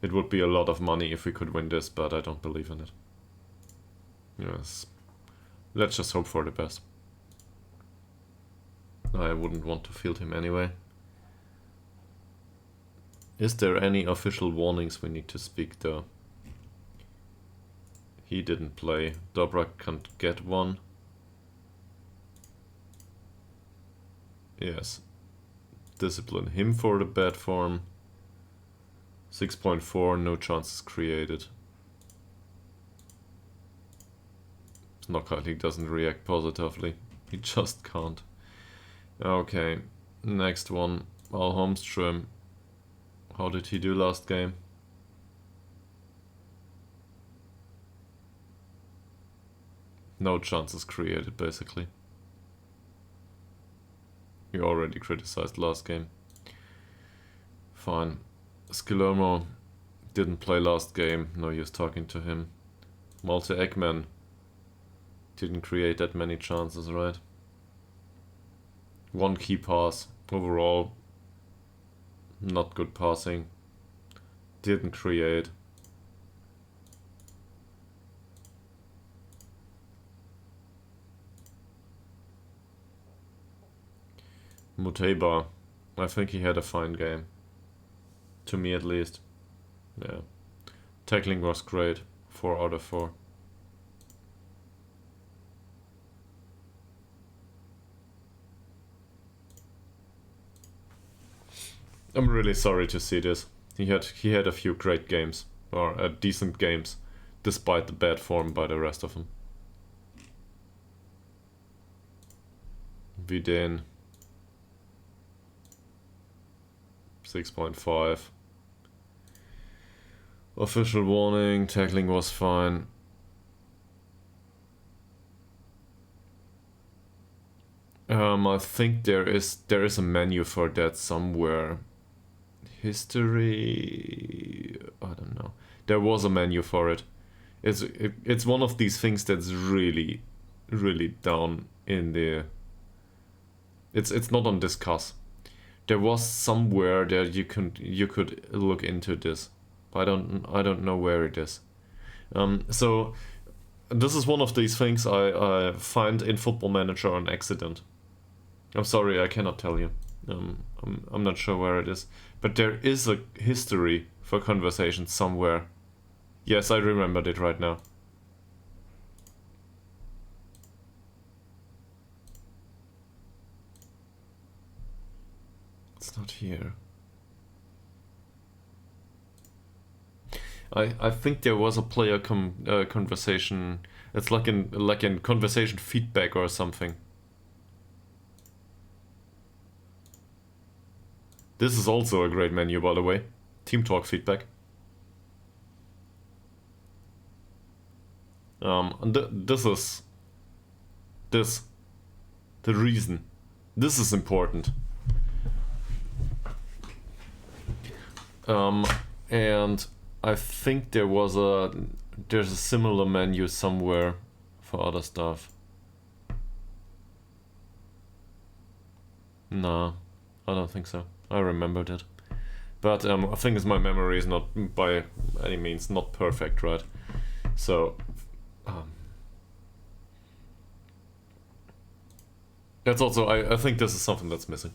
it would be a lot of money if we could win this, but I don't believe in it. Yes. Let's just hope for the best. I wouldn't want to field him anyway. Is there any official warnings we need to speak though? He didn't play. Dobrak can't get one. Yes. Discipline him for the bad form. 6.4, no chances created. Knockout League doesn't react positively. He just can't. Okay, next one. Al Holmström. How did he do last game? No chances created, basically. You already criticized last game. Fine. Skillermo didn't play last game. No use talking to him. Malte Ekman didn't create that many chances, right? One key pass. Overall, not good passing. Didn't create. Muteba, I think he had a fine game. To me at least. Yeah. Tackling was great. 4 out of 4. I'm really sorry to see this. He had a few great games. Or decent games. Despite the bad form by the rest of them. Vidane. 6.5. Official warning, tackling was fine. I think there is a menu for that somewhere. History, I don't know. There was a menu for it. It's one of these things that's really down in the... It's not on discuss. There was somewhere that you could look into this. I don't know where it is. So this is one of these things I find in Football Manager on accident. I'm sorry, I cannot tell you. I'm not sure where it is, but there is a history for conversation somewhere. Yes, I remembered it right now. It's not here. I think there was a player conversation. It's like in conversation feedback or something. This is also a great menu, by the way. Team talk feedback. This is the reason. This is important. And I think there's a similar menu somewhere for other stuff. No, I don't think so. I remembered it. But I think my memory is not by any means not perfect, right? So that's also I think this is something that's missing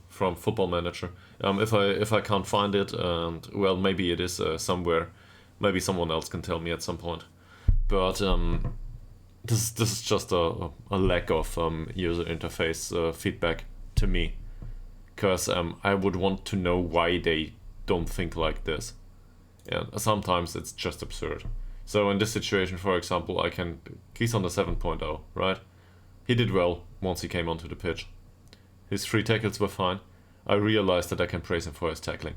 from Football Manager. If I can't find it, and well, maybe it is somewhere. Maybe someone else can tell me at some point. But this is just a lack of user interface feedback to me, because I would want to know why they don't think like this, and sometimes it's just absurd. So in this situation, for example, he's on the 7.0, right? He did well once he came onto the pitch. His 3 tackles were fine. I realized that I can praise him for his tackling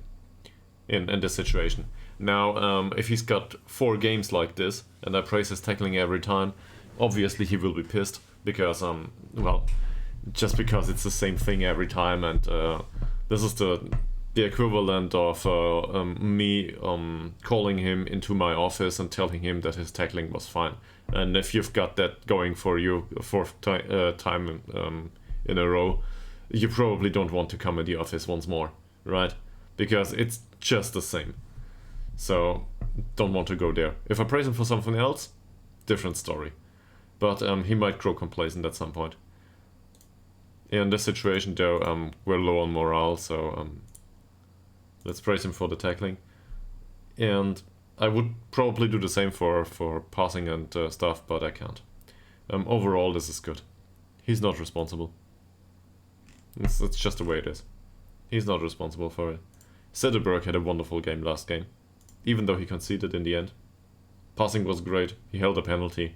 in this situation. Now, if he's got 4 games like this and I praise his tackling every time, obviously he will be pissed because well, just because it's the same thing every time, and this is the equivalent of me calling him into my office and telling him that his tackling was fine. And if you've got that going for you a 4th time in a row, you probably don't want to come in the office once more, right? Because it's just the same. So don't want to go there. If I praise him for something else, different story. But he might grow complacent at some point. In this situation, though, we're low on morale, so let's praise him for the tackling. And I would probably do the same for passing and stuff, but I can't. Overall, this is good. He's not responsible. It's just the way it is. He's not responsible for it. Sederberg had a wonderful game last game, even though he conceded in the end. Passing was great. He held a penalty.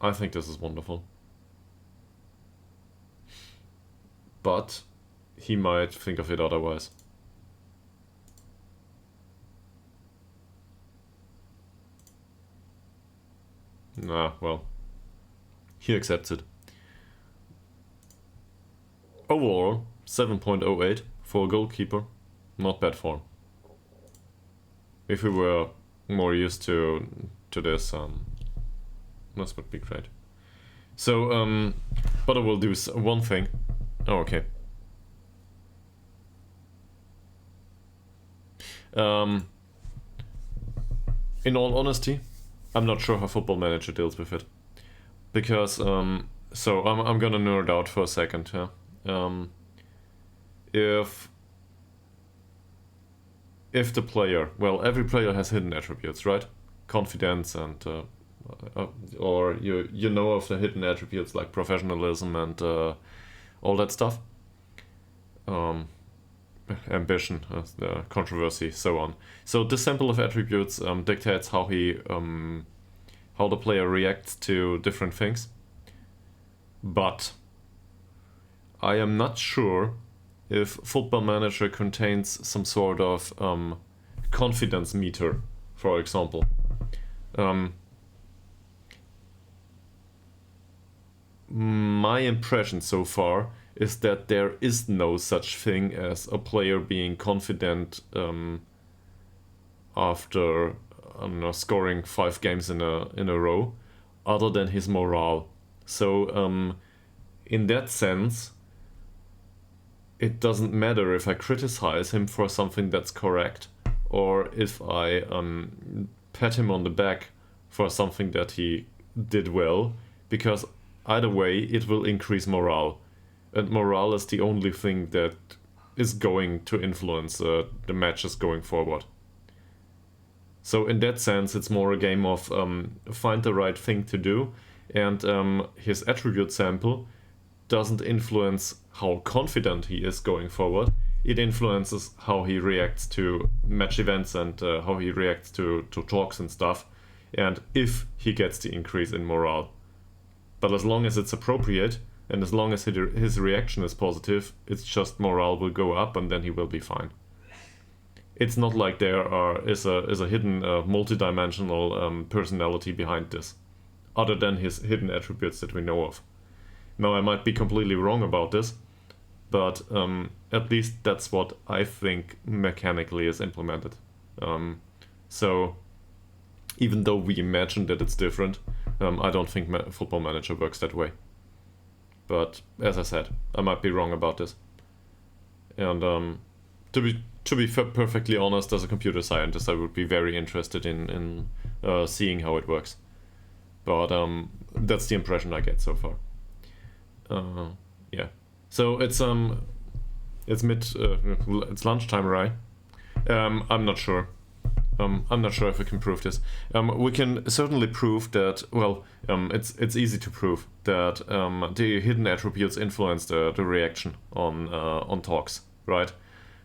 I think this is wonderful. But he might think of it otherwise. Nah, well, he accepts it. Overall, 7.08 for a goalkeeper. Not bad form. If we were more used to this, this would be great. So, but I will do one thing. Oh, okay. In all honesty, I'm not sure how Football Manager deals with it, because so I'm gonna nerd out for a second. Yeah. If the player, well, every player has hidden attributes, right? Confidence and or you know of the hidden attributes like professionalism and all that stuff. Ambition, the controversy, so on. So this sample of attributes dictates how the player reacts to different things. But I am not sure if Football Manager contains some sort of confidence meter, for example. My impression so far is that there is no such thing as a player being confident after, I don't know, scoring 5 games in a row, other than his morale. So in that sense, it doesn't matter if I criticize him for something that's correct, or if I pat him on the back for something that he did well, because either way it will increase morale. And morale is the only thing that is going to influence the matches going forward. So in that sense, it's more a game of find the right thing to do, and his attribute sample doesn't influence how confident he is going forward. It influences how he reacts to match events and how he reacts to talks and stuff, and if he gets the increase in morale. But as long as it's appropriate, and as long as his reaction is positive, it's just morale will go up and then he will be fine. it's not like is a hidden multi-dimensional personality behind this, other than his hidden attributes that we know of. Now, I might be completely wrong about this, but at least that's what I think mechanically is implemented. So even though we imagine that it's different, I don't think Football Manager works that way. But as I said, I might be wrong about this. And to be perfectly honest, as a computer scientist, I would be very interested in seeing how it works. But that's the impression I get so far. Yeah. So it's it's lunchtime, right? I'm not sure. I'm not sure if we can prove this. We can certainly prove that. Well, it's easy to prove that the hidden attributes influence the reaction on talks, right?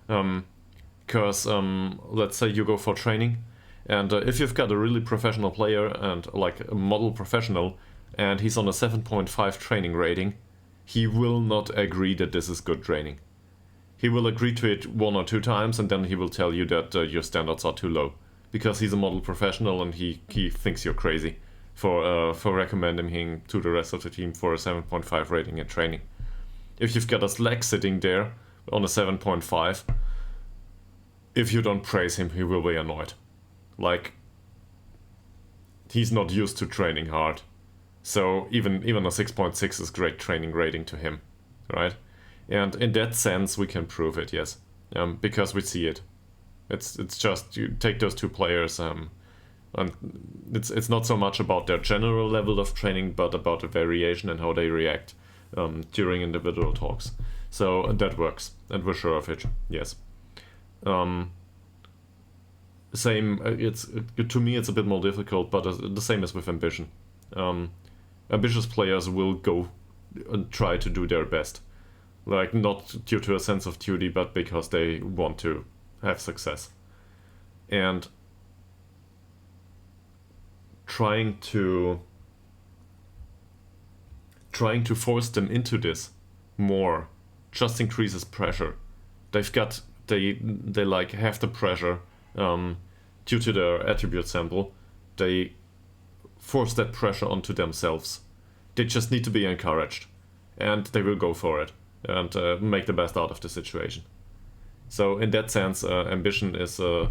Because let's say you go for training, and if you've got a really professional player and like a model professional, and he's on a 7.5 training rating, he will not agree that this is good training. He will agree to it 1 or 2 times, and then he will tell you that your standards are too low, because he's a model professional and he thinks you're crazy for recommending him to the rest of the team for a 7.5 rating in training. If you've got a Slack sitting there on a 7.5, if you don't praise him, he will be annoyed. Like, he's not used to training hard. So even a 6.6 is great training rating to him, right? And in that sense, we can prove it, yes, because we see it. It's just you take those 2 players, and it's not so much about their general level of training, but about the variation and how they react during individual talks. So that works, and we're sure of it, yes. Same. To me, it's a bit more difficult, but the same as with ambition. Ambitious players will go and try to do their best. Like, not due to a sense of duty, but because they want to have success. And trying to force them into this more just increases pressure. They like have the pressure due to their attribute sample. They force that pressure onto themselves. They just need to be encouraged, and they will go for it and make the best out of the situation. So in that sense, ambition is, to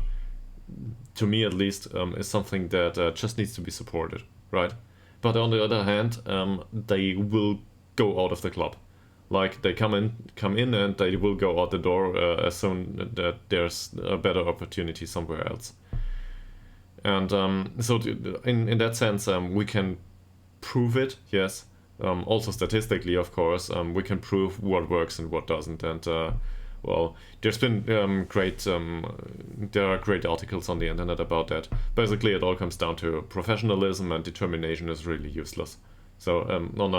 me at least, is something that just needs to be supported, right? But on the other hand, they will go out of the club. Like, they come in and they will go out the door as soon that there's a better opportunity somewhere else. And so in that sense, we can prove it, yes. Also statistically, of course, we can prove what works and what doesn't. And well, there's been there are great articles on the internet about that. Basically, it all comes down to professionalism, and determination is really useless. So not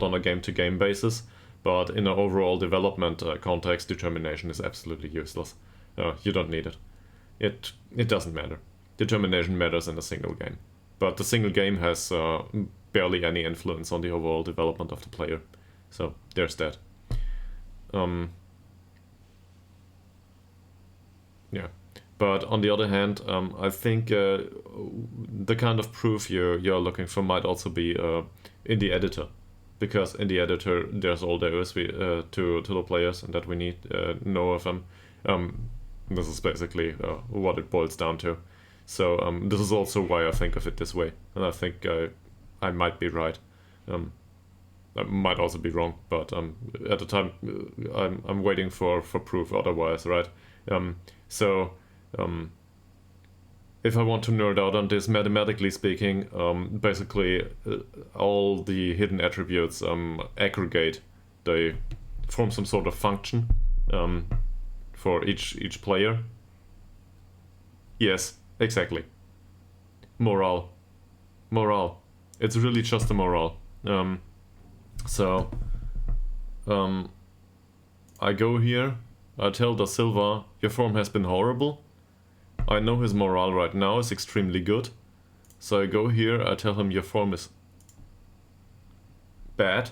on a game-to-game basis, but in an overall development context, determination is absolutely useless. You don't need it. It doesn't matter. Determination matters in a single game, but the single game has barely any influence on the overall development of the player. So there's that. Yeah, but on the other hand, I think the kind of proof you're looking for might also be in the editor, because in the editor there's all there is to the players, and that we need know of them. This is basically what it boils down to. So this is also why I think of it this way, and I think I might be right. I might also be wrong, but at the time I'm waiting for proof otherwise, right? If I want to nerd out on this, mathematically speaking, basically all the hidden attributes aggregate. They form some sort of function for each player. Yes, exactly. Morale. It's really just a morale. I go here, I tell Da Silva, your form has been horrible. I know his morale right now is extremely good. So I go here, I tell him your form is bad,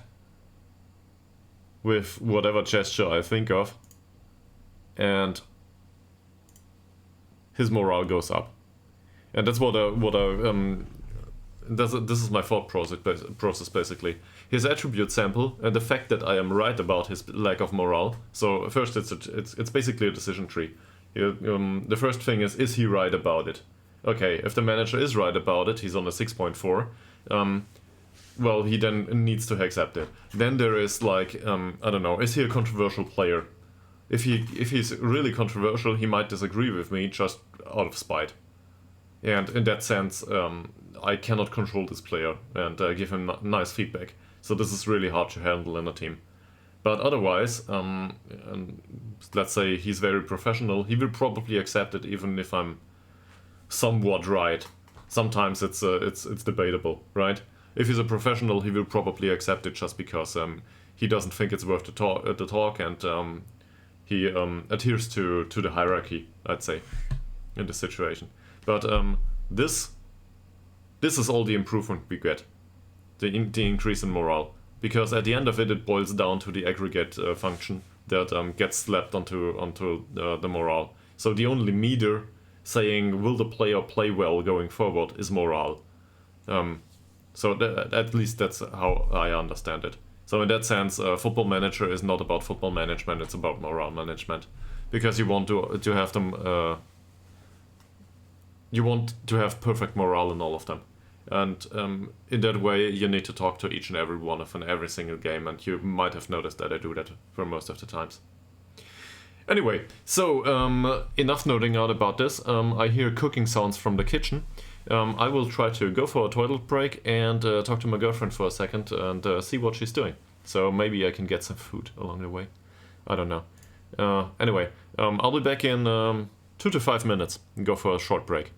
with whatever gesture I think of. And his morale goes up. And that's this is my thought process basically. His attribute sample and the fact that I am right about his lack of morale. So first, it's basically a decision tree. The first thing is he right about it? Okay, if the manager is right about it, he's on a 6.4. Well, he then needs to accept it. Then there is like I don't know, is he a controversial player? If he's really controversial, he might disagree with me just out of spite. And in that sense, I cannot control this player and give him nice feedback. So this is really hard to handle in a team. But otherwise, let's say he's very professional, he will probably accept it even if I'm somewhat right. Sometimes it's debatable, right? If he's a professional, he will probably accept it just because he doesn't think it's worth the talk, and he adheres to the hierarchy, I'd say, in this situation. But this is all the improvement we get, the increase in morale, because at the end of it, it boils down to the aggregate function that gets slapped onto the morale. So the only meter saying will the player play well going forward is morale. So at least that's how I understand it. So in that sense, Football Manager is not about football management; it's about morale management, because you want to have them. You want to have perfect morale in all of them. And in that way, you need to talk to each and every one of them every single game, and you might have noticed that I do that for most of the times. Anyway, so enough nerding out about this. I hear cooking sounds from the kitchen. I will try to go for a toilet break and talk to my girlfriend for a second and see what she's doing. So maybe I can get some food along the way. I don't know. Anyway, I'll be back in 2 to 5 minutes and go for a short break.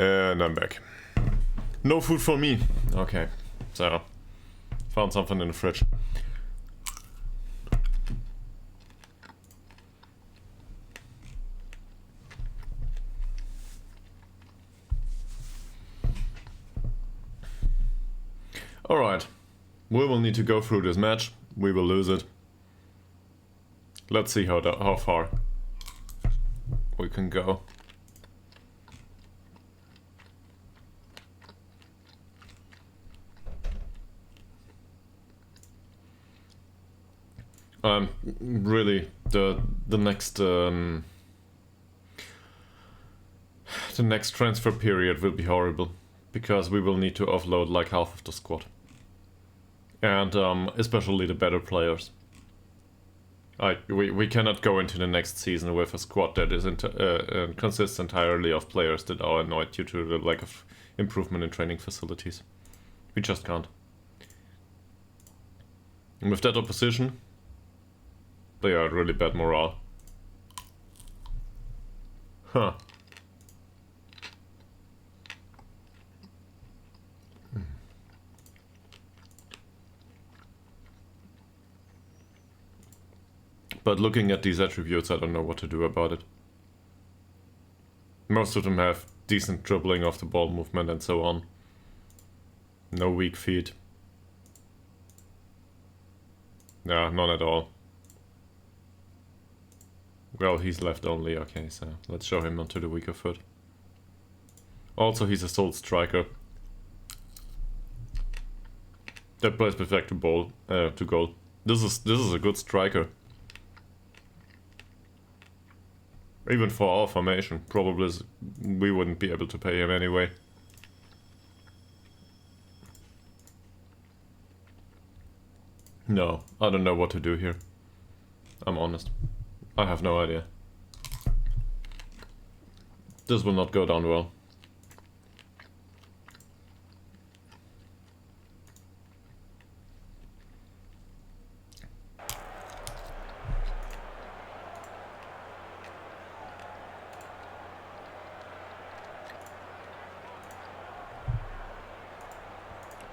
And I'm back. No food for me. Okay, so Found something in the fridge. Alright. We will need to go through this match. We will lose it. Let's see how far we can go. Really, the next transfer period will be horrible, because we will need to offload like half of the squad, and especially the better players. We cannot go into the next season with a squad that is consists entirely of players that are annoyed due to the lack of improvement in training facilities. We just can't. And with that opposition, they are really bad morale. Huh. But looking at these attributes, I don't know what to do about it. Most of them have decent dribbling off the ball movement and so on. No weak feet. Yeah, none at all. Well, he's left only, okay, so let's show him onto the weaker foot. Also, he's a sole striker. That plays perfect to goal. This is a good striker. Even for our formation, probably we wouldn't be able to pay him anyway. No, I don't know what to do here. I'm honest. I have no idea. This will not go down well.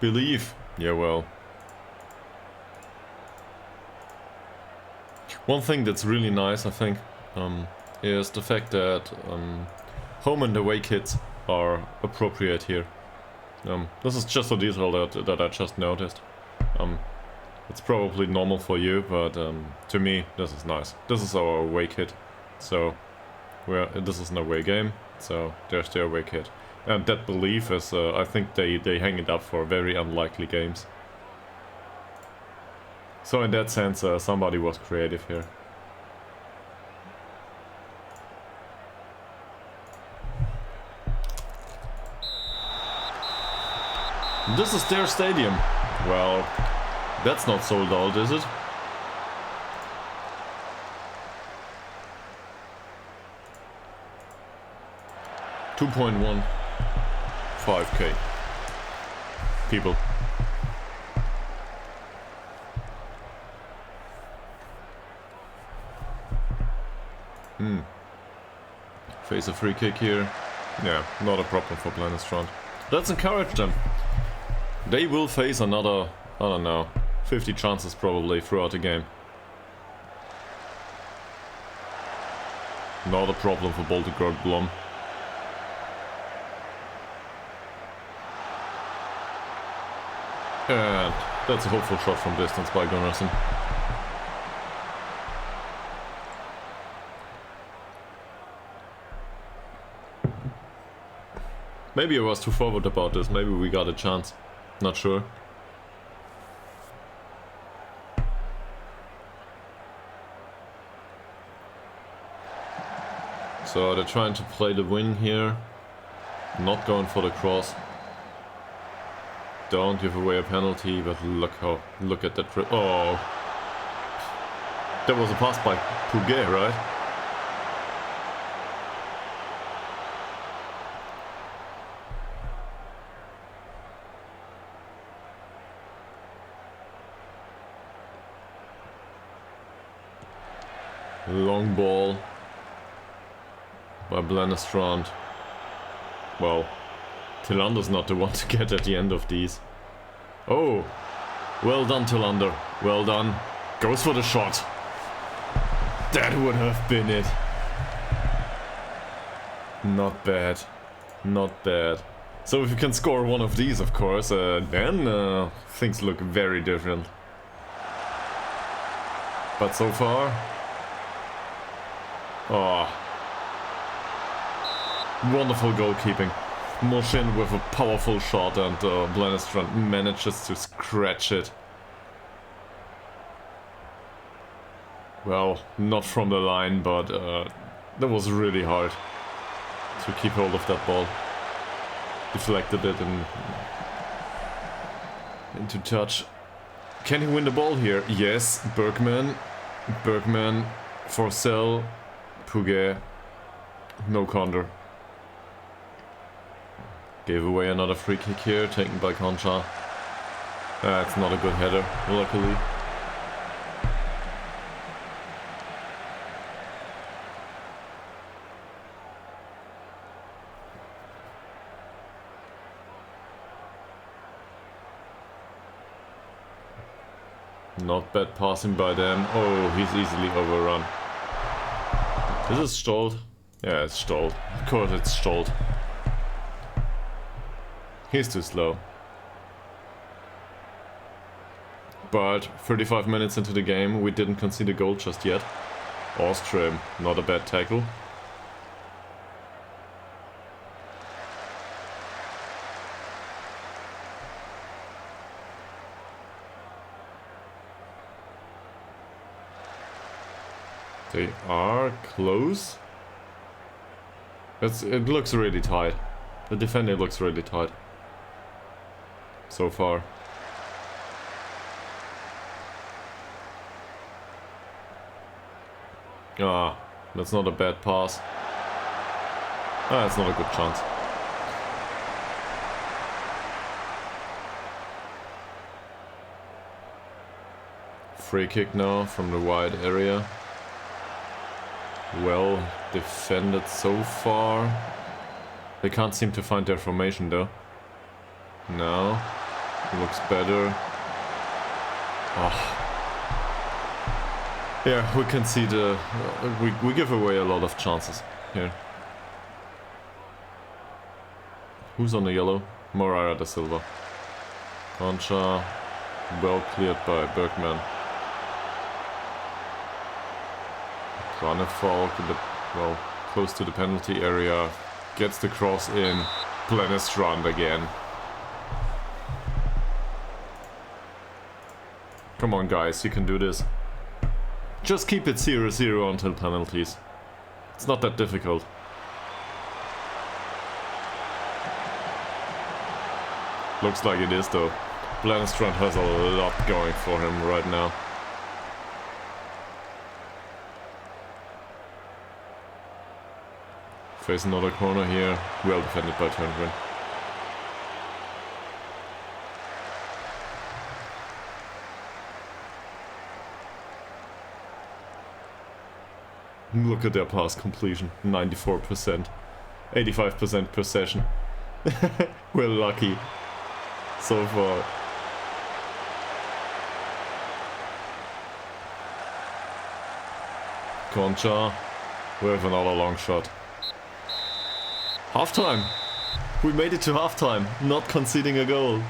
Believe. Yeah, well. One thing that's really nice, I think, is the fact that home and away kits are appropriate here. This is just a detail that I just noticed. It's probably normal for you, but to me, this is nice. This is our away kit, so this is an away game, so there's the away kit. And that belief is, I think they hang it up for very unlikely games. So in that sense, somebody was creative here. This is their stadium. Well, that's not sold out, is it? $2.15K people. Face a free kick here. Yeah, not a problem for Planestrand. Let's encourage them. They will face another, I don't know, 50 chances probably throughout the game. Not a problem for Baltic Blom. And that's a hopeful shot from distance by Gunnarsson. Maybe I was too forward about this, maybe we got a chance. Not sure. So they're trying to play the win here. Not going for the cross. Don't give away a penalty, but look at that. Oh, that was a pass by Puget, right? Long ball by Planestrand. Well, Tilander's not the one to get at the end of these. Oh, Well done, Tillander. Well done. Goes for the shot. That would have been it. Not bad. Not bad. So if you can score one of these, of course, then things look very different. But so far... Oh. Wonderful goalkeeping. Mushin with a powerful shot, and Blennestrand manages to scratch it. Well, not from the line, but that was really hard to keep hold of that ball. Deflected it and into touch. Can he win the ball here? Yes, Bergman, Forcell, Puget, no counter. Gave away another free kick here, taken by Concha. It's not a good header, luckily. Not bad passing by them. Oh, he's easily overrun. Is it stalled? Yeah, it's stalled. Of course it's stalled. He's too slow. But 35 minutes into the game, we didn't concede a goal just yet. Ostrom, not a bad tackle. They are close. It looks really tight. The defender looks really tight. So far. Ah, that's not a bad pass. Ah, that's not a good chance. Free kick now from the wide area. Well defended so far. They can't seem to find their formation though. No. Looks better. Oh. Yeah, we can see the... we give away a lot of chances here. Who's on the yellow? Moreira da Silva. Concha. Well cleared by Bergman. Falk, well, close to the penalty area. Gets the cross in. Blennestrand again. Come on guys, you can do this. Just keep it 0-0 until penalties. It's not that difficult. Looks like it is though. Blennestrand has a lot going for him right now. Face another corner here. Well defended by Turngren. Look at their pass completion. 94%. 85% possession. We're lucky. So far. Concha. We have another long shot. Halftime! We made it to halftime, not conceding a goal.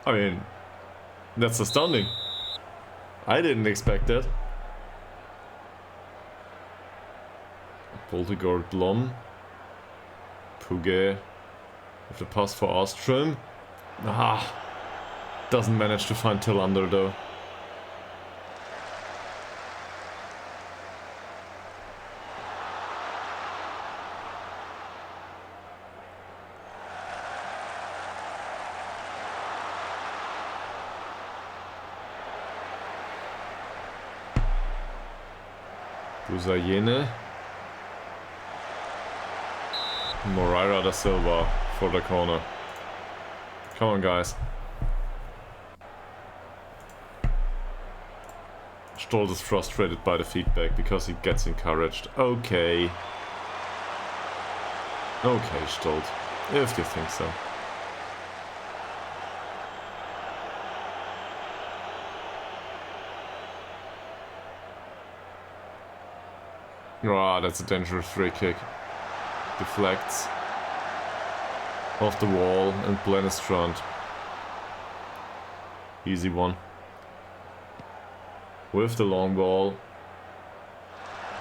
I mean, that's astounding. I didn't expect that. Boltegård Blom. Puget with the pass for Ostrom. Ah, doesn't manage to find Tillander though. Busayene. Moreira da Silva for the corner. Come on, guys. Stoll is frustrated by the feedback because he gets encouraged. Okay. Okay, Stolt, if you think so. Ah, that's a dangerous free kick. Deflects off the wall and Blennestrand. Easy one. With the long ball.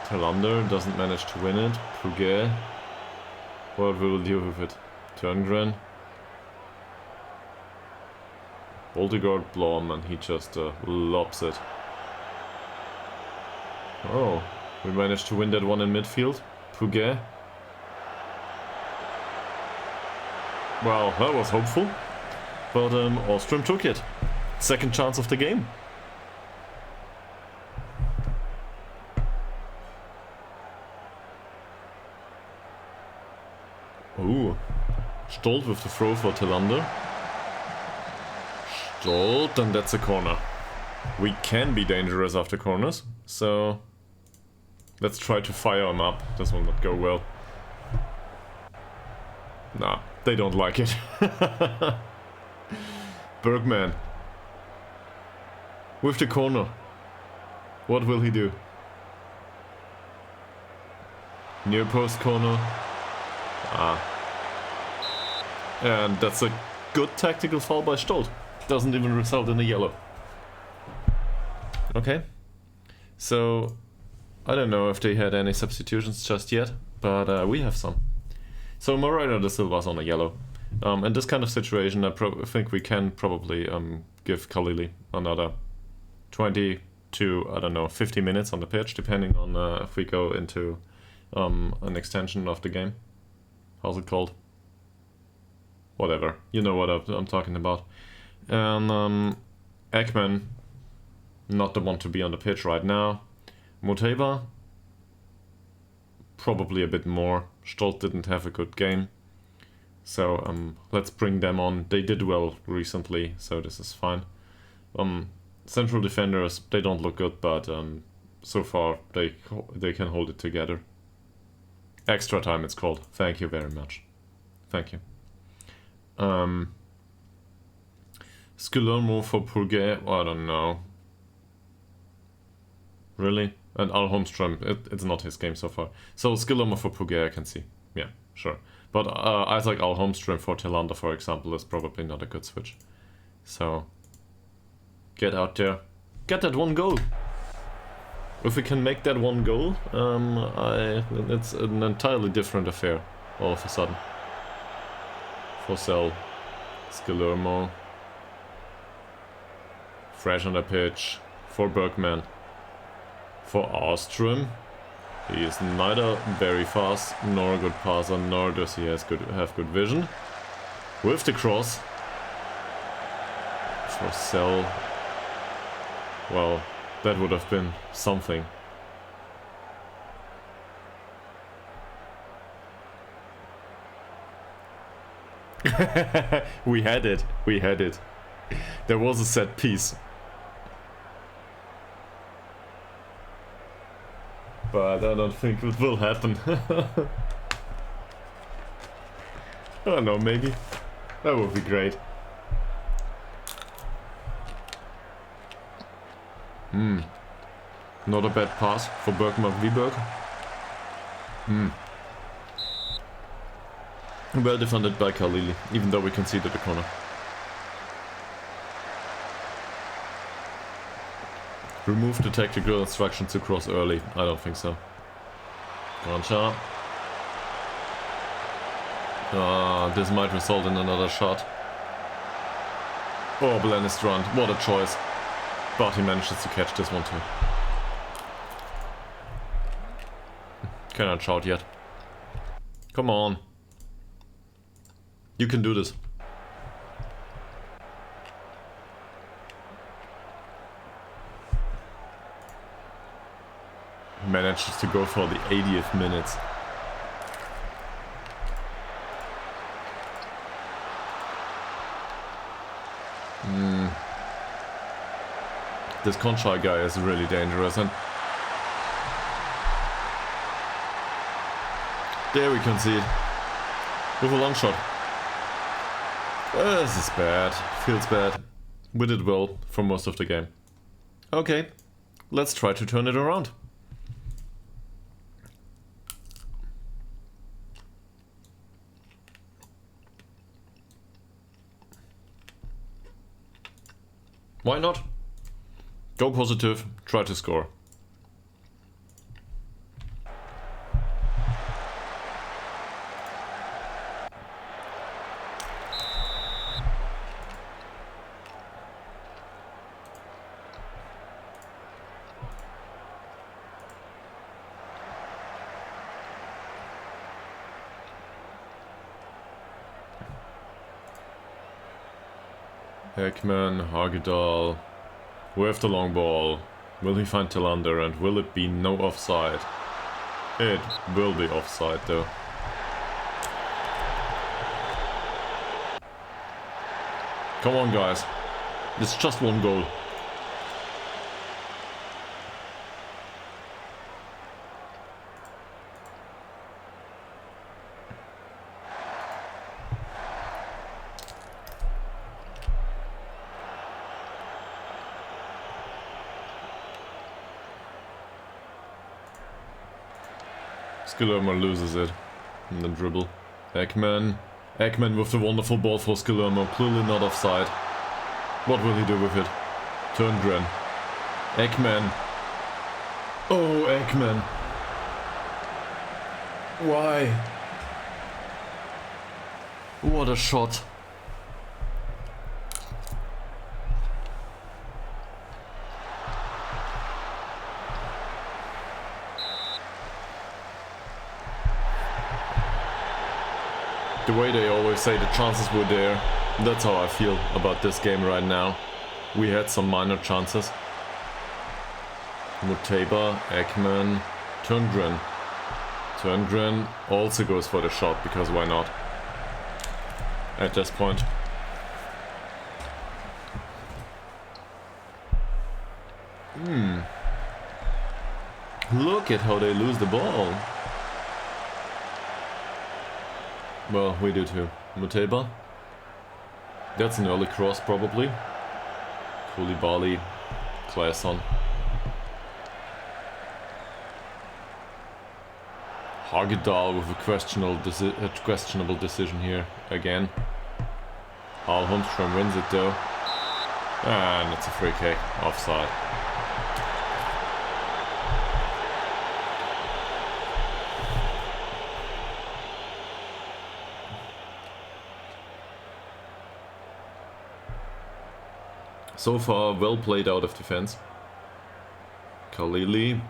Talander doesn't manage to win it. Puget. What will he do with it? Turngren. Voltegard Blom, and he just lobs it. Oh, we managed to win that one in midfield. Puget. Well, that was hopeful. But Ostrom took it. Second chance of the game. Ooh. Stolt with the throw for Talander. Stolt, and that's a corner. We can be dangerous after corners, so let's try to fire him up. This will not go well. Nah, they don't like it. Bergman. With the corner. What will he do? Near post corner. Ah. And that's a good tactical foul by Stolt. Doesn't even result in a yellow. Okay. So, I don't know if they had any substitutions just yet, but we have some. So Moreira de Silva's on a yellow. In this kind of situation, I think we can probably give Khalili another 20 to, I don't know, 50 minutes on the pitch, depending on if we go into an extension of the game. How's it called? Whatever. You know what I'm talking about. And Ekman, not the one to be on the pitch right now. Muteba, probably a bit more. Stolt didn't have a good game. So let's bring them on. They did well recently, so this is fine. Central defenders, they don't look good, but so far they can hold it together. Extra time it's called. Thank you very much. Thank you. Skillermo for Purget, I don't know. Really? And Al Holmström, it's not his game so far. So Skillermo for Purget I can see. Yeah, sure. But Isaac Al Holmström for Talander, for example, is probably not a good switch. So, get out there. Get that one goal! If we can make that one goal, it's an entirely different affair, all of a sudden. Fossell, Skillermo. Fresh on the pitch for Bergman. For Ostrom. He is neither very fast nor a good passer, nor does he have good vision. With the cross. Fossell. Well, that would have been something. We had it. We had it. There was a set piece. But I don't think it will happen. I don't know, maybe. That would be great. Not a bad pass for Bergman Wieberg. Well defended by Khalili, even though we conceded the corner. Remove the tactical instruction to cross early. I don't think so. Grancha. This might result in another shot. Oh, Blennestrand, what a choice. But he manages to catch this one too. Cannot shout yet. Come on. You can do this. Manages to go for the 80th minute. This Conchai guy is really dangerous, and there we concede. with a long shot. This is bad. Feels bad. We did well for most of the game. Okay, let's try to turn it around. Why not? Go positive, try to score. Ekman, Hagedal. We have the long ball. Will he find Tillander and will it be no offside? It will be offside though. Come on guys. It's just one goal. Skillermo loses it in the dribble. Ekman with the wonderful ball for Skillermo, clearly not offside. What will he do with it? Turngren. Ekman. Oh, Ekman. Why? What a shot. The way they always say the chances were there, that's how I feel about this game right now. We had some minor chances. Muteba, Ekman, Turngren. Turngren also goes for the shot, because why not? At this point. Look at how they lose the ball. Well, we do too. Muteba. That's an early cross, probably. Koulibaly. Claesson. Hagedal with a questionable decision here, again. Al Holmstrom wins it though. And it's a free kick. Offside. So far, well played out of defense. Khalili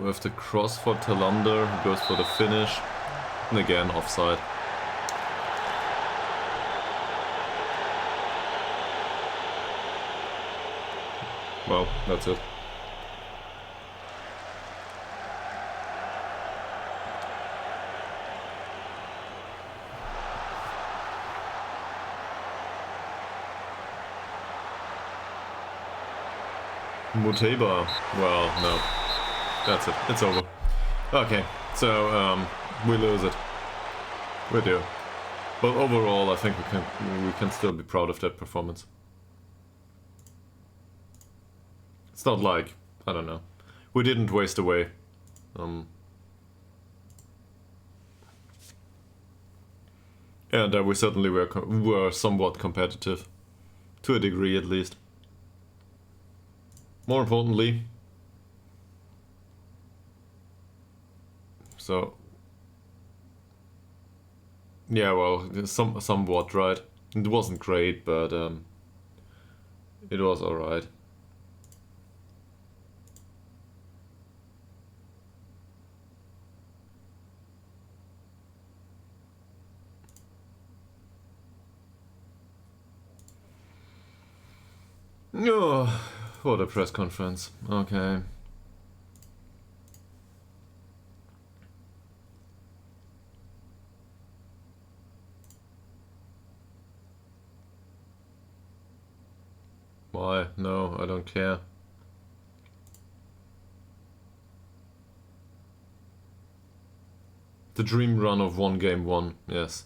with the cross for Tillander, goes for the finish, and again offside. Well, that's it. Muteba, well, no. That's it. It's over. Okay, so we lose it. We do. But overall, I think we can still be proud of that performance. It's not like, I don't know, we didn't waste away. And we certainly were somewhat competitive, to a degree at least. More importantly, so yeah, well, somewhat right. It wasn't great, but it was alright. Oh, what a press conference. Okay. Why? No, I don't care. The dream run of one game won, yes.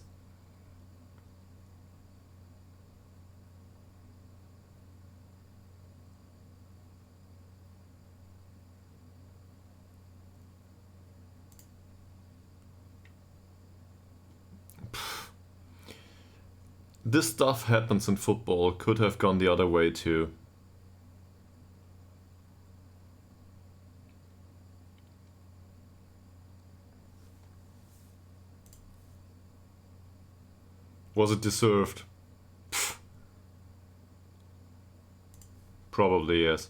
this stuff happens in football. Could have gone the other way too. Was it deserved? Pfft. Probably yes.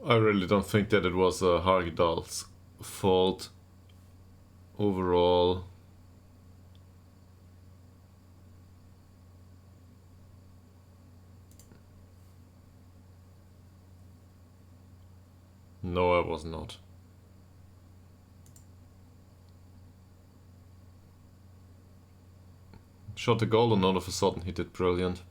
I really don't think that it was Ytterhogdals' fault overall. No, I was not. Shot the goal and all of a sudden he did brilliant.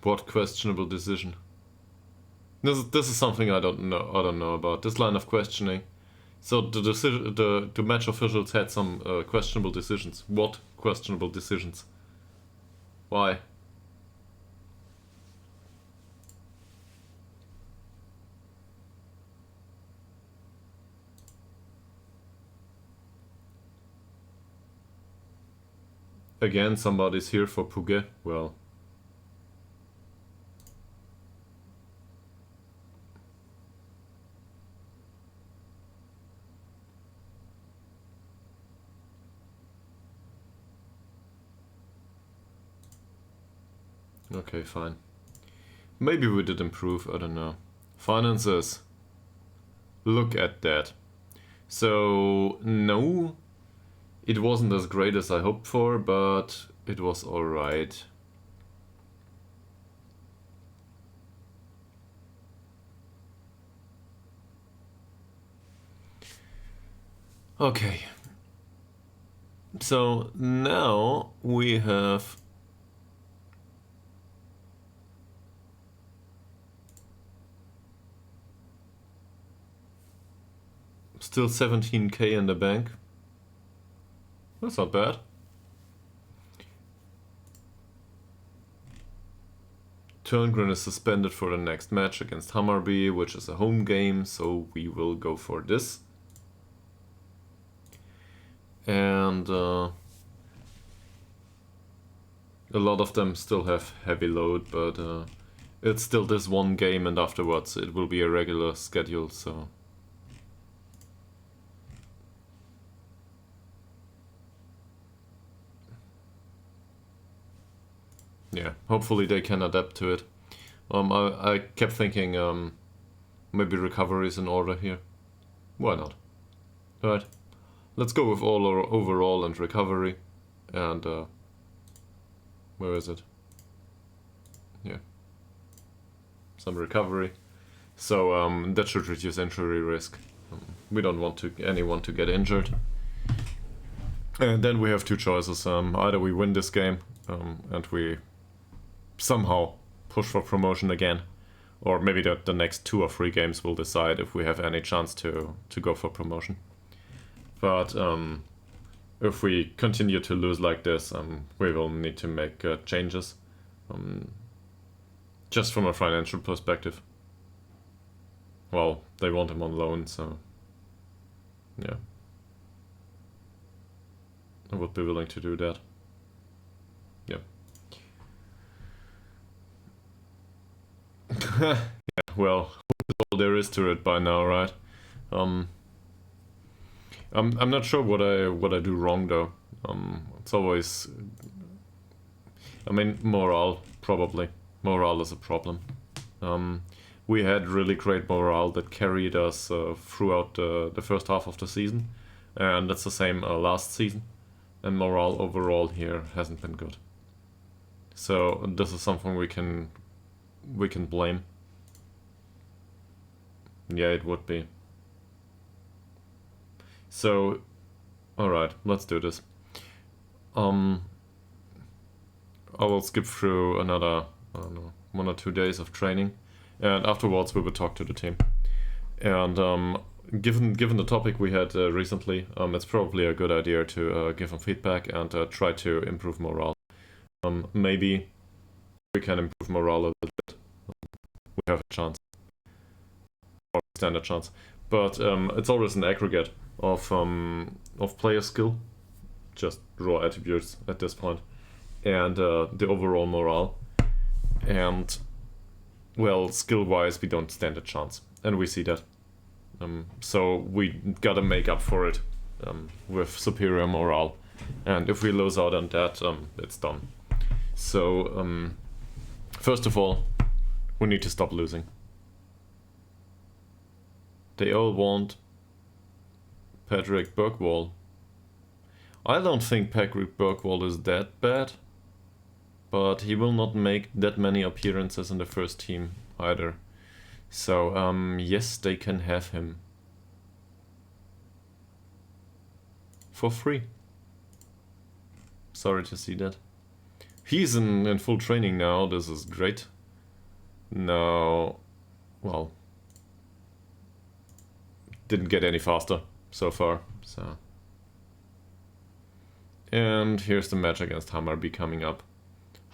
What questionable decision? This is something I don't know about. This line of questioning. So the match officials had some questionable decisions. What questionable decisions? Why? Again, somebody's here for Puget. Well. Okay, fine. Maybe we did improve, I don't know. Finances. Look at that. So, no, it wasn't as great as I hoped for, but it was alright. Okay. So now we have still 17k in the bank. That's not bad. Turngren is suspended for the next match against Hammarby, which is a home game, so we will go for this. And a lot of them still have heavy load, but it's still this one game, and afterwards it will be a regular schedule, so... yeah, hopefully they can adapt to it. I kept thinking maybe recovery is in order here. Why not? Alright, let's go with all our overall and recovery. And where is it? Yeah, some recovery. So that should reduce injury risk. We don't want anyone to get injured. And then we have two choices. Either we win this game and we somehow push for promotion again, or maybe the next 2 or 3 games will decide if we have any chance to go for promotion. But if we continue to lose like this, we will need to make changes, just from a financial perspective. Well, they want him on loan, so yeah, I would be willing to do that. Yeah. Yeah, well, that's all there is to it by now, right? I'm not sure what I do wrong though. It's always, I mean, morale probably. Morale is a problem. We had really great morale that carried us throughout the first half of the season, and that's the same last season. And morale overall here hasn't been good. So this is something we can blame. Yeah, it would be. So, alright, let's do this. I will skip through another, I don't know, 1 or 2 days of training, and afterwards we will talk to the team. And given the topic we had recently, it's probably a good idea to give them feedback and try to improve morale. Maybe we can improve morale a little bit. We have a chance, or a standard chance, but it's always an aggregate of player skill, just raw attributes at this point, and the overall morale. And well, skill-wise, we don't stand a chance, and we see that. So we gotta make up for it with superior morale, and if we lose out on that, it's done. So first of all, we need to stop losing. They all want Patrick Burkwall. I don't think Patrick Burkwall is that bad, but he will not make that many appearances in the first team either. So yes, they can have him for free. Sorry to see that. He's in full training now, this is great. Now, well, didn't get any faster so far, so. And here's the match against Hammarby coming up.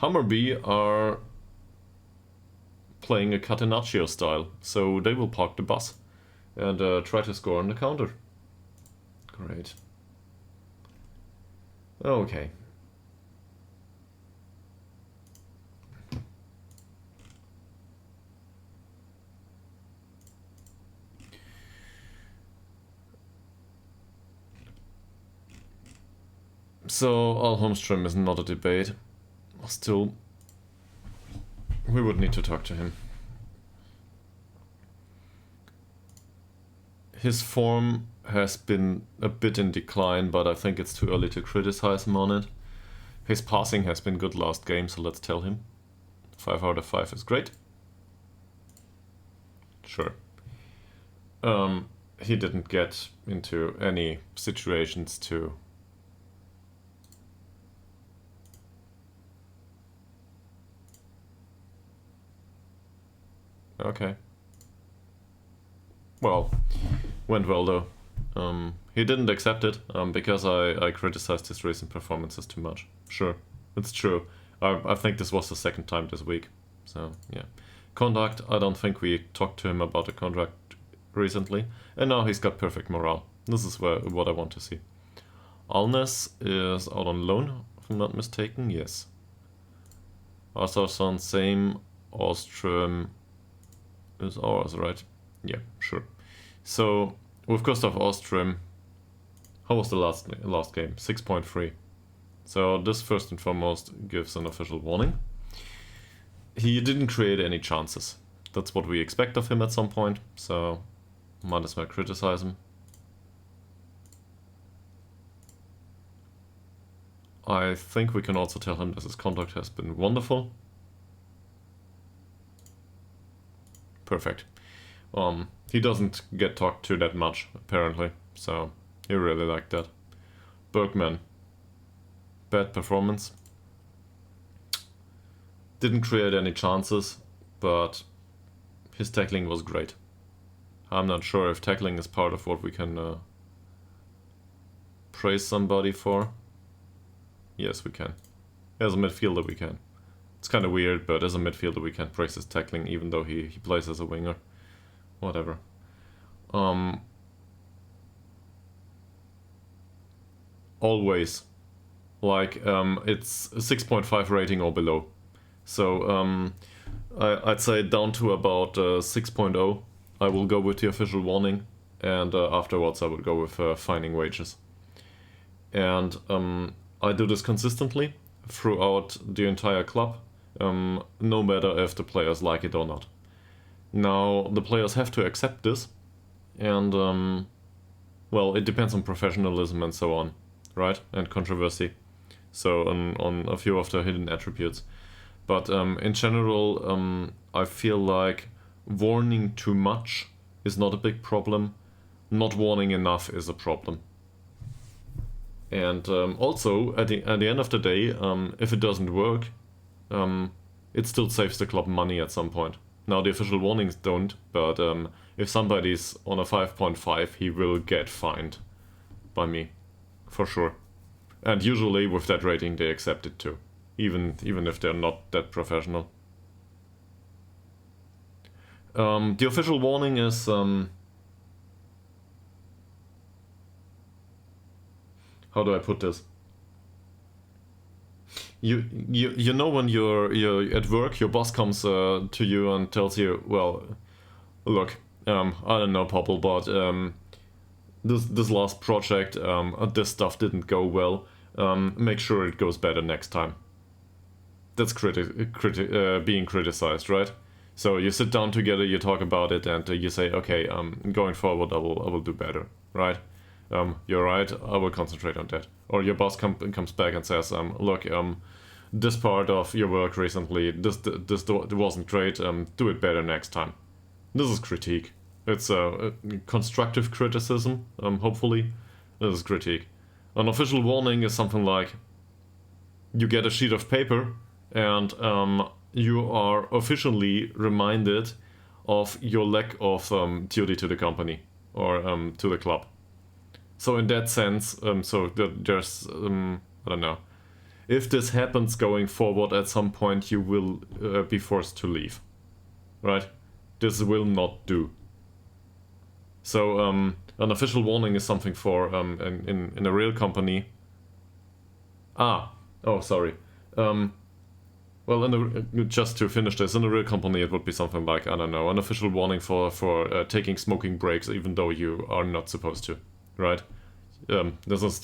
Hammarby are playing a Catenaccio style, so they will park the bus and try to score on the counter. Great. Okay. So, Al Holmström is not a debate. Still, we would need to talk to him. His form has been a bit in decline, but I think it's too early to criticize him on it. His passing has been good last game, so let's tell him. 5 out of 5 is great. Sure. He didn't get into any situations to okay. Well, went well though. He didn't accept it because I criticized his recent performances too much. Sure, it's true. I think this was the second time this week. So, yeah. Conduct, I don't think we talked to him about the contract recently. And now he's got perfect morale. This is what I want to see. Alnes is out on loan, if I'm not mistaken. Yes. Arsarsson, same. Ostrom is ours, right? Yeah, sure. So, with Gustav Ostrom, how was the last game? 6.3. So this first and foremost gives an official warning. He didn't create any chances. That's what we expect of him at some point, so might as well criticize him. I think we can also tell him that his conduct has been wonderful. Perfect. He doesn't get talked to that much, apparently, so he really liked that. Bergman. Bad performance. Didn't create any chances, but his tackling was great. I'm not sure if tackling is part of what we can praise somebody for. Yes, we can. As a midfielder, we can. It's kind of weird, but as a midfielder, we can praise his tackling, even though he plays as a winger. Whatever. Always. Like, it's a 6.5 rating or below. So, I'd say down to about 6.0. I will go with the official warning, and afterwards I will go with fining wages. And I do this consistently throughout the entire club, no matter if the players like it or not. Now, the players have to accept this, and, well, it depends on professionalism and so on, right? And controversy. So, on a few of the hidden attributes. But in general, I feel like warning too much is not a big problem. Not warning enough is a problem. And also, at the end of the day, if it doesn't work, it still saves the club money at some point. Now, the official warnings don't, but if somebody's on a 5.5, he will get fined by me, for sure. And usually with that rating, they accept it too, even if they're not that professional. The official warning is how do I put this? You know, when you're at work, your boss comes to you and tells you, well, look, I don't know, Popple, but this last project, this stuff didn't go well. Make sure it goes better next time. That's being criticized, right? So you sit down together, you talk about it, and you say, okay, going forward, I will do better, right? You're right, I will concentrate on that. Or your boss comes back and says, look, this part of your work recently, this wasn't great, do it better next time. This is critique. It's a constructive criticism, hopefully. This is critique. An official warning is something like, you get a sheet of paper, and you are officially reminded of your lack of duty to the company, or to the club. So in that sense, there's, I don't know, if this happens going forward at some point, you will be forced to leave, right? This will not do. So an official warning is something for, in a real company. Sorry. Well, just to finish this, in a real company it would be something like, I don't know, an official warning for taking smoking breaks even though you are not supposed to. Right? This is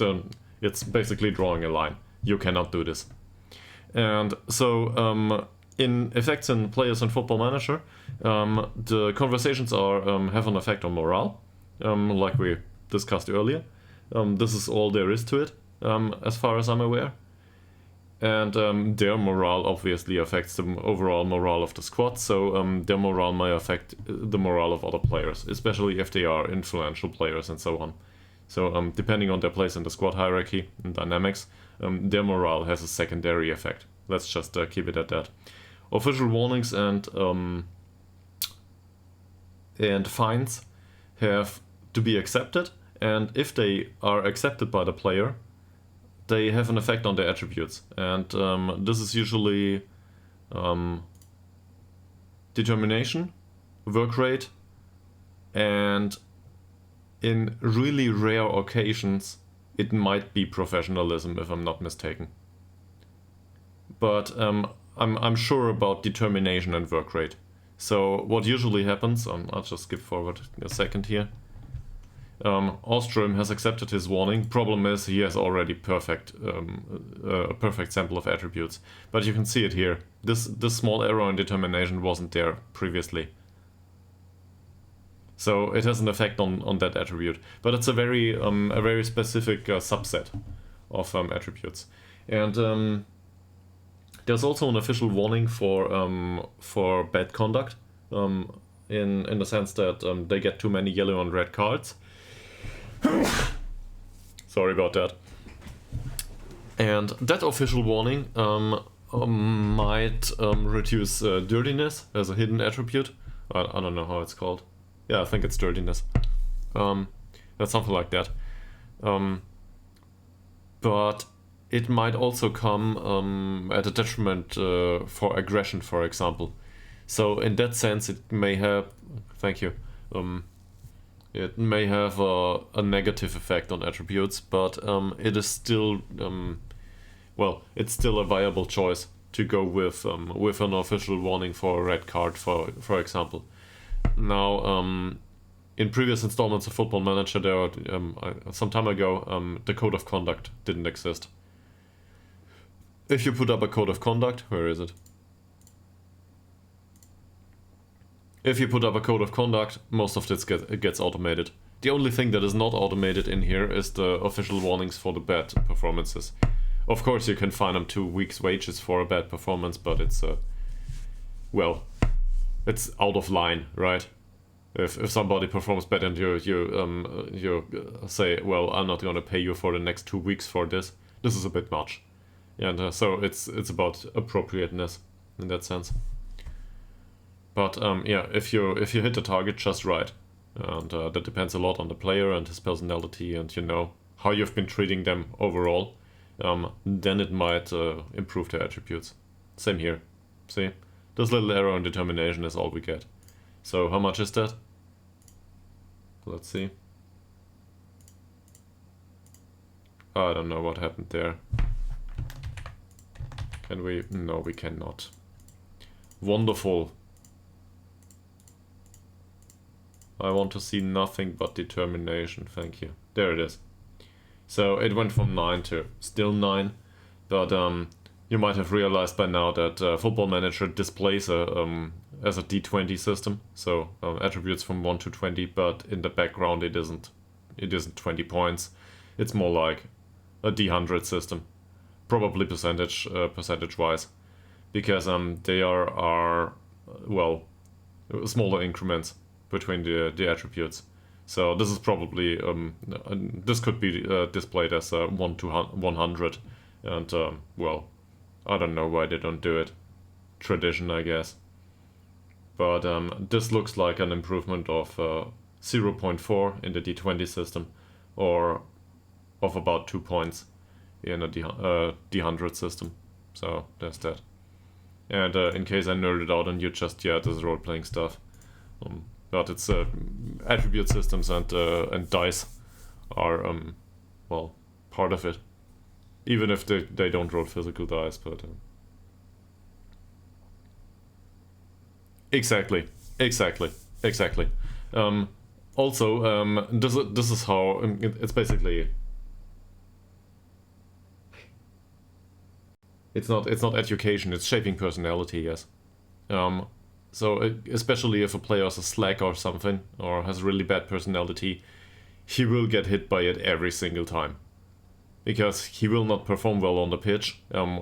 it's basically drawing a line. You cannot do this. And so in effects in Players and Football Manager, the conversations are have an effect on morale, like we discussed earlier. This is all there is to it, as far as I'm aware. And their morale obviously affects the overall morale of the squad, so their morale may affect the morale of other players, especially if they are influential players and so on. So depending on their place in the squad hierarchy and dynamics, their morale has a secondary effect. Let's just keep it at that. Official warnings and fines have to be accepted, and if they are accepted by the player, they have an effect on their attributes. And this is usually determination, work rate, and in really rare occasions, it might be professionalism, if I'm not mistaken. But I'm sure about determination and work rate. So what usually happens, I'll just skip forward a second here. Ostrom has accepted his warning. Problem is he has already a perfect sample of attributes. But you can see it here. This small error in determination wasn't there previously. So it has an effect on that attribute. But it's a very specific subset of attributes. And there's also an official warning for bad conduct, in the sense that they get too many yellow and red cards. Sorry about that. And that official warning might reduce dirtiness as a hidden attribute. I don't know how it's called. Yeah, I think it's dirtiness. That's something like that. But it might also come at a detriment for aggression, for example. So in that sense, it may have... Thank you. It may have a negative effect on attributes, but it is still... it's still a viable choice to go with an official warning for a red card, for example. Now, in previous installments of Football Manager, there some time ago, the code of conduct didn't exist. If you put up a code of conduct, where is it? If you put up a code of conduct, most of this gets automated. The only thing that is not automated in here is the official warnings for the bad performances. Of course, you can fine them 2 weeks' wages for a bad performance, but it's it's out of line, right? If somebody performs better and you say, well, I'm not gonna pay you for the next 2 weeks for this. This is a bit much, and so it's about appropriateness in that sense. But yeah, if you hit the target just right, and that depends a lot on the player and his personality, and how you've been treating them overall, then it might improve their attributes. Same here. See, this little error in determination is all we get. So how much is that? Let's see. I don't know what happened there. Can we? No, we cannot. Wonderful. I want to see nothing but determination, thank you. There it is. So it went from 9 to still 9, but you might have realized by now that Football Manager displays as a D20 system, so attributes from 1 to 20, but in the background it isn't 20 points. It's more like a D100 system, probably percentage wise, because they are well, smaller increments between the attributes. So this is probably this could be displayed as 1 to 100, and well, I don't know why they don't do it. Tradition, I guess. But this looks like an improvement of 0.4 in the D20 system, or of about 2 points in a D100 system. So there's that. And in case I nerded out on you just yet, this is role-playing stuff. But it's attribute systems and dice are well, part of it. Even if they don't roll physical dice, but exactly. Also, this is how it's basically. It's not education. It's shaping personality. Yes. So especially if a player is a slack or something, or has really bad personality, he will get hit by it every single time, because he will not perform well on the pitch,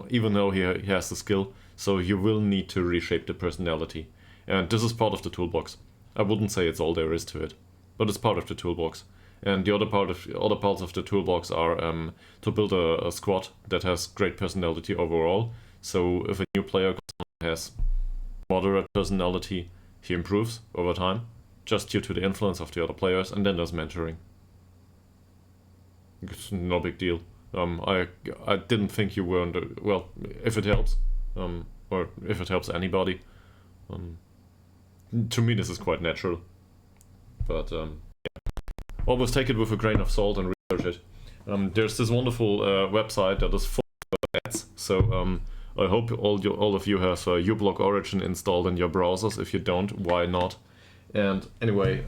even though he has the skill. So you will need to reshape the personality, and this is part of the toolbox. I wouldn't say it's all there is to it, but it's part of the toolbox. And the other parts of the toolbox are to build a squad that has great personality overall. So if a new player has moderate personality, he improves over time, just due to the influence of the other players, and then there's mentoring. It's no big deal. I didn't think you were well, if it helps, or if it helps anybody. To me this is quite natural, but yeah. Always take it with a grain of salt and research it. There's this wonderful website that is full of ads, so I hope all of you have uBlock Origin installed in your browsers. If you don't, why not? And anyway,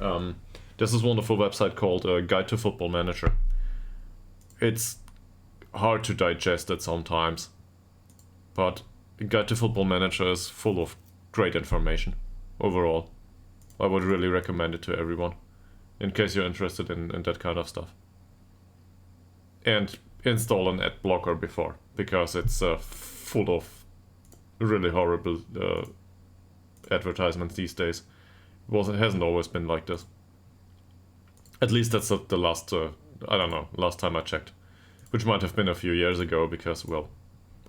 there's this wonderful website called Guide to Football Manager. It's hard to digest it sometimes, but Guide to Football Manager is full of great information overall. I would really recommend it to everyone, in case you're interested in that kind of stuff. And install an ad blocker before, because it's full of really horrible advertisements these days. It hasn't always been like this. At least that's the last, I don't know, last time I checked. Which might have been a few years ago, because, well,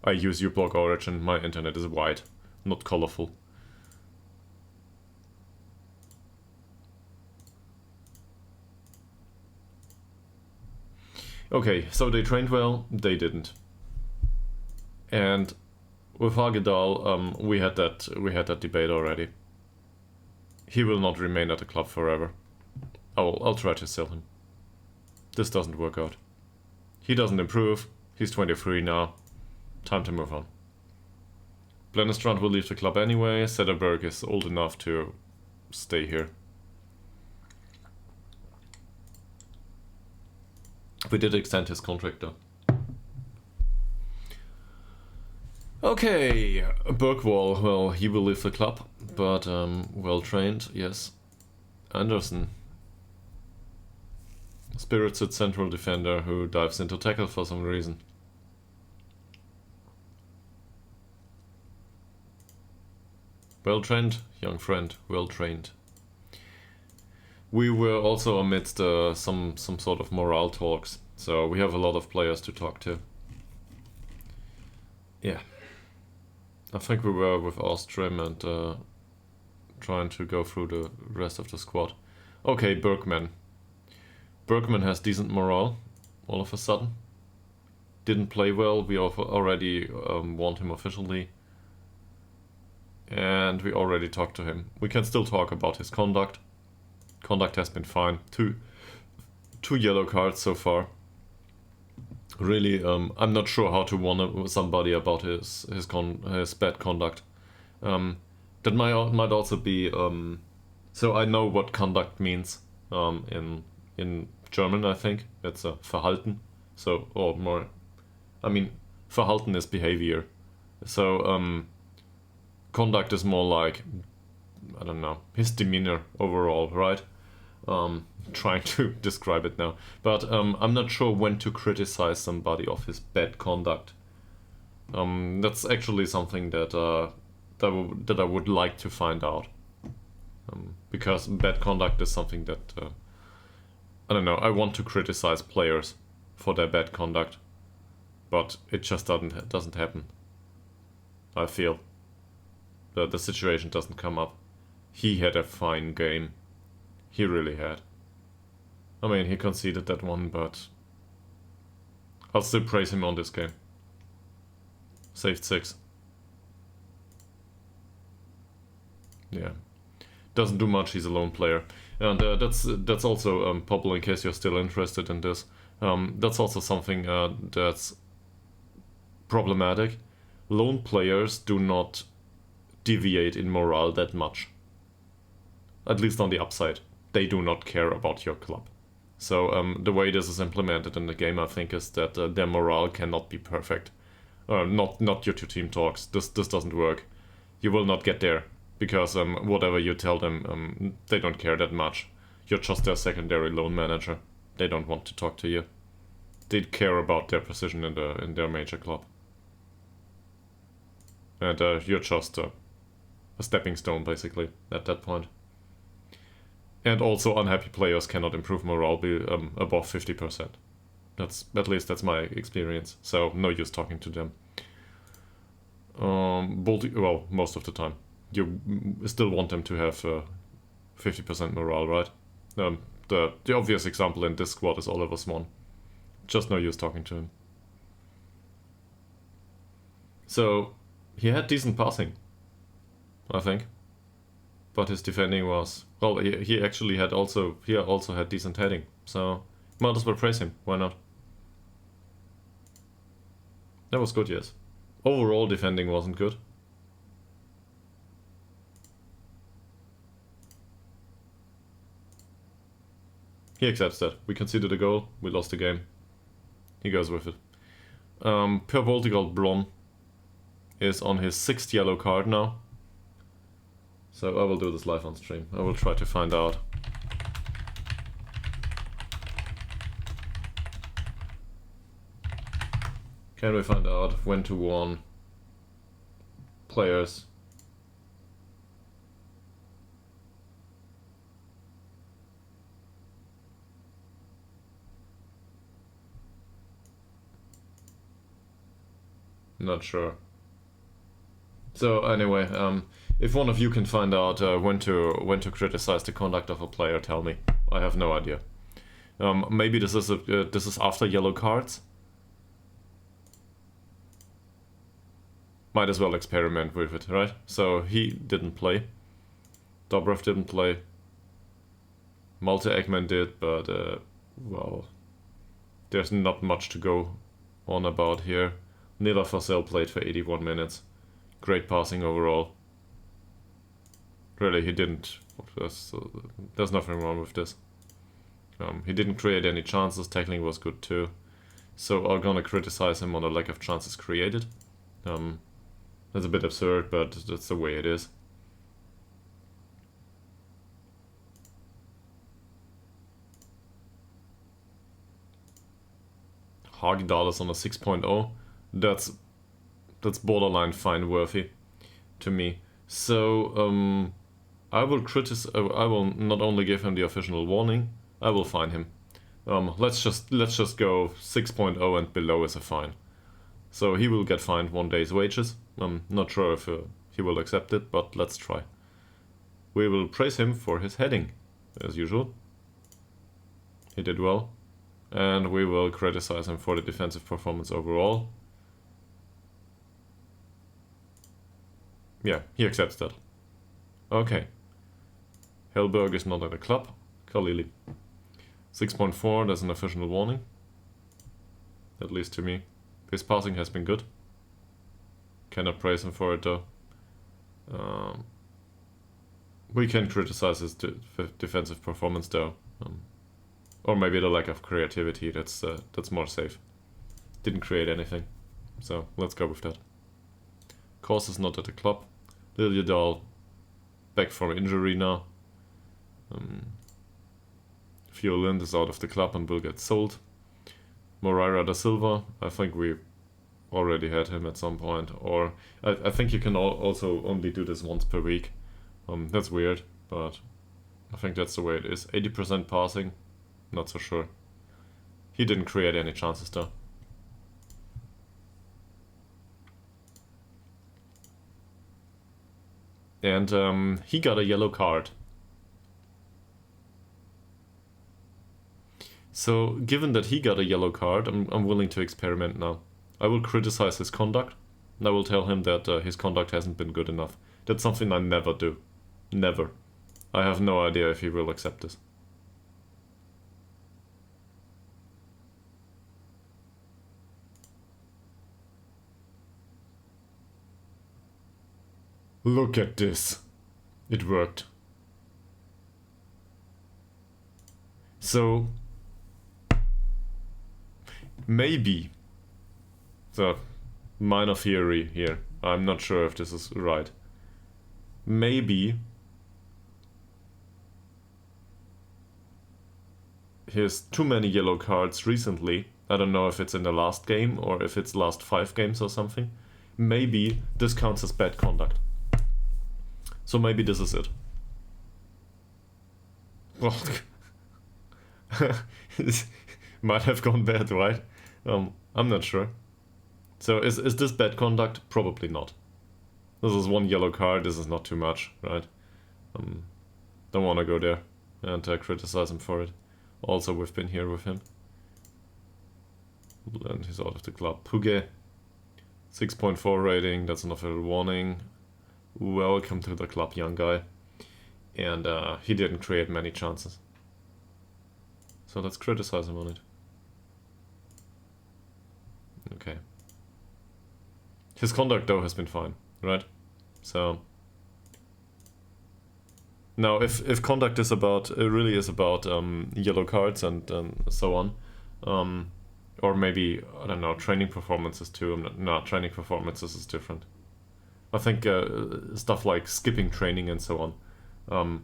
I use uBlock Origin, my internet is white, not colorful. Okay, so they trained well, they didn't. And with Hagedal, we had that debate already. He will not remain at the club forever. I'll try to sell him. This doesn't work out. He doesn't improve. He's 23 now. Time to move on. Blennestrand will leave the club anyway. Sederberg is old enough to stay here. We did extend his contract though. Okay, Bergwall, well, he will leave the club, but well trained, yes. Anderson. Spirited central defender who dives into tackle for some reason. Well trained, young friend, well trained. we were also amidst some sort of morale talks, so we have a lot of players to talk to. Yeah, I think we were with our stream and trying to go through the rest of the squad. Okay, Bergman. Bergman has decent morale all of a sudden. Didn't play well, we already warned him officially. And we already talked to him. We can still talk about his conduct. Conduct has been fine. Two yellow cards so far. Really, I'm not sure how to warn somebody about his bad conduct. That might also be. So I know what conduct means. In German, I think it's a Verhalten. So or more, I mean, Verhalten is behavior. So conduct is more like, I don't know, his demeanor overall, right? Trying to describe it now, but I'm not sure when to criticize somebody of his bad conduct. That's actually something that I would like to find out, because bad conduct is something that I don't know. I want to criticize players for their bad conduct, but it just doesn't happen. I feel the situation doesn't come up. He had a fine game. He really had. I mean, he conceded that one, but I'll still praise him on this game. Saved 6. Yeah. Doesn't do much, he's a lone player. And that's also, Popple, in case you're still interested in this, that's also something that's problematic. Lone players do not deviate in morale that much. At least on the upside. They do not care about your club. So the way this is implemented in the game, I think, is that their morale cannot be perfect. Not due to team talks. This doesn't work. You will not get there, because whatever you tell them, they don't care that much. You're just their secondary loan manager. They don't want to talk to you. They care about their position in their major club. And you're just a stepping stone, basically, at that point. And also, unhappy players cannot improve morale above 50%. At least that's my experience. So no use talking to them. Well, most of the time, you still want them to have 50% morale, right? The obvious example in this squad is Oliver Swan. Just no use talking to him. So he had decent passing, I think. But his defending was, well, he actually also had decent heading, so might as well praise him, why not? That was good, yes. Overall defending wasn't good. He accepts that. We conceded a goal, we lost the game. He goes with it. Per Voltigald Blom is on his 6th yellow card now. So I will do this live on stream. I will try to find out. Can we find out when to warn players? Not sure. So anyway, if one of you can find out when to criticize the conduct of a player, tell me. I have no idea. Maybe this is after yellow cards. Might as well experiment with it, right? So he didn't play. Dobrev didn't play. Malte Ekman did, but well, there's not much to go on about here. Nila Fasel played for 81 minutes. Great passing overall. Really, he didn't. There's nothing wrong with this. He didn't create any chances. Tackling was good too. So I'm gonna criticize him on the lack of chances created. That's a bit absurd, but that's the way it is. Ytterhogdals on a 6.0. That's borderline fine worthy to me. So I will I will not only give him the official warning, I will fine him. Let's just go 6.0 and below is a fine. So he will get fined 1 day's wages. I'm not sure if he will accept it, but let's try. We will praise him for his heading, as usual. He did well. And we will criticize him for the defensive performance overall. Yeah, he accepts that. Okay. Hellberg is not at the club. Khalili. 6.4, that's an official warning. At least to me. His passing has been good. Cannot praise him for it though. We can criticize his defensive performance though. Or maybe the lack of creativity, that's more safe. Didn't create anything. So let's go with that. Kors is not at the club. Ytterhogdals back from injury now. Fiolin is out of the club and will get sold. Moreira da Silva, I think we already had him at some point. Or I think you can also only do this once per week. That's weird, but I think that's the way it is. 80% passing, not so sure. He didn't create any chances though. And he got a yellow card. So, given that he got a yellow card, I'm willing to experiment now. I will criticize his conduct, and I will tell him that his conduct hasn't been good enough. That's something I never do. Never. I have no idea if he will accept this. Look at this. It worked. So, maybe, so minor theory here, I'm not sure if this is right. Maybe he has too many yellow cards recently. I don't know if it's in the last game or if it's last 5 games or something. Maybe this counts as bad conduct. So maybe this is it. Well, it might have gone bad, right? I'm not sure. So is this bad conduct? Probably not. This is 1 yellow card, this is not too much, right? Don't want to go there and criticize him for it. Also, we've been here with him. And he's out of the club. Puge, 6.4 rating, that's an official warning. Welcome to the club, young guy. And he didn't create many chances. So let's criticize him on it. Okay. His conduct though has been fine, right? So now if conduct is about really is about yellow cards and so on, or maybe I don't know, training performances too. No, training performances is different. I think stuff like skipping training and so on,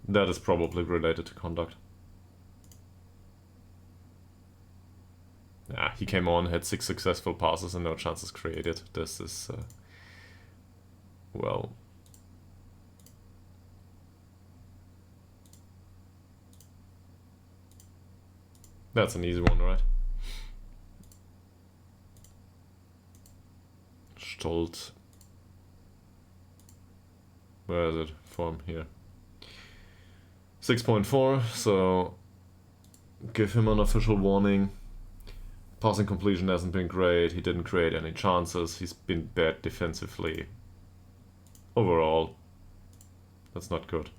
that is probably related to conduct. Yeah, he came on, had 6 successful passes and no chances created. This is, well... That's an easy one, right? Stolz. Where is it? Form here. 6.4, so give him an official warning. Passing completion hasn't been great, he didn't create any chances, he's been bad defensively. Overall, that's not good.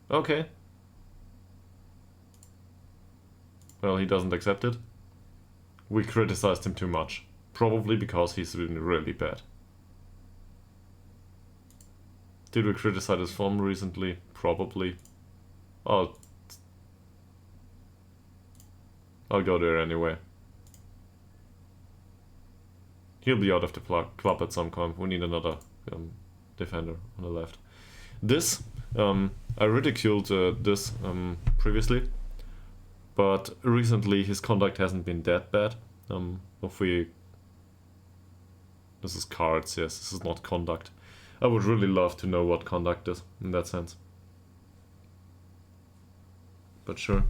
Okay. Well, he doesn't accept it. We criticized him too much. Probably because he's been really bad. Did we criticize his form recently? Probably. I'll go there anyway. He'll be out of the club at some point. We need another defender on the left. This, I ridiculed this previously, but recently his conduct hasn't been that bad. This is cards, yes, this is not conduct. I would really love to know what conduct is in that sense. But sure.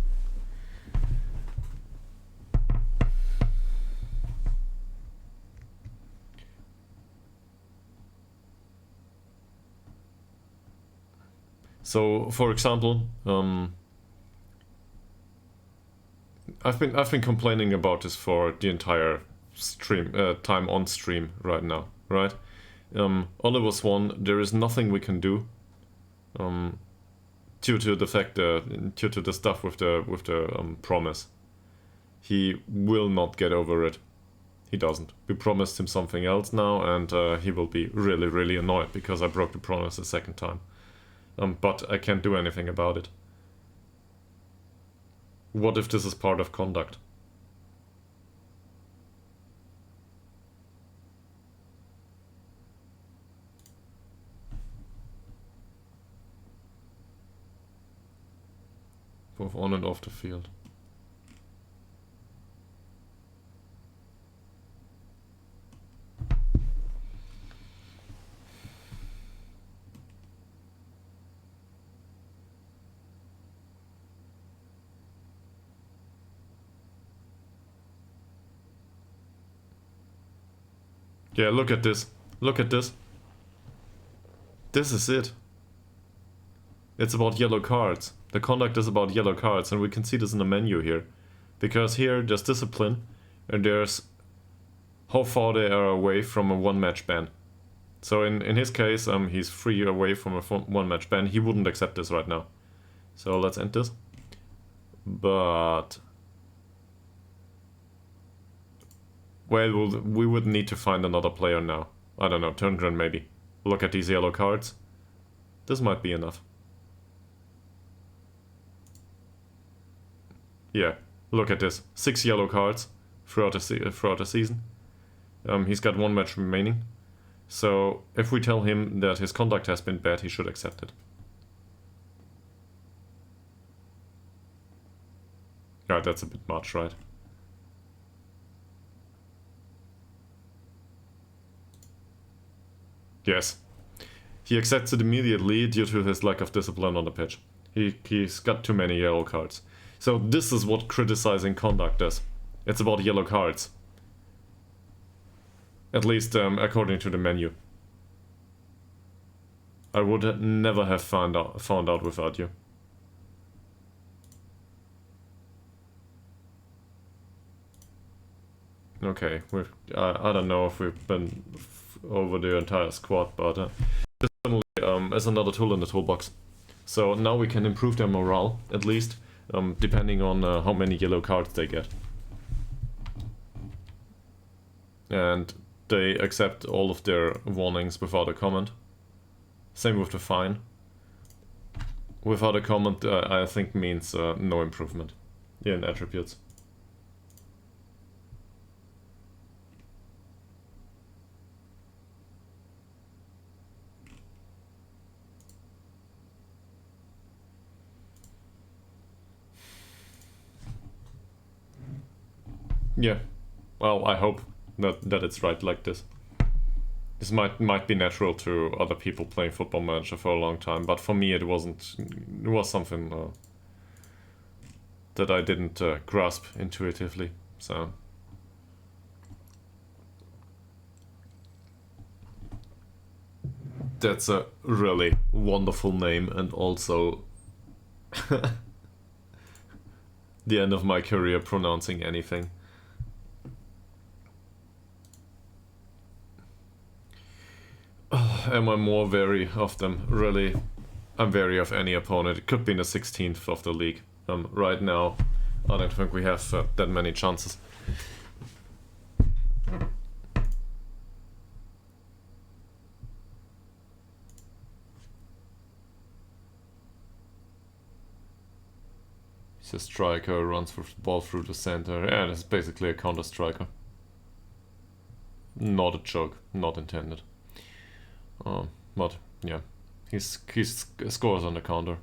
So, for example, I've been complaining about this for the entire stream time on stream right now, right? Oliver's one, there is nothing we can do, due to the fact due to the stuff with the promise. He will not get over it. He doesn't. We promised him something else now, and he will be really, really annoyed because I broke the promise a second time. But I can't do anything about it. What if this is part of conduct? Both on and off the field. Yeah, look at this. Look at this. This is it. It's about yellow cards. The conduct is about yellow cards, and we can see this in the menu here. Because here there's discipline, and there's how far they are away from a one-match ban. So in his case, he's 3 away from a one-match ban. He wouldn't accept this right now. So let's end this. But... well, we would need to find another player now. I don't know, Turngren maybe. Look at these yellow cards. This might be enough. Yeah, look at this. 6 yellow cards throughout the season. He's got 1 match remaining. So if we tell him that his conduct has been bad, he should accept it. Yeah, that's a bit much, right? Yes. He accepts it immediately due to his lack of discipline on the pitch. He's got too many yellow cards. So this is what criticizing conduct is. It's about yellow cards. At least according to the menu. I would never have found out without you. Okay, I don't know if we've been over the entire squad, but this certainly is another tool in the toolbox. So now we can improve their morale, at least, depending on how many yellow cards they get. And they accept all of their warnings without a comment. Same with the fine. Without a comment, I think means no improvement in attributes. Yeah, well, I hope that it's right like this. This might be natural to other people playing Football Manager for a long time, but for me it wasn't. It was something that I didn't grasp intuitively. So that's a really wonderful name, and also the end of my career pronouncing anything. Am I more wary of them? Really, I'm wary of any opponent. It could be in the 16th of the league. Right now, I don't think we have that many chances. He's a striker, runs the ball through the center, and it's basically a counter striker. Not a joke, not intended. But yeah, he scores on the counter.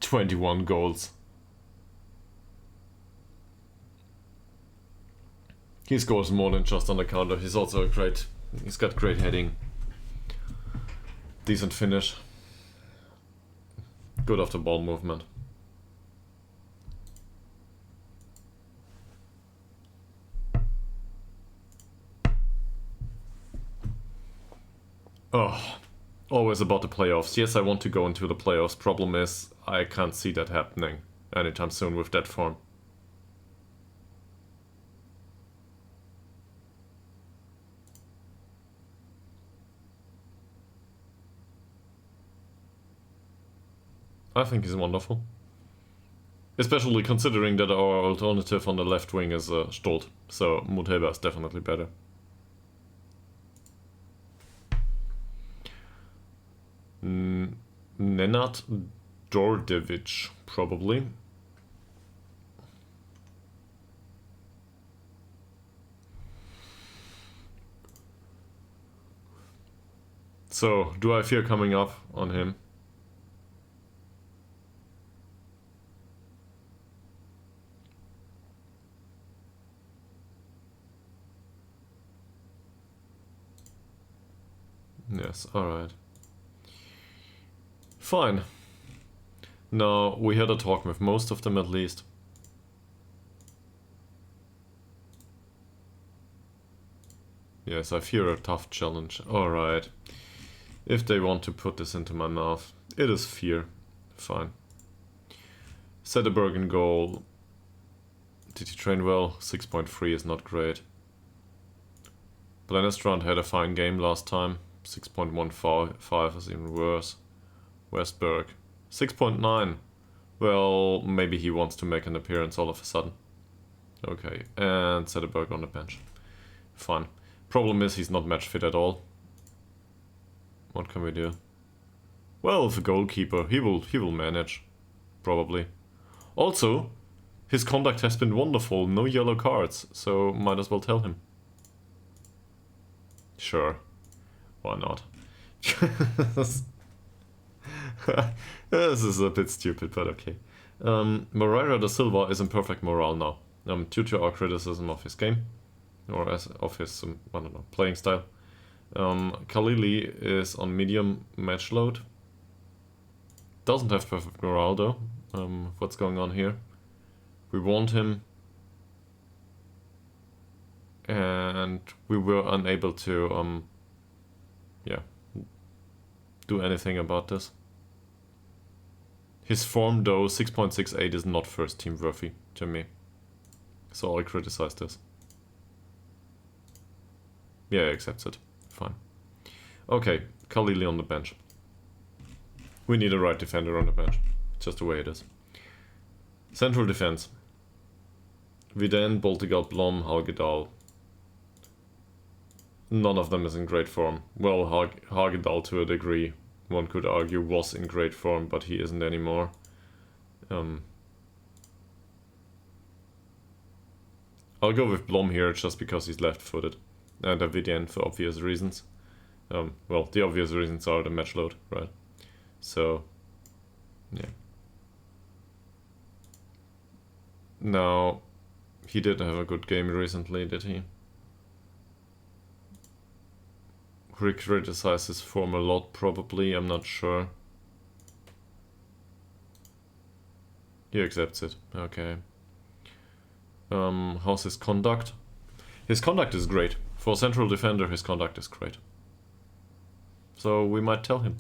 21 goals. He scores more than just on the counter. He's also a great He's got great heading. Decent finish. Good off the ball movement. Oh, always about the playoffs. Yes, I want to go into the playoffs. Problem is, I can't see that happening anytime soon with that form. I think he's wonderful. Especially considering that our alternative on the left wing is Stolt. So Muteba is definitely better. Nenad Dordevic, probably. So, do I fear coming up on him? Yes, alright. Fine. Now, we had a talk with most of them at least. Yes, I fear a tough challenge. Alright. If they want to put this into my mouth, it is fear. Fine. Sederberg in goal. Did he train well? 6.3 is not great. Blennerstrand had a fine game last time. 6.15 is even worse. Westberg. 6.9. Well, maybe he wants to make an appearance all of a sudden. Okay, and Sederberg on the bench. Fine. Problem is he's not match fit at all. What can we do? Well, the goalkeeper, he will manage. Probably. Also, his conduct has been wonderful. No yellow cards, so might as well tell him. Sure. Why not? This is a bit stupid, but okay. Moreira da Silva is in perfect morale now, due to our criticism of his game, or of his, I don't know, playing style. Khalili is on medium match load. Doesn't have perfect morale though. What's going on here? We want him, and we were unable to, yeah, do anything about this. His form though, 6.68, is not first team worthy to me. So I criticize this. Yeah, he accepts it. Fine. Okay, Khalili on the bench. We need a right defender on the bench. Just the way it is. Central defense. Viden, Boltegal, Blom, Hagedal. None of them is in great form. Well, Hagedal to a degree, one could argue, was in great form, but he isn't anymore. I'll go with Blom here just because he's left-footed. And Viden for obvious reasons. Well, the obvious reasons are the match load, right? So, yeah. Now, he didn't have a good game recently, did he? We criticize his form a lot, probably, I'm not sure. He accepts it, okay. How's his conduct? His conduct is great. For a central defender, his conduct is great. So we might tell him.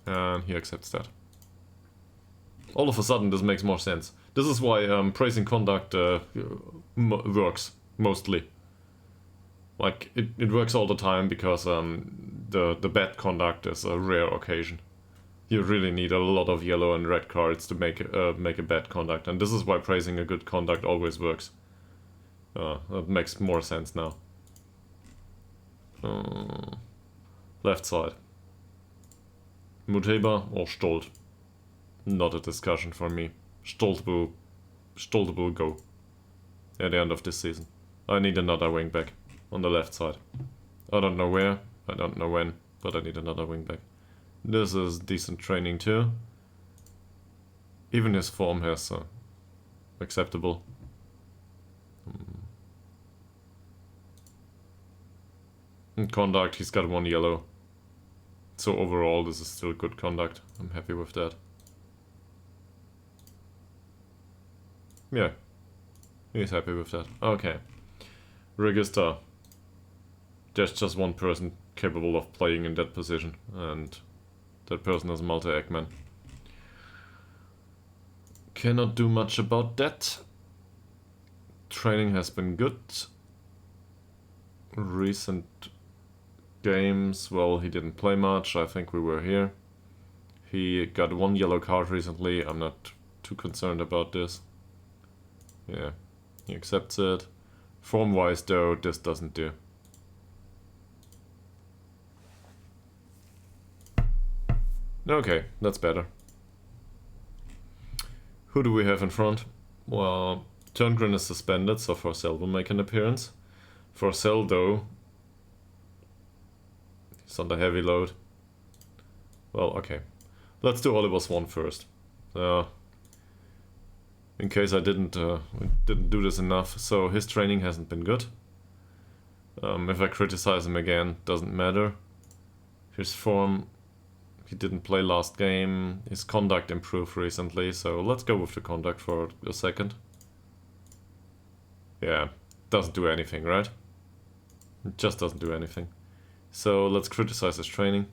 And he accepts that. All of a sudden, this makes more sense. This is why praising conduct works, mostly. Like, it works all the time because the bad conduct is a rare occasion. You really need a lot of yellow and red cards to make a bad conduct, and this is why praising a good conduct always works. That makes more sense now. Left side. Muteba or Stolt? Not a discussion for me. Stolt will go at the end of this season. I need another wingback on the left side. I don't know where, I don't know when, but I need another wingback. This is decent training too. Even his form has acceptable. In conduct, he's got 1 yellow. So overall, this is still good conduct. I'm happy with that. Yeah, he's happy with that. Okay. Register. There's just one person capable of playing in that position, and that person is multi-Eggman. Cannot do much about that. Training has been good. Recent games, well, he didn't play much. I think we were here. He got 1 yellow card recently. I'm not too concerned about this. Yeah, he accepts it. Form-wise, though, this doesn't do. Okay, that's better. Who do we have in front? Well, Turngren is suspended, so Forcell will make an appearance. Forcell, though, he's under heavy load. Well, okay. Let's do Oliver Swan first. In case I didn't do this enough. So his training hasn't been good. If I criticize him again, doesn't matter. His form, he didn't play last game. His conduct improved recently, so let's go with the conduct for a second. Yeah, doesn't do anything, right? It just doesn't do anything. So let's criticize his training.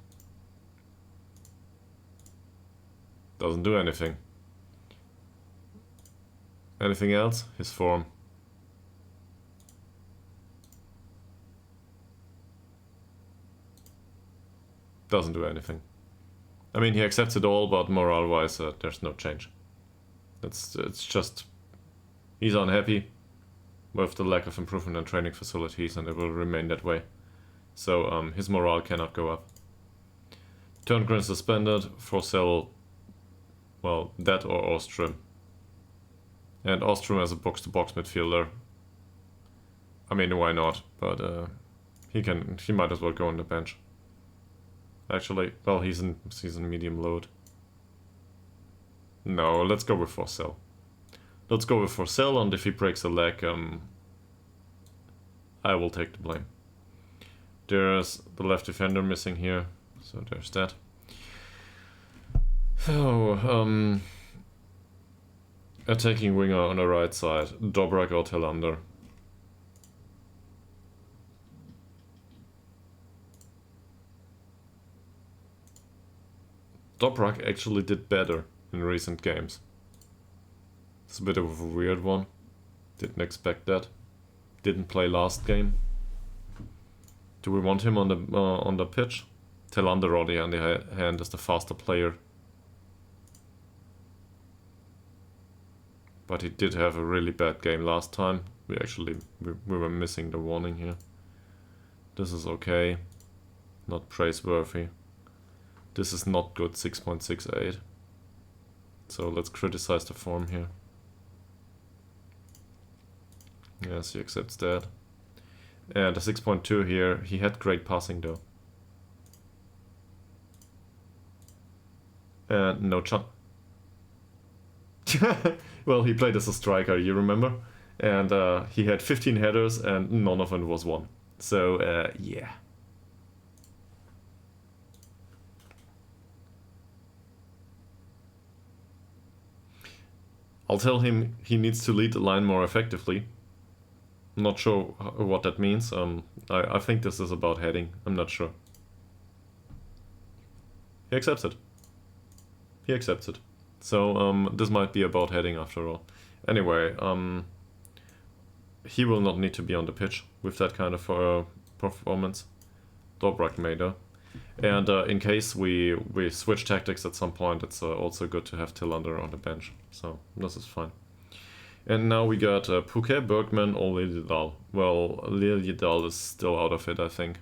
Doesn't do anything. Anything else? His form. Doesn't do anything. I mean, he accepts it all, but morale-wise, there's no change. It's just... he's unhappy with the lack of improvement in training facilities, and it will remain that way. So, his morale cannot go up. Turngren suspended. Forcell, well, that or Ostrom. And Ostrom as a box-to-box midfielder. I mean, why not? But he might as well go on the bench. Actually, well, he's in medium load. No, let's go with Forcell. Let's go with Forcell, and if he breaks a leg, I will take the blame. There's the left defender missing here, so there's that. Oh, attacking winger on the right side, Dobrak or Telander. Dobrak actually did better in recent games. It's a bit of a weird one. Didn't expect that. Didn't play last game. Do we want him on the pitch? Telander, on the other hand, is the faster player. But he did have a really bad game last time. We were missing the warning here. This is okay. Not praiseworthy. This is not good, 6.68. So let's criticize the form here. Yes, he accepts that. And the 6.2 here, he had great passing though. And no chance. Well, he played as a striker, you remember? And he had 15 headers and none of them was won. So, yeah. I'll tell him he needs to lead the line more effectively. I'm not sure what that means. I think this is about heading. I'm not sure. He accepts it. He accepts it. So this might be about heading after all. Anyway, he will not need to be on the pitch with that kind of performance. Dobrak may though. And in case we switch tactics at some point, it's also good to have Tillander on the bench. So this is fine. And now we got Pouquet, Bergman, or Liljedahl. Well, Liljedahl is still out of it, I think.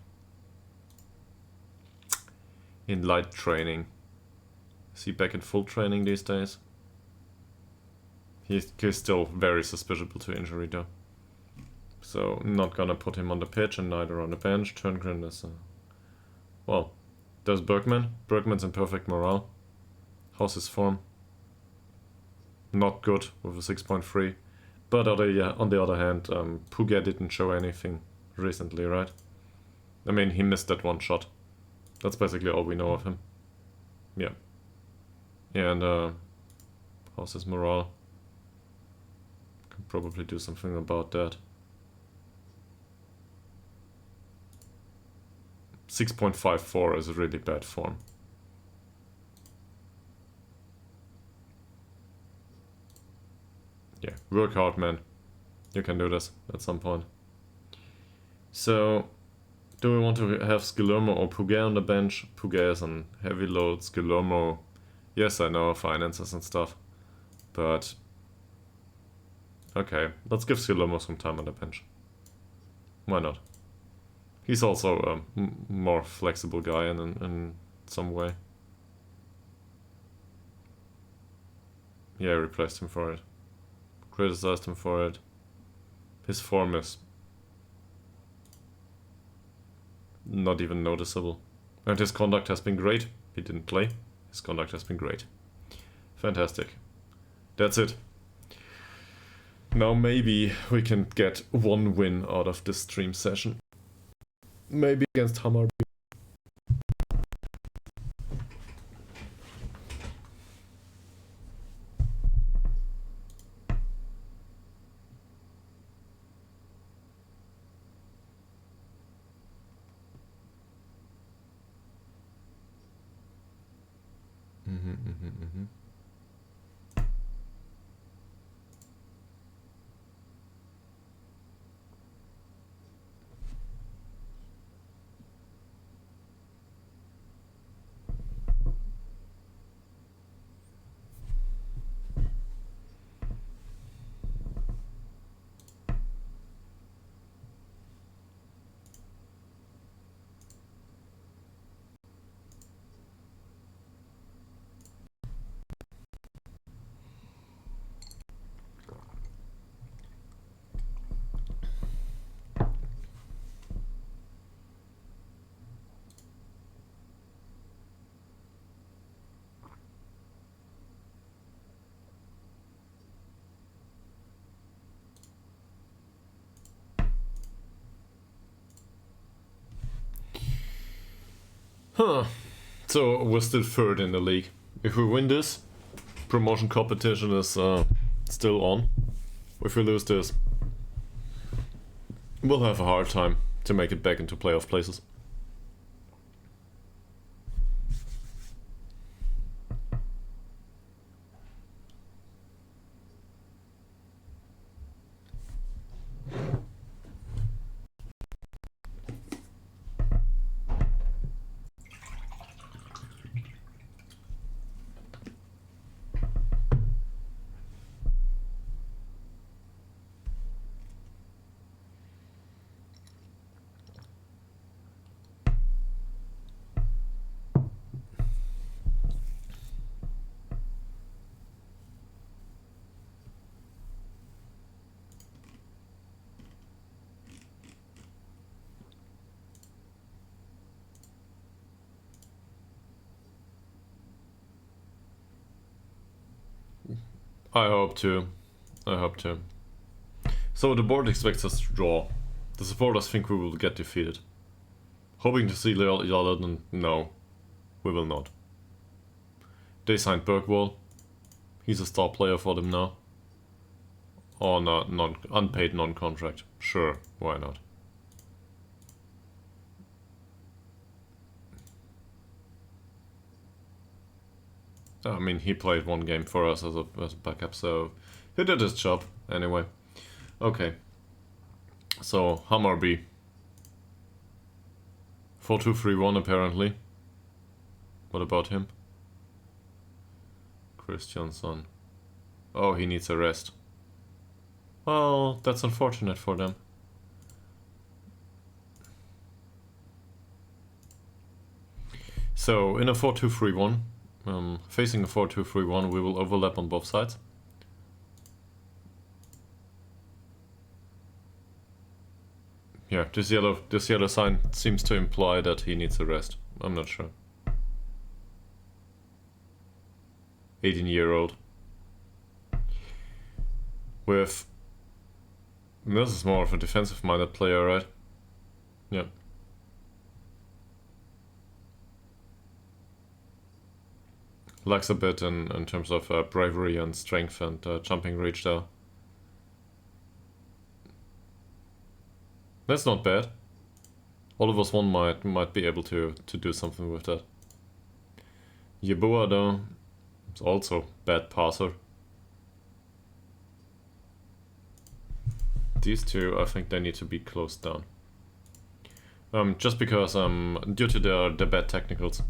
In light training. Is he back in full training these days? He's still very susceptible to injury though. So not gonna put him on the pitch and neither on the bench. Turngren is... well, there's Bergman. Bergman's in perfect morale. How's his form? Not good with a 6.3. But on the other hand, Pouquet didn't show anything recently, right? I mean, he missed that one shot. That's basically all we know of him. Yeah. And how's his morale? Can probably do something about that. 6.54 is a really bad form. Yeah, work hard, man. You can do this at some point. So, do we want to have Skillermo or Puget on the bench? Puget is on heavy load. Skillermo, yes, I know, finances and stuff. But, okay, let's give Skillermo some time on the bench. Why not? He's also a more flexible guy in some way. Yeah, I replaced him for it. Criticized him for it. His form is not even noticeable. And his conduct has been great. He didn't play. His conduct has been great. Fantastic. That's it. Now maybe we can get one win out of this stream session. Maybe against Hammarby. Huh. So we're still third in the league. If we win this, promotion competition is still on. If we lose this, we'll have a hard time to make it back into playoff places. I hope to. I hope to. So the board expects us to draw. The supporters think we will get defeated. Hoping to see Jarladen? No, we will not. They signed Bergwall. He's a star player for them now. Or not, unpaid non-contract. Sure, why not? I mean, he played one game for us as a backup, so he did his job anyway. Okay. So, Hammarby. 4-2-3-1 apparently. What about him? Christiansson. Oh, he needs a rest. Well, that's unfortunate for them. So, in a 4-2-3-1, facing a 4-2-3-1, we will overlap on both sides. Yeah, this yellow sign seems to imply that he needs a rest. I'm not sure. 18-year-old. With... This is more of a defensive-minded player, right? Yeah. Lacks a bit in terms of bravery and strength and jumping reach there. That's not bad. All of us one might be able to do something with that. Yeboah though is also bad passer. These two, I think they need to be closed down. Just because due to their bad technicals.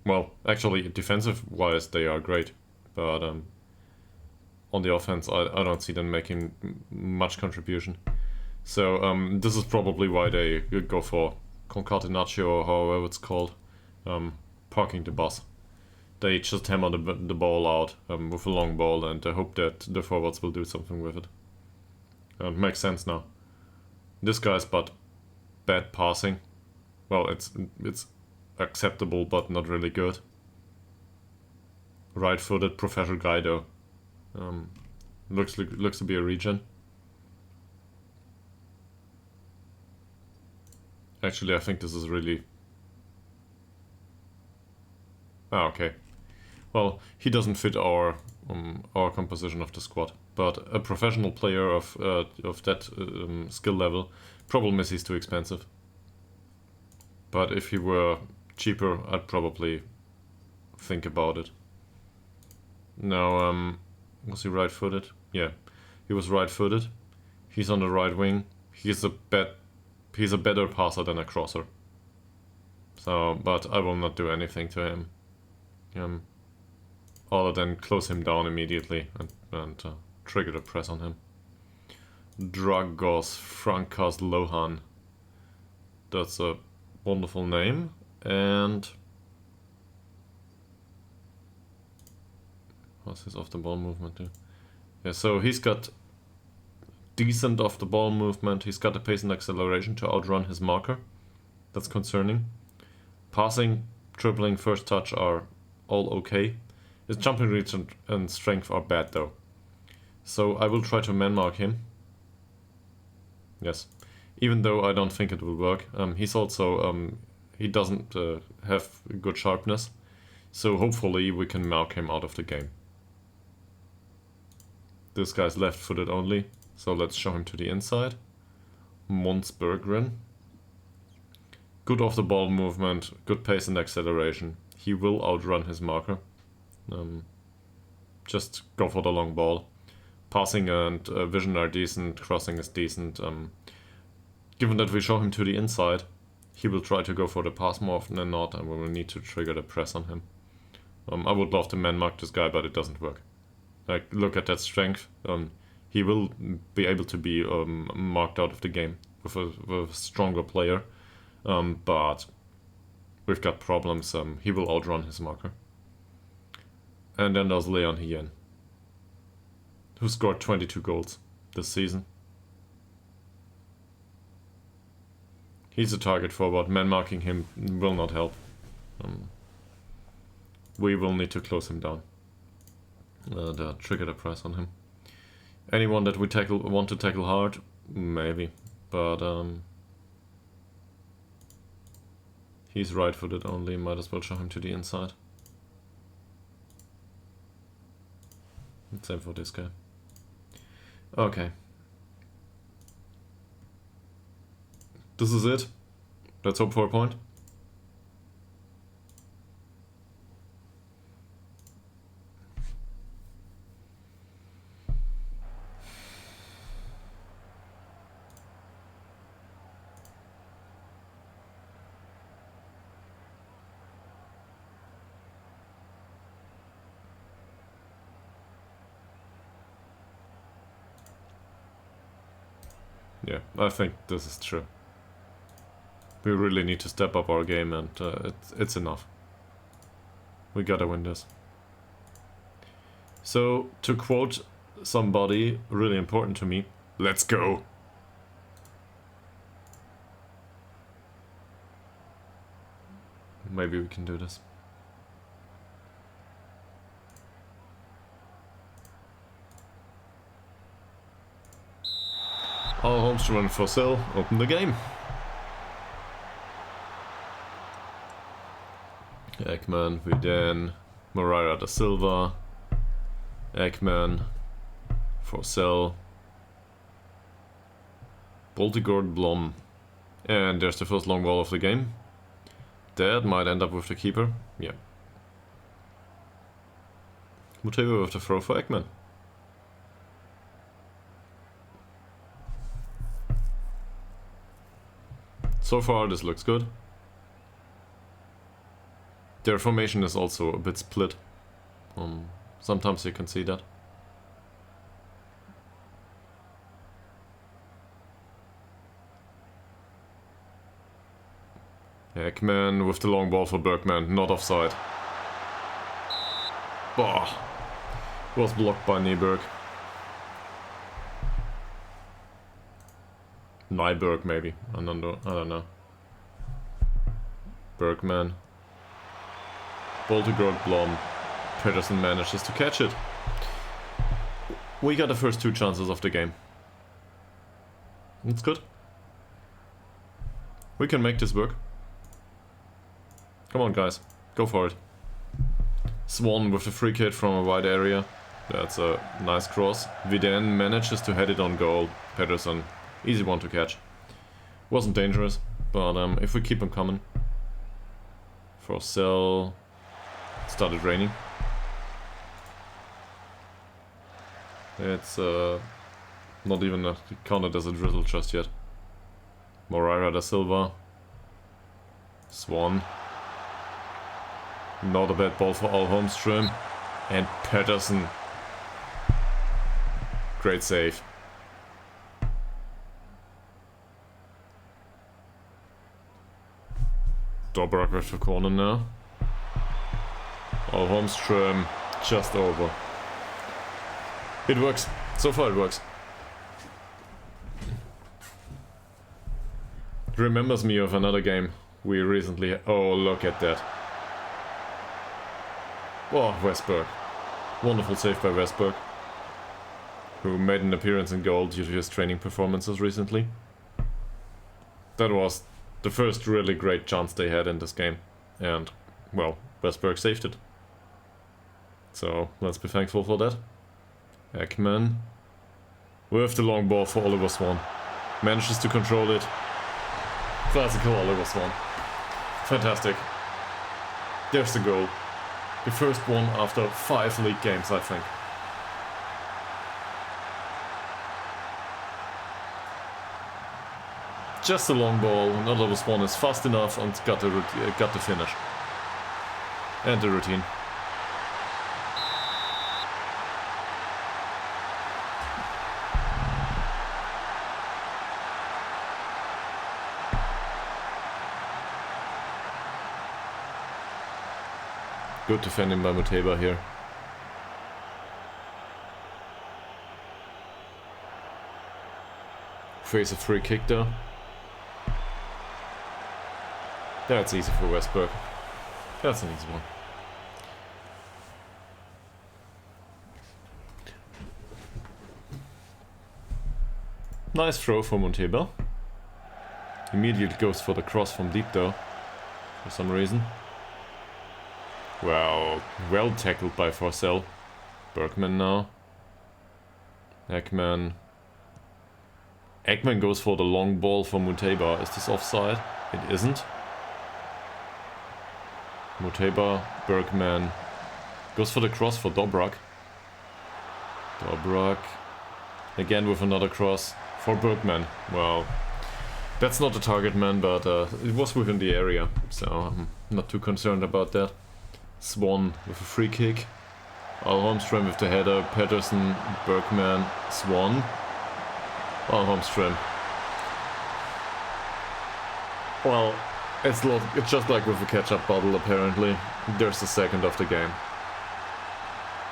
Well, actually defensive-wise they are great, but on the offense I don't see them making much contribution. So this is probably why they go for concatenatio or however it's called, parking the bus. They just hammer the ball out with a long ball and hope that the forwards will do something with it. Makes sense now. This guy's but bad passing. Well, it's acceptable but not really good. Right-footed professional guy though. Looks to be a regen. Actually, I think this is really... Ah, okay. Well, he doesn't fit our composition of the squad. But a professional player of that skill level, problem is he's too expensive. But if he were cheaper, I'd probably think about it. Now, was he right-footed? Yeah, he was right-footed. He's on the right wing. He's a better passer than a crosser. So, but I will not do anything to him. Other than close him down immediately and trigger the press on him. Dragos Frankas Lohan. That's a wonderful name. And what's his off the ball movement do? Yeah, so he's got decent off the ball movement. He's got the pace and acceleration to outrun his marker. That's concerning. Passing, dribbling, first touch are all okay. His jumping reach and strength are bad though. So I will try to man mark him. Yes. Even though I don't think it will work. He's also he doesn't have good sharpness. So hopefully we can mark him out of the game. This guy's left-footed only. So let's show him to the inside. Mons Berggren. Good off the ball movement, good pace and acceleration. He will outrun his marker. Just go for the long ball. Passing and vision are decent, crossing is decent. Given that we show him to the inside, he will try to go for the pass more often than not, and we will need to trigger the press on him. I would love to man mark this guy, but it doesn't work. Like, look at that strength. He will be able to be marked out of the game with a stronger player, but we've got problems. He will outrun his marker. And then there's Leon Hien, who scored 22 goals this season. He's a target forward. Man marking him will not help. We will need to close him down. Trigger the press on him. Anyone that we want to tackle hard? Maybe. But he's right-footed only. Might as well show him to the inside. Same for this guy. Okay. This is it. Let's hope for a point. Yeah, I think this is true. We really need to step up our game, and it's enough. We gotta win this. So, to quote somebody really important to me, let's go! Maybe we can do this. All homes to run for sale, open the game. Ekman, Vuden, Moreira da Silva, Ekman, Forsell, Boltigord Blom. And there's the first long ball of the game. That might end up with the keeper. Yeah. Muteba with the throw for Ekman. So far this looks good. Their formation is also a bit split. Sometimes you can see that. Ekman with the long ball for Bergman, not offside. Bah, was blocked by Nyberg. Nyberg maybe, I don't know. Bergman. Boltigord Blom. Pedersen manages to catch it. We got the first 2 chances of the game. It's good. We can make this work. Come on guys, go for it. Swan with the free kick from a wide area. That's a nice cross. Viden manages to head it on goal. Pedersen, easy one to catch. Wasn't dangerous, but if we keep him coming. Forsell. Started raining. It's not even counted as a drizzle just yet. Moreira da Silva. Swan. Not a bad ball for Al Holmström. And Pedersen. Great save. Dobrak with the corner now. Al Holmström just over. It works. So far it works. It remembers me of another game we recently... Oh, look at that. Oh, Westberg. Wonderful save by Westberg, who made an appearance in goal due to his training performances recently. That was the first really great chance they had in this game. And, well, Westberg saved it. So, let's be thankful for that. Ekman. With the long ball for Oliver Swan. Manages to control it. Classical Oliver Swan. Fantastic. There's the goal. The first one after 5 league games, I think. Just a long ball, and Oliver Swan is fast enough and got the finish. And the routine. Good defending by Muteba here. Face a free kick though. That's easy for Westberg. That's an easy one. Nice throw for Muteba. Immediately goes for the cross from deep though, for some reason. Well tackled by Forsell. Bergman now. Ekman. Ekman goes for the long ball for Muteba. Is this offside? It isn't. Muteba, Bergman. Goes for the cross for Dobrak. Dobrak. Again with another cross for Bergman. Well, that's not the target man, but it was within the area. So I'm not too concerned about that. Swan with a free kick. Al Holmström with the header. Pedersen, Bergman, Swan. Al Holmström. Well, it's just like with a catch-up bottle apparently. There's the second of the game.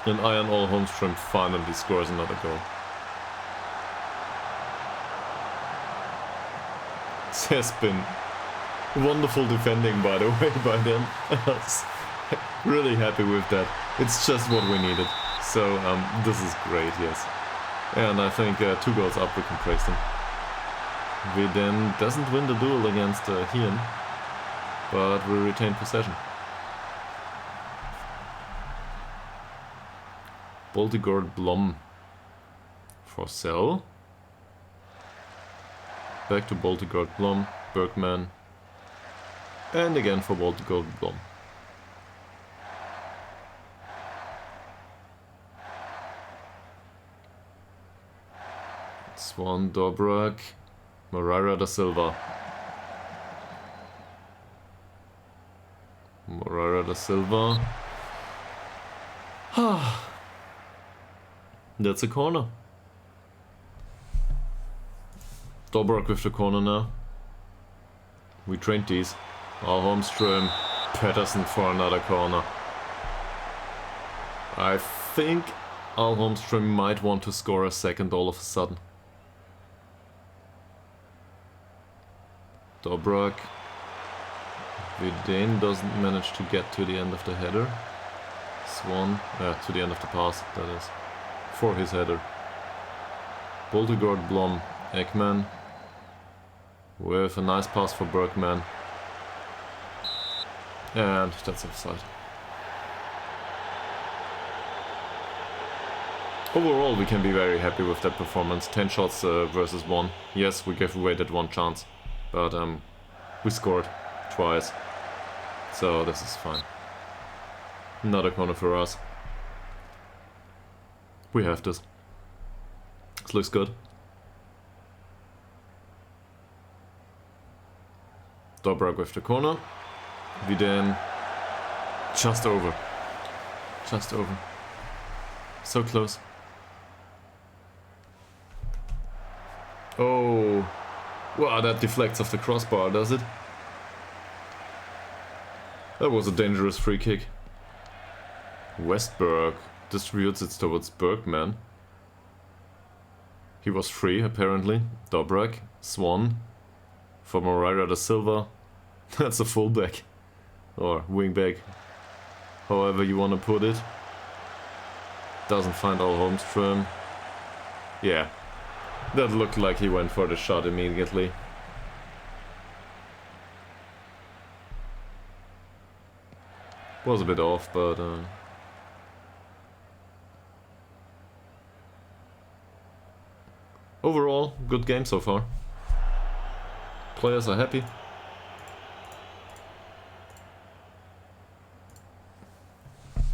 And Ian Al Holmström finally scores another goal. This has been wonderful defending, by the way, by them. Really happy with that. It's just what we needed. So this is great, yes. And I think 2 goals up we can praise them. Viden doesn't win the duel against Hien, but we retain possession. Boltigord Blom. For sell. Back to Boltigord Blom. Bergman. And again for Boltigord Blom. Swan, Dobrak, Moreira da Silva. Moreira da Silva. That's a corner. Dobrak with the corner now. We trained these. Al Holmström, Pettersson for another corner. I think Al Holmström might want to score a second all of a sudden. Dobrak. Vidane doesn't manage to get to the end of the header. Swan, to the end of the pass, that is. For his header. Boltigord Blom, Ekman. With a nice pass for Bergman. And that's offside. Overall, we can be very happy with that performance. 10 shots versus 1. Yes, we gave away that one chance. But we scored twice. So this is fine. Another corner for us. We have this. This looks good. Dobrak with the corner. Vidane. Just over. Just over. So close. Oh. Wow, that deflects off the crossbar, does it? That was a dangerous free kick. Westberg distributes it towards Bergman. He was free, apparently. Dobrak. Swan. For Moreira da Silva. That's a fullback. Or wingback. However you want to put it. Doesn't find Al Holmström. Yeah. That looked like he went for the shot immediately. Was a bit off, but overall, good game so far. Players are happy.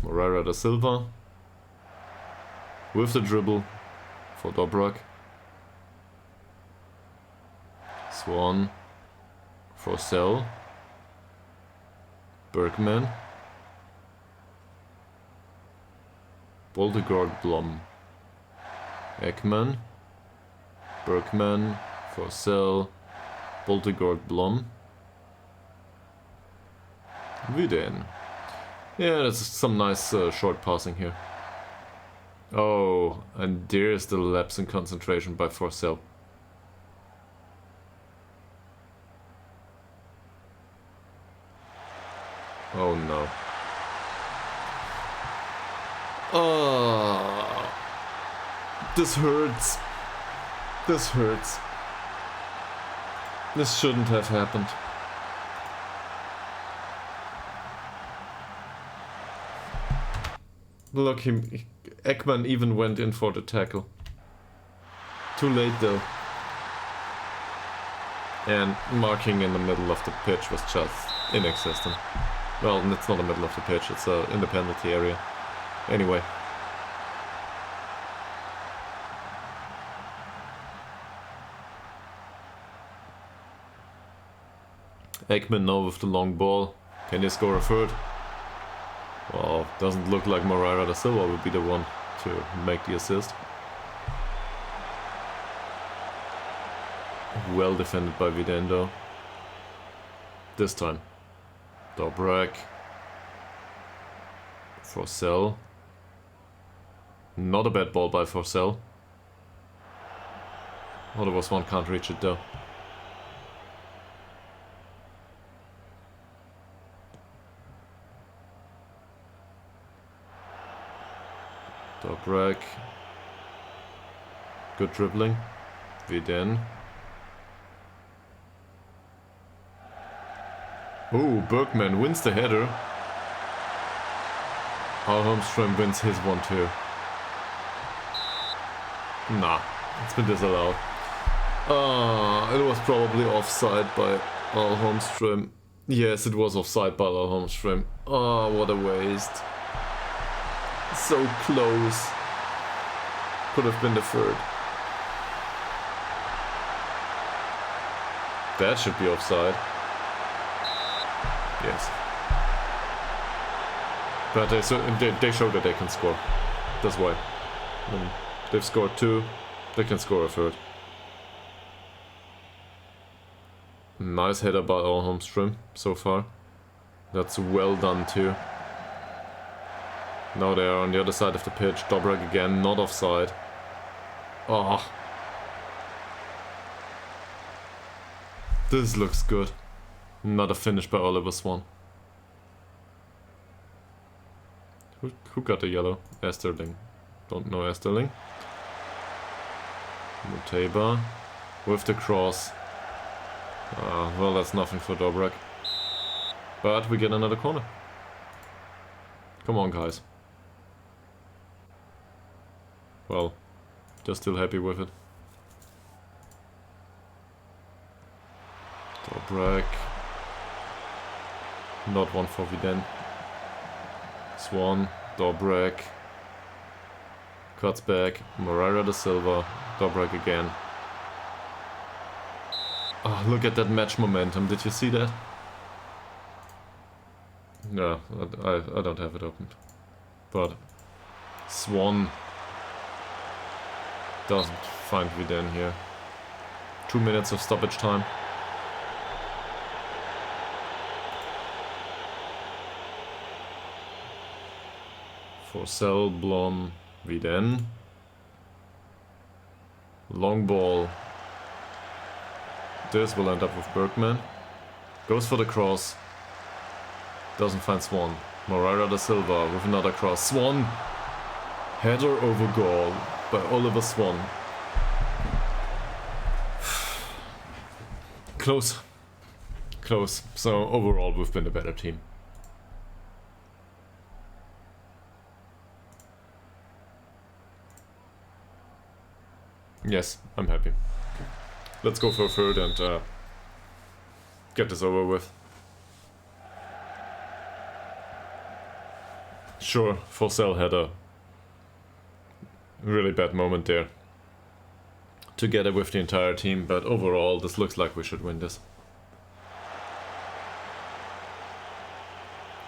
Moreira da Silva. With the dribble for Dobrak. Swan for Sell. Bergman. Boltigord Blom. Ekman. Bergman for Sell. Boltigord Blom. Vidane. Yeah, that's some nice short passing here. Oh, and there's the lapse in concentration by Forcell. Oh no. Oh, this hurts. This hurts. This shouldn't have happened. Look, Ekman even went in for the tackle. Too late though. And marking in the middle of the pitch was just inexistent. Well, it's not the middle of the pitch, it's in the penalty area. Anyway. Ekman now with the long ball. Can they score a third? Well, doesn't look like Moreira da Silva will be the one to make the assist. Well defended by Videndo. This time. Dobrak. Forcell. Not a bad ball by Forcell. Oh, there was one, can't reach it though. Dobrak. Good dribbling. Vidane. Oh, Bergman wins the header. Al Holmström wins his one too. Nah, it's been disallowed. It was probably offside by Al Holmström. Yes, it was offside by Al Holmström. Oh, what a waste. So close. Could have been the third. That should be offside. Yes. But they show that they can score. That's why. They've scored 2. They can score a third. Nice header by Al Holmström so far. That's well done too. Now they are on the other side of the pitch. Dobrak again, not offside. Oh. This looks good. Not a finish by Oliver Swan. Who got the yellow? Esterling. Don't know Esterling. Muteba with the cross. Well, that's nothing for Dobrak. But we get another corner. Come on, guys. Well, they're still happy with it. Dobrak. Not one for Viden. Swan. Dobrak. Cuts back. Moreira da Silva. Dobrak again. Oh, look at that match momentum. Did you see that? No, I don't have it opened. But Swan doesn't find Viden here. 2 minutes of stoppage time. Forsell, Blom, Viden. Long ball. This will end up with Bergman. Goes for the cross. Doesn't find Swan. Moreira da Silva with another cross. Swan! Header over goal by Oliver Swan. Close. Close. So overall we've been a better team. Yes, I'm happy. Let's go for a third and get this over with. Sure, Forsell had a really bad moment there. Together with the entire team, but overall this looks like we should win this.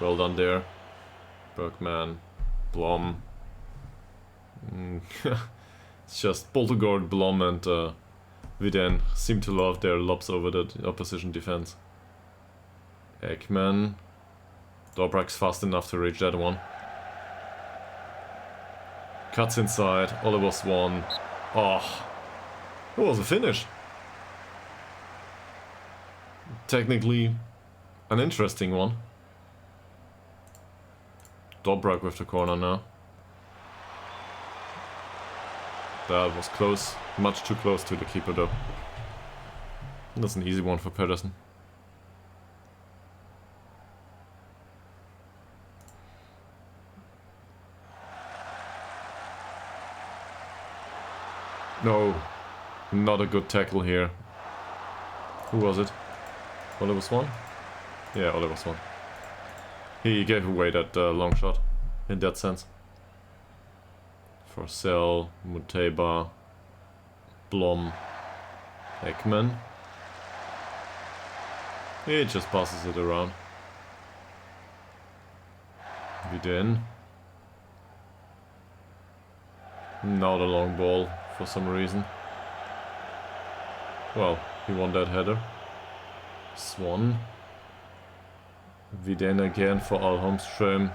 Well done there. Bergman, Blom. It's just Boltegård, Blom and Viden seem to love their lobs over the opposition defense. Ekman. Dobrak's fast enough to reach that one. Cuts inside. Oliver Swan. Oh, it was a finish. Technically an interesting one. Dobrak with the corner now. That was close. Much too close to the keeper though. That's an easy one for Pedersen. No, not a good tackle here. Who was it? Oliver Swan? Yeah, Oliver Swan. He gave away that long shot, in that sense. Forsell, Muteba, Blom, Ekman. He just passes it around. Viden. Now the long ball for some reason. Well, he won that header. Swan. Viden again for Al Holmström.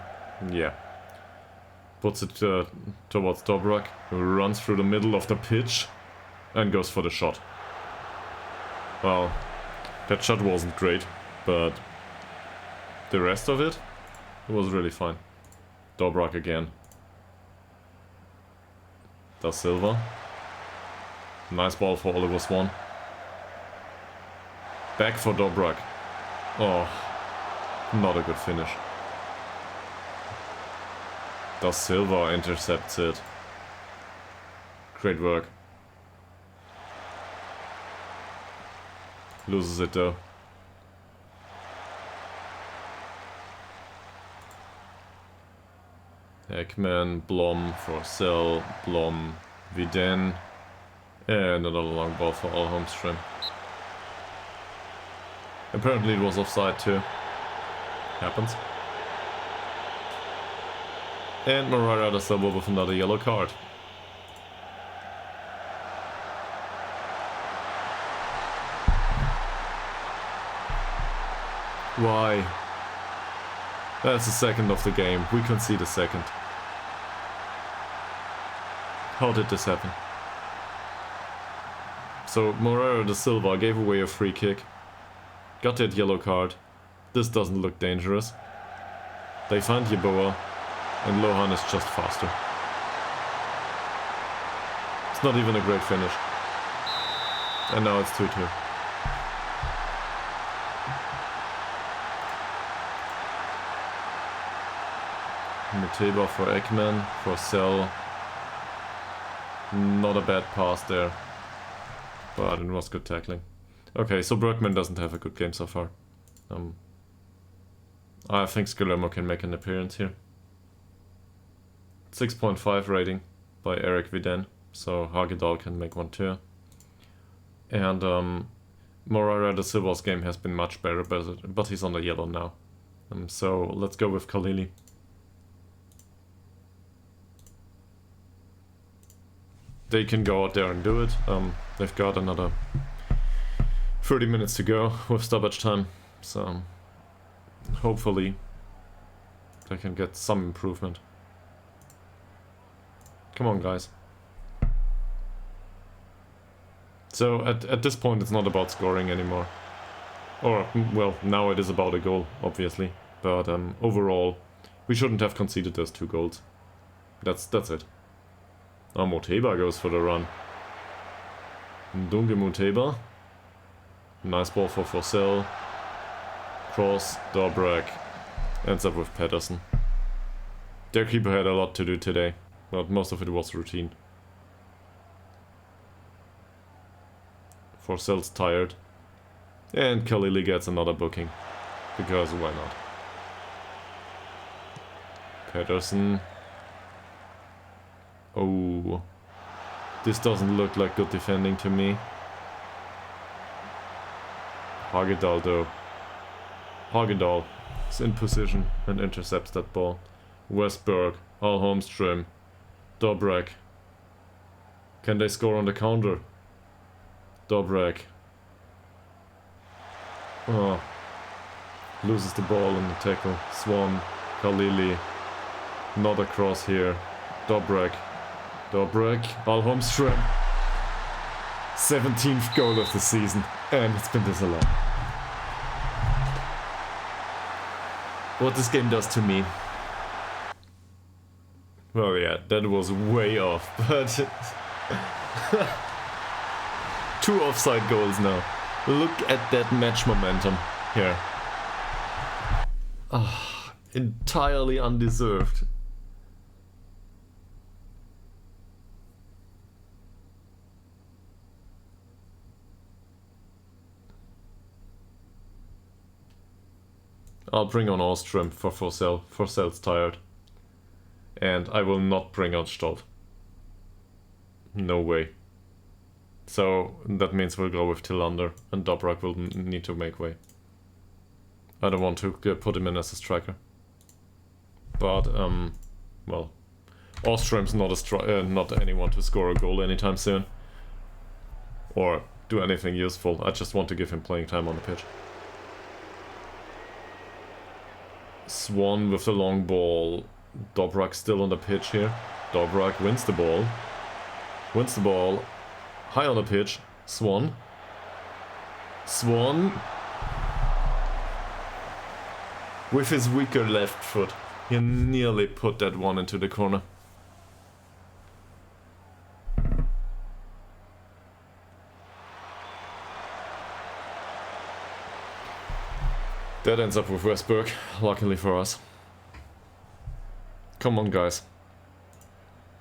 Yeah. Puts it towards Dobrak, who runs through the middle of the pitch and goes for the shot. Well, that shot wasn't great, but the rest of it was really fine. Dobrak again. Da Silva. Nice ball for Oliver Swan. Back for Dobrak. Oh, not a good finish. Da Silva intercepts it. Great work. Loses it though. Ekman, Blom for Cell, Blom, Viden, and another long ball for All Holmstrom. Apparently it was offside too. Happens. And Moreira da Silva with another yellow card. Why? That's the second of the game. We concede a second. How did this happen? So Moreira da Silva gave away a free kick. Got that yellow card. This doesn't look dangerous. They find Yeboah, and Lohan is just faster. It's not even a great finish. And now it's 2-2. Muteba for Ekman, for Cell. Not a bad pass there. But it was good tackling. Okay, so Bergman doesn't have a good game so far. I think Scalermo can make an appearance here. 6.5 rating by Eric Viden, so Hagedal can make one too. And Moreira da Silva's game has been much better, but he's on the yellow now. So let's go with Khalili. They can go out there and do it. They've got another 30 minutes to go with stoppage time, so hopefully they can get some improvement. Come on, guys. So at this point it's not about scoring anymore. Or, well, now it is about a goal, obviously. But overall, we shouldn't have conceded those 2 goals. That's it. Oh, Muteba goes for the run. Ndunge Muteba. Nice ball for Forsell. Cross, Dobrak. Ends up with Patterson. Their keeper had a lot to do today, but most of it was routine. Forsell's tired. And Khalili gets another booking. Because why not? Patterson. Oh. This doesn't look like good defending to me. Hagedal though. Hagedal is in position and intercepts that ball. Westberg, Al Holmstrom, Dobrak. Can they score on the counter? Dobrak. Oh. Loses the ball in the tackle. Swan, Khalili. Not a cross here. Dobrak. Dobrak, Al Holmstrom. 17th goal of the season, and it's been disallowed. What this game does to me. Well, yeah, that was way off, but 2 offside goals now. Look at that match momentum here. Entirely undeserved. I'll bring on Ostrom for Forsell. Forsell's tired. And I will not bring on Stolt. No way. So that means we'll go with Tillander, and Dobrak will need to make way. I don't want to put him in as a striker. But, well, Ostrom's not anyone to score a goal anytime soon. Or do anything useful. I just want to give him playing time on the pitch. Swan with the long ball. Dobrak still on the pitch here. Dobrak wins the ball. Wins the ball. High on the pitch. Swan. Swan. With his weaker left foot. He nearly put that one into the corner. That ends up with Westberg, luckily for us. Come on, guys.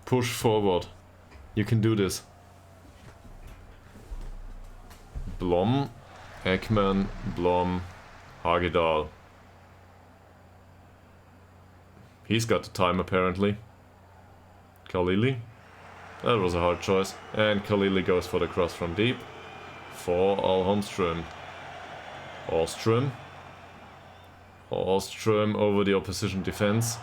Push forward. You can do this. Blom, Ekman, Blom, Hagedal. He's got the time apparently. Kalili. That was a hard choice. And Kalili goes for the cross from deep. For Alholmström. Alström. Alström over the opposition defense.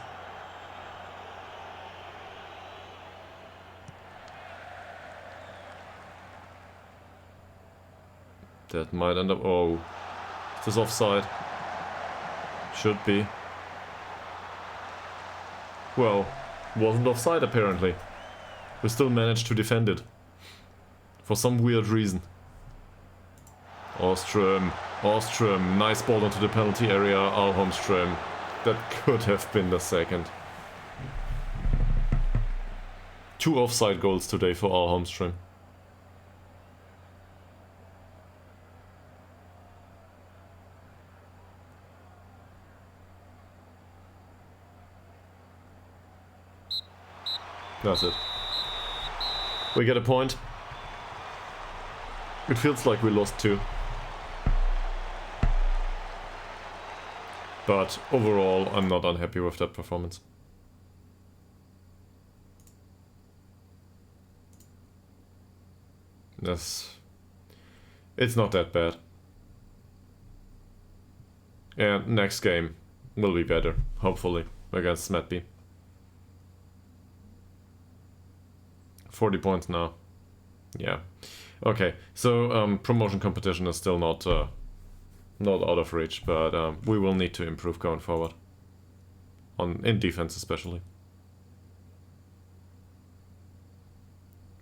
That might end up... Oh. Is this offside? Should be. Well, wasn't offside apparently. We still managed to defend it. For some weird reason. Alström. Alström. Nice ball into the penalty area. Alholmström. That could have been the second. 2 offside goals today for Alholmström. That's it. We get a point. It feels like we lost 2. But overall, I'm not unhappy with that performance. It's not that bad. And next game will be better, hopefully, against Smetby. 40 points now. Yeah. Okay, so promotion competition is still not out of reach, but we will need to improve going forward. In defense especially.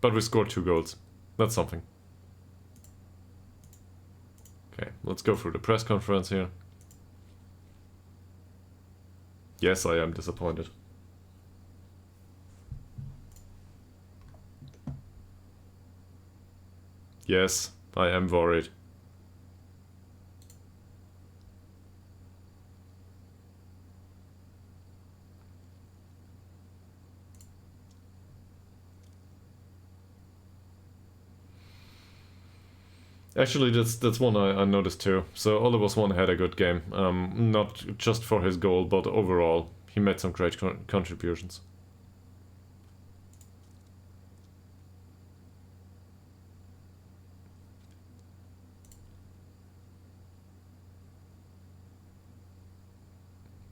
But we scored 2 goals. That's something. Okay, let's go through the press conference here. Yes, I am disappointed. Yes, I am worried. Actually, that's one I noticed too. So Oliver's one had a good game. Not just for his goal, but overall, he made some great contributions.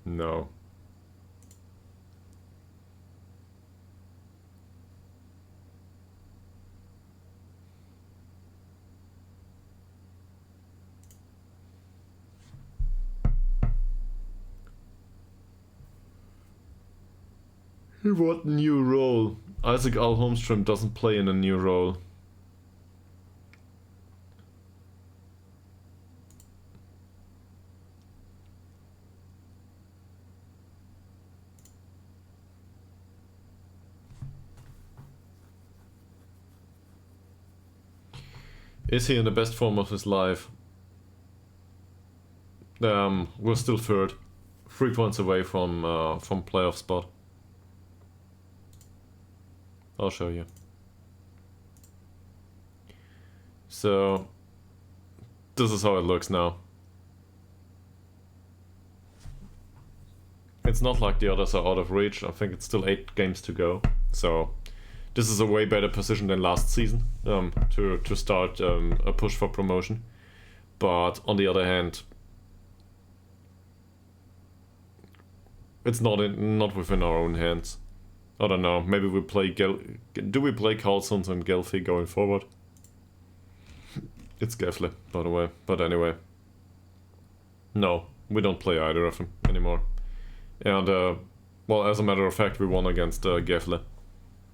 No. What new role? Isaac Alholmström doesn't play in a new role. Is he in the best form of his life? We're still 3rd. 3 points away from playoff spot. I'll show you. So, this is how it looks now. It's not like the others are out of reach. I think it's still 8 games to go. So, this is a way better position than last season to start a push for promotion. But on the other hand, it's not within our own hands. I don't know. Maybe we play do we play Carlsons and Gelfi going forward? It's Gefle, by the way. But anyway, no, we don't play either of them anymore. And well, as a matter of fact, we won against Gefle.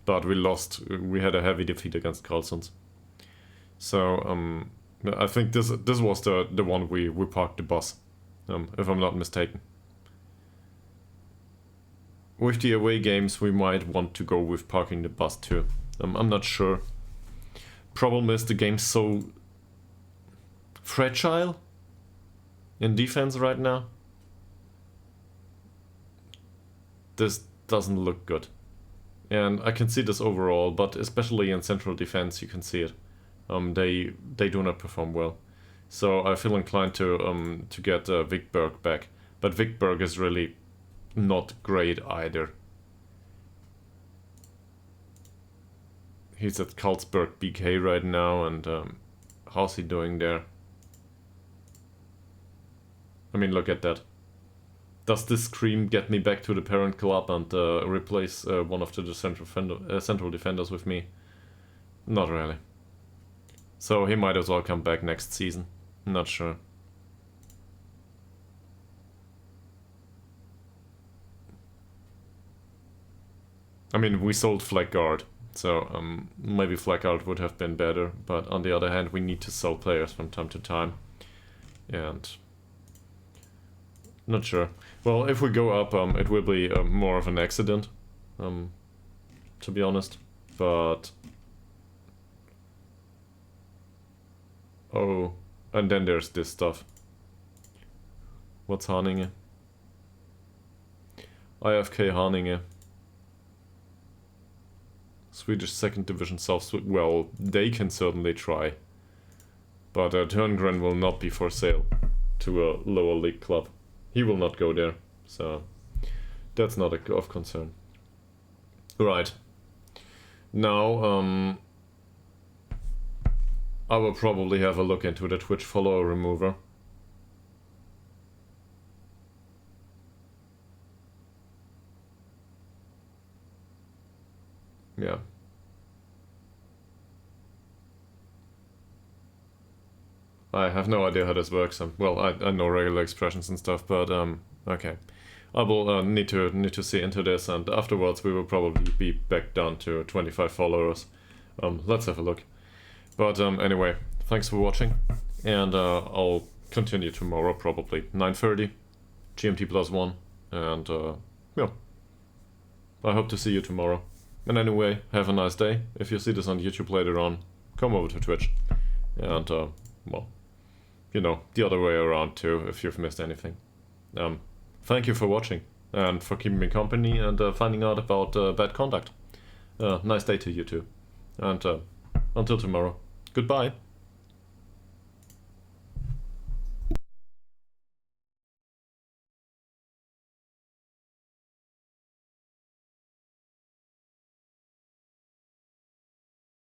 But we lost. We had a heavy defeat against Carlsons. So I think this was the one we parked the bus, if I'm not mistaken. With the away games, we might want to go with parking the bus too. I'm not sure. Problem is the game's so fragile in defense right now. This doesn't look good. And I can see this overall, but especially in central defense, you can see it. They do not perform well. So I feel inclined to get Vikberg back. But Vikberg is really not great either. He's at Carlsberg BK right now, and how's he doing there? I mean, look at that. Does this scream get me back to the parent club and replace one of the central defenders with me? Not really. So he might as well come back next season. Not sure. I mean, we sold Flaggard, so maybe Flaggard would have been better, but on the other hand, we need to sell players from time to time. And not sure. Well, if we go up, it will be more of an accident, to be honest. But oh, and then there's this stuff. What's Haninge? IFK Haninge. Swedish 2nd Division South. Well, they can certainly try. But Turngren will not be for sale to a lower league club. He will not go there, so that's not of concern. Right. Now, I will probably have a look into the Twitch follower remover. Yeah. I have no idea how this works. Well, I know regular expressions and stuff, but okay. I will need to see into this, and afterwards we will probably be back down to 25 followers. Let's have a look. But anyway, thanks for watching, and I'll continue tomorrow, probably 9:30, GMT +1, and yeah. I hope to see you tomorrow. And anyway, have a nice day. If you see this on YouTube later on, come over to Twitch. And, well, you know, the other way around too, if you've missed anything. Thank you for watching, and for keeping me company, and finding out about bad conduct. Nice day to you too. And until tomorrow, goodbye.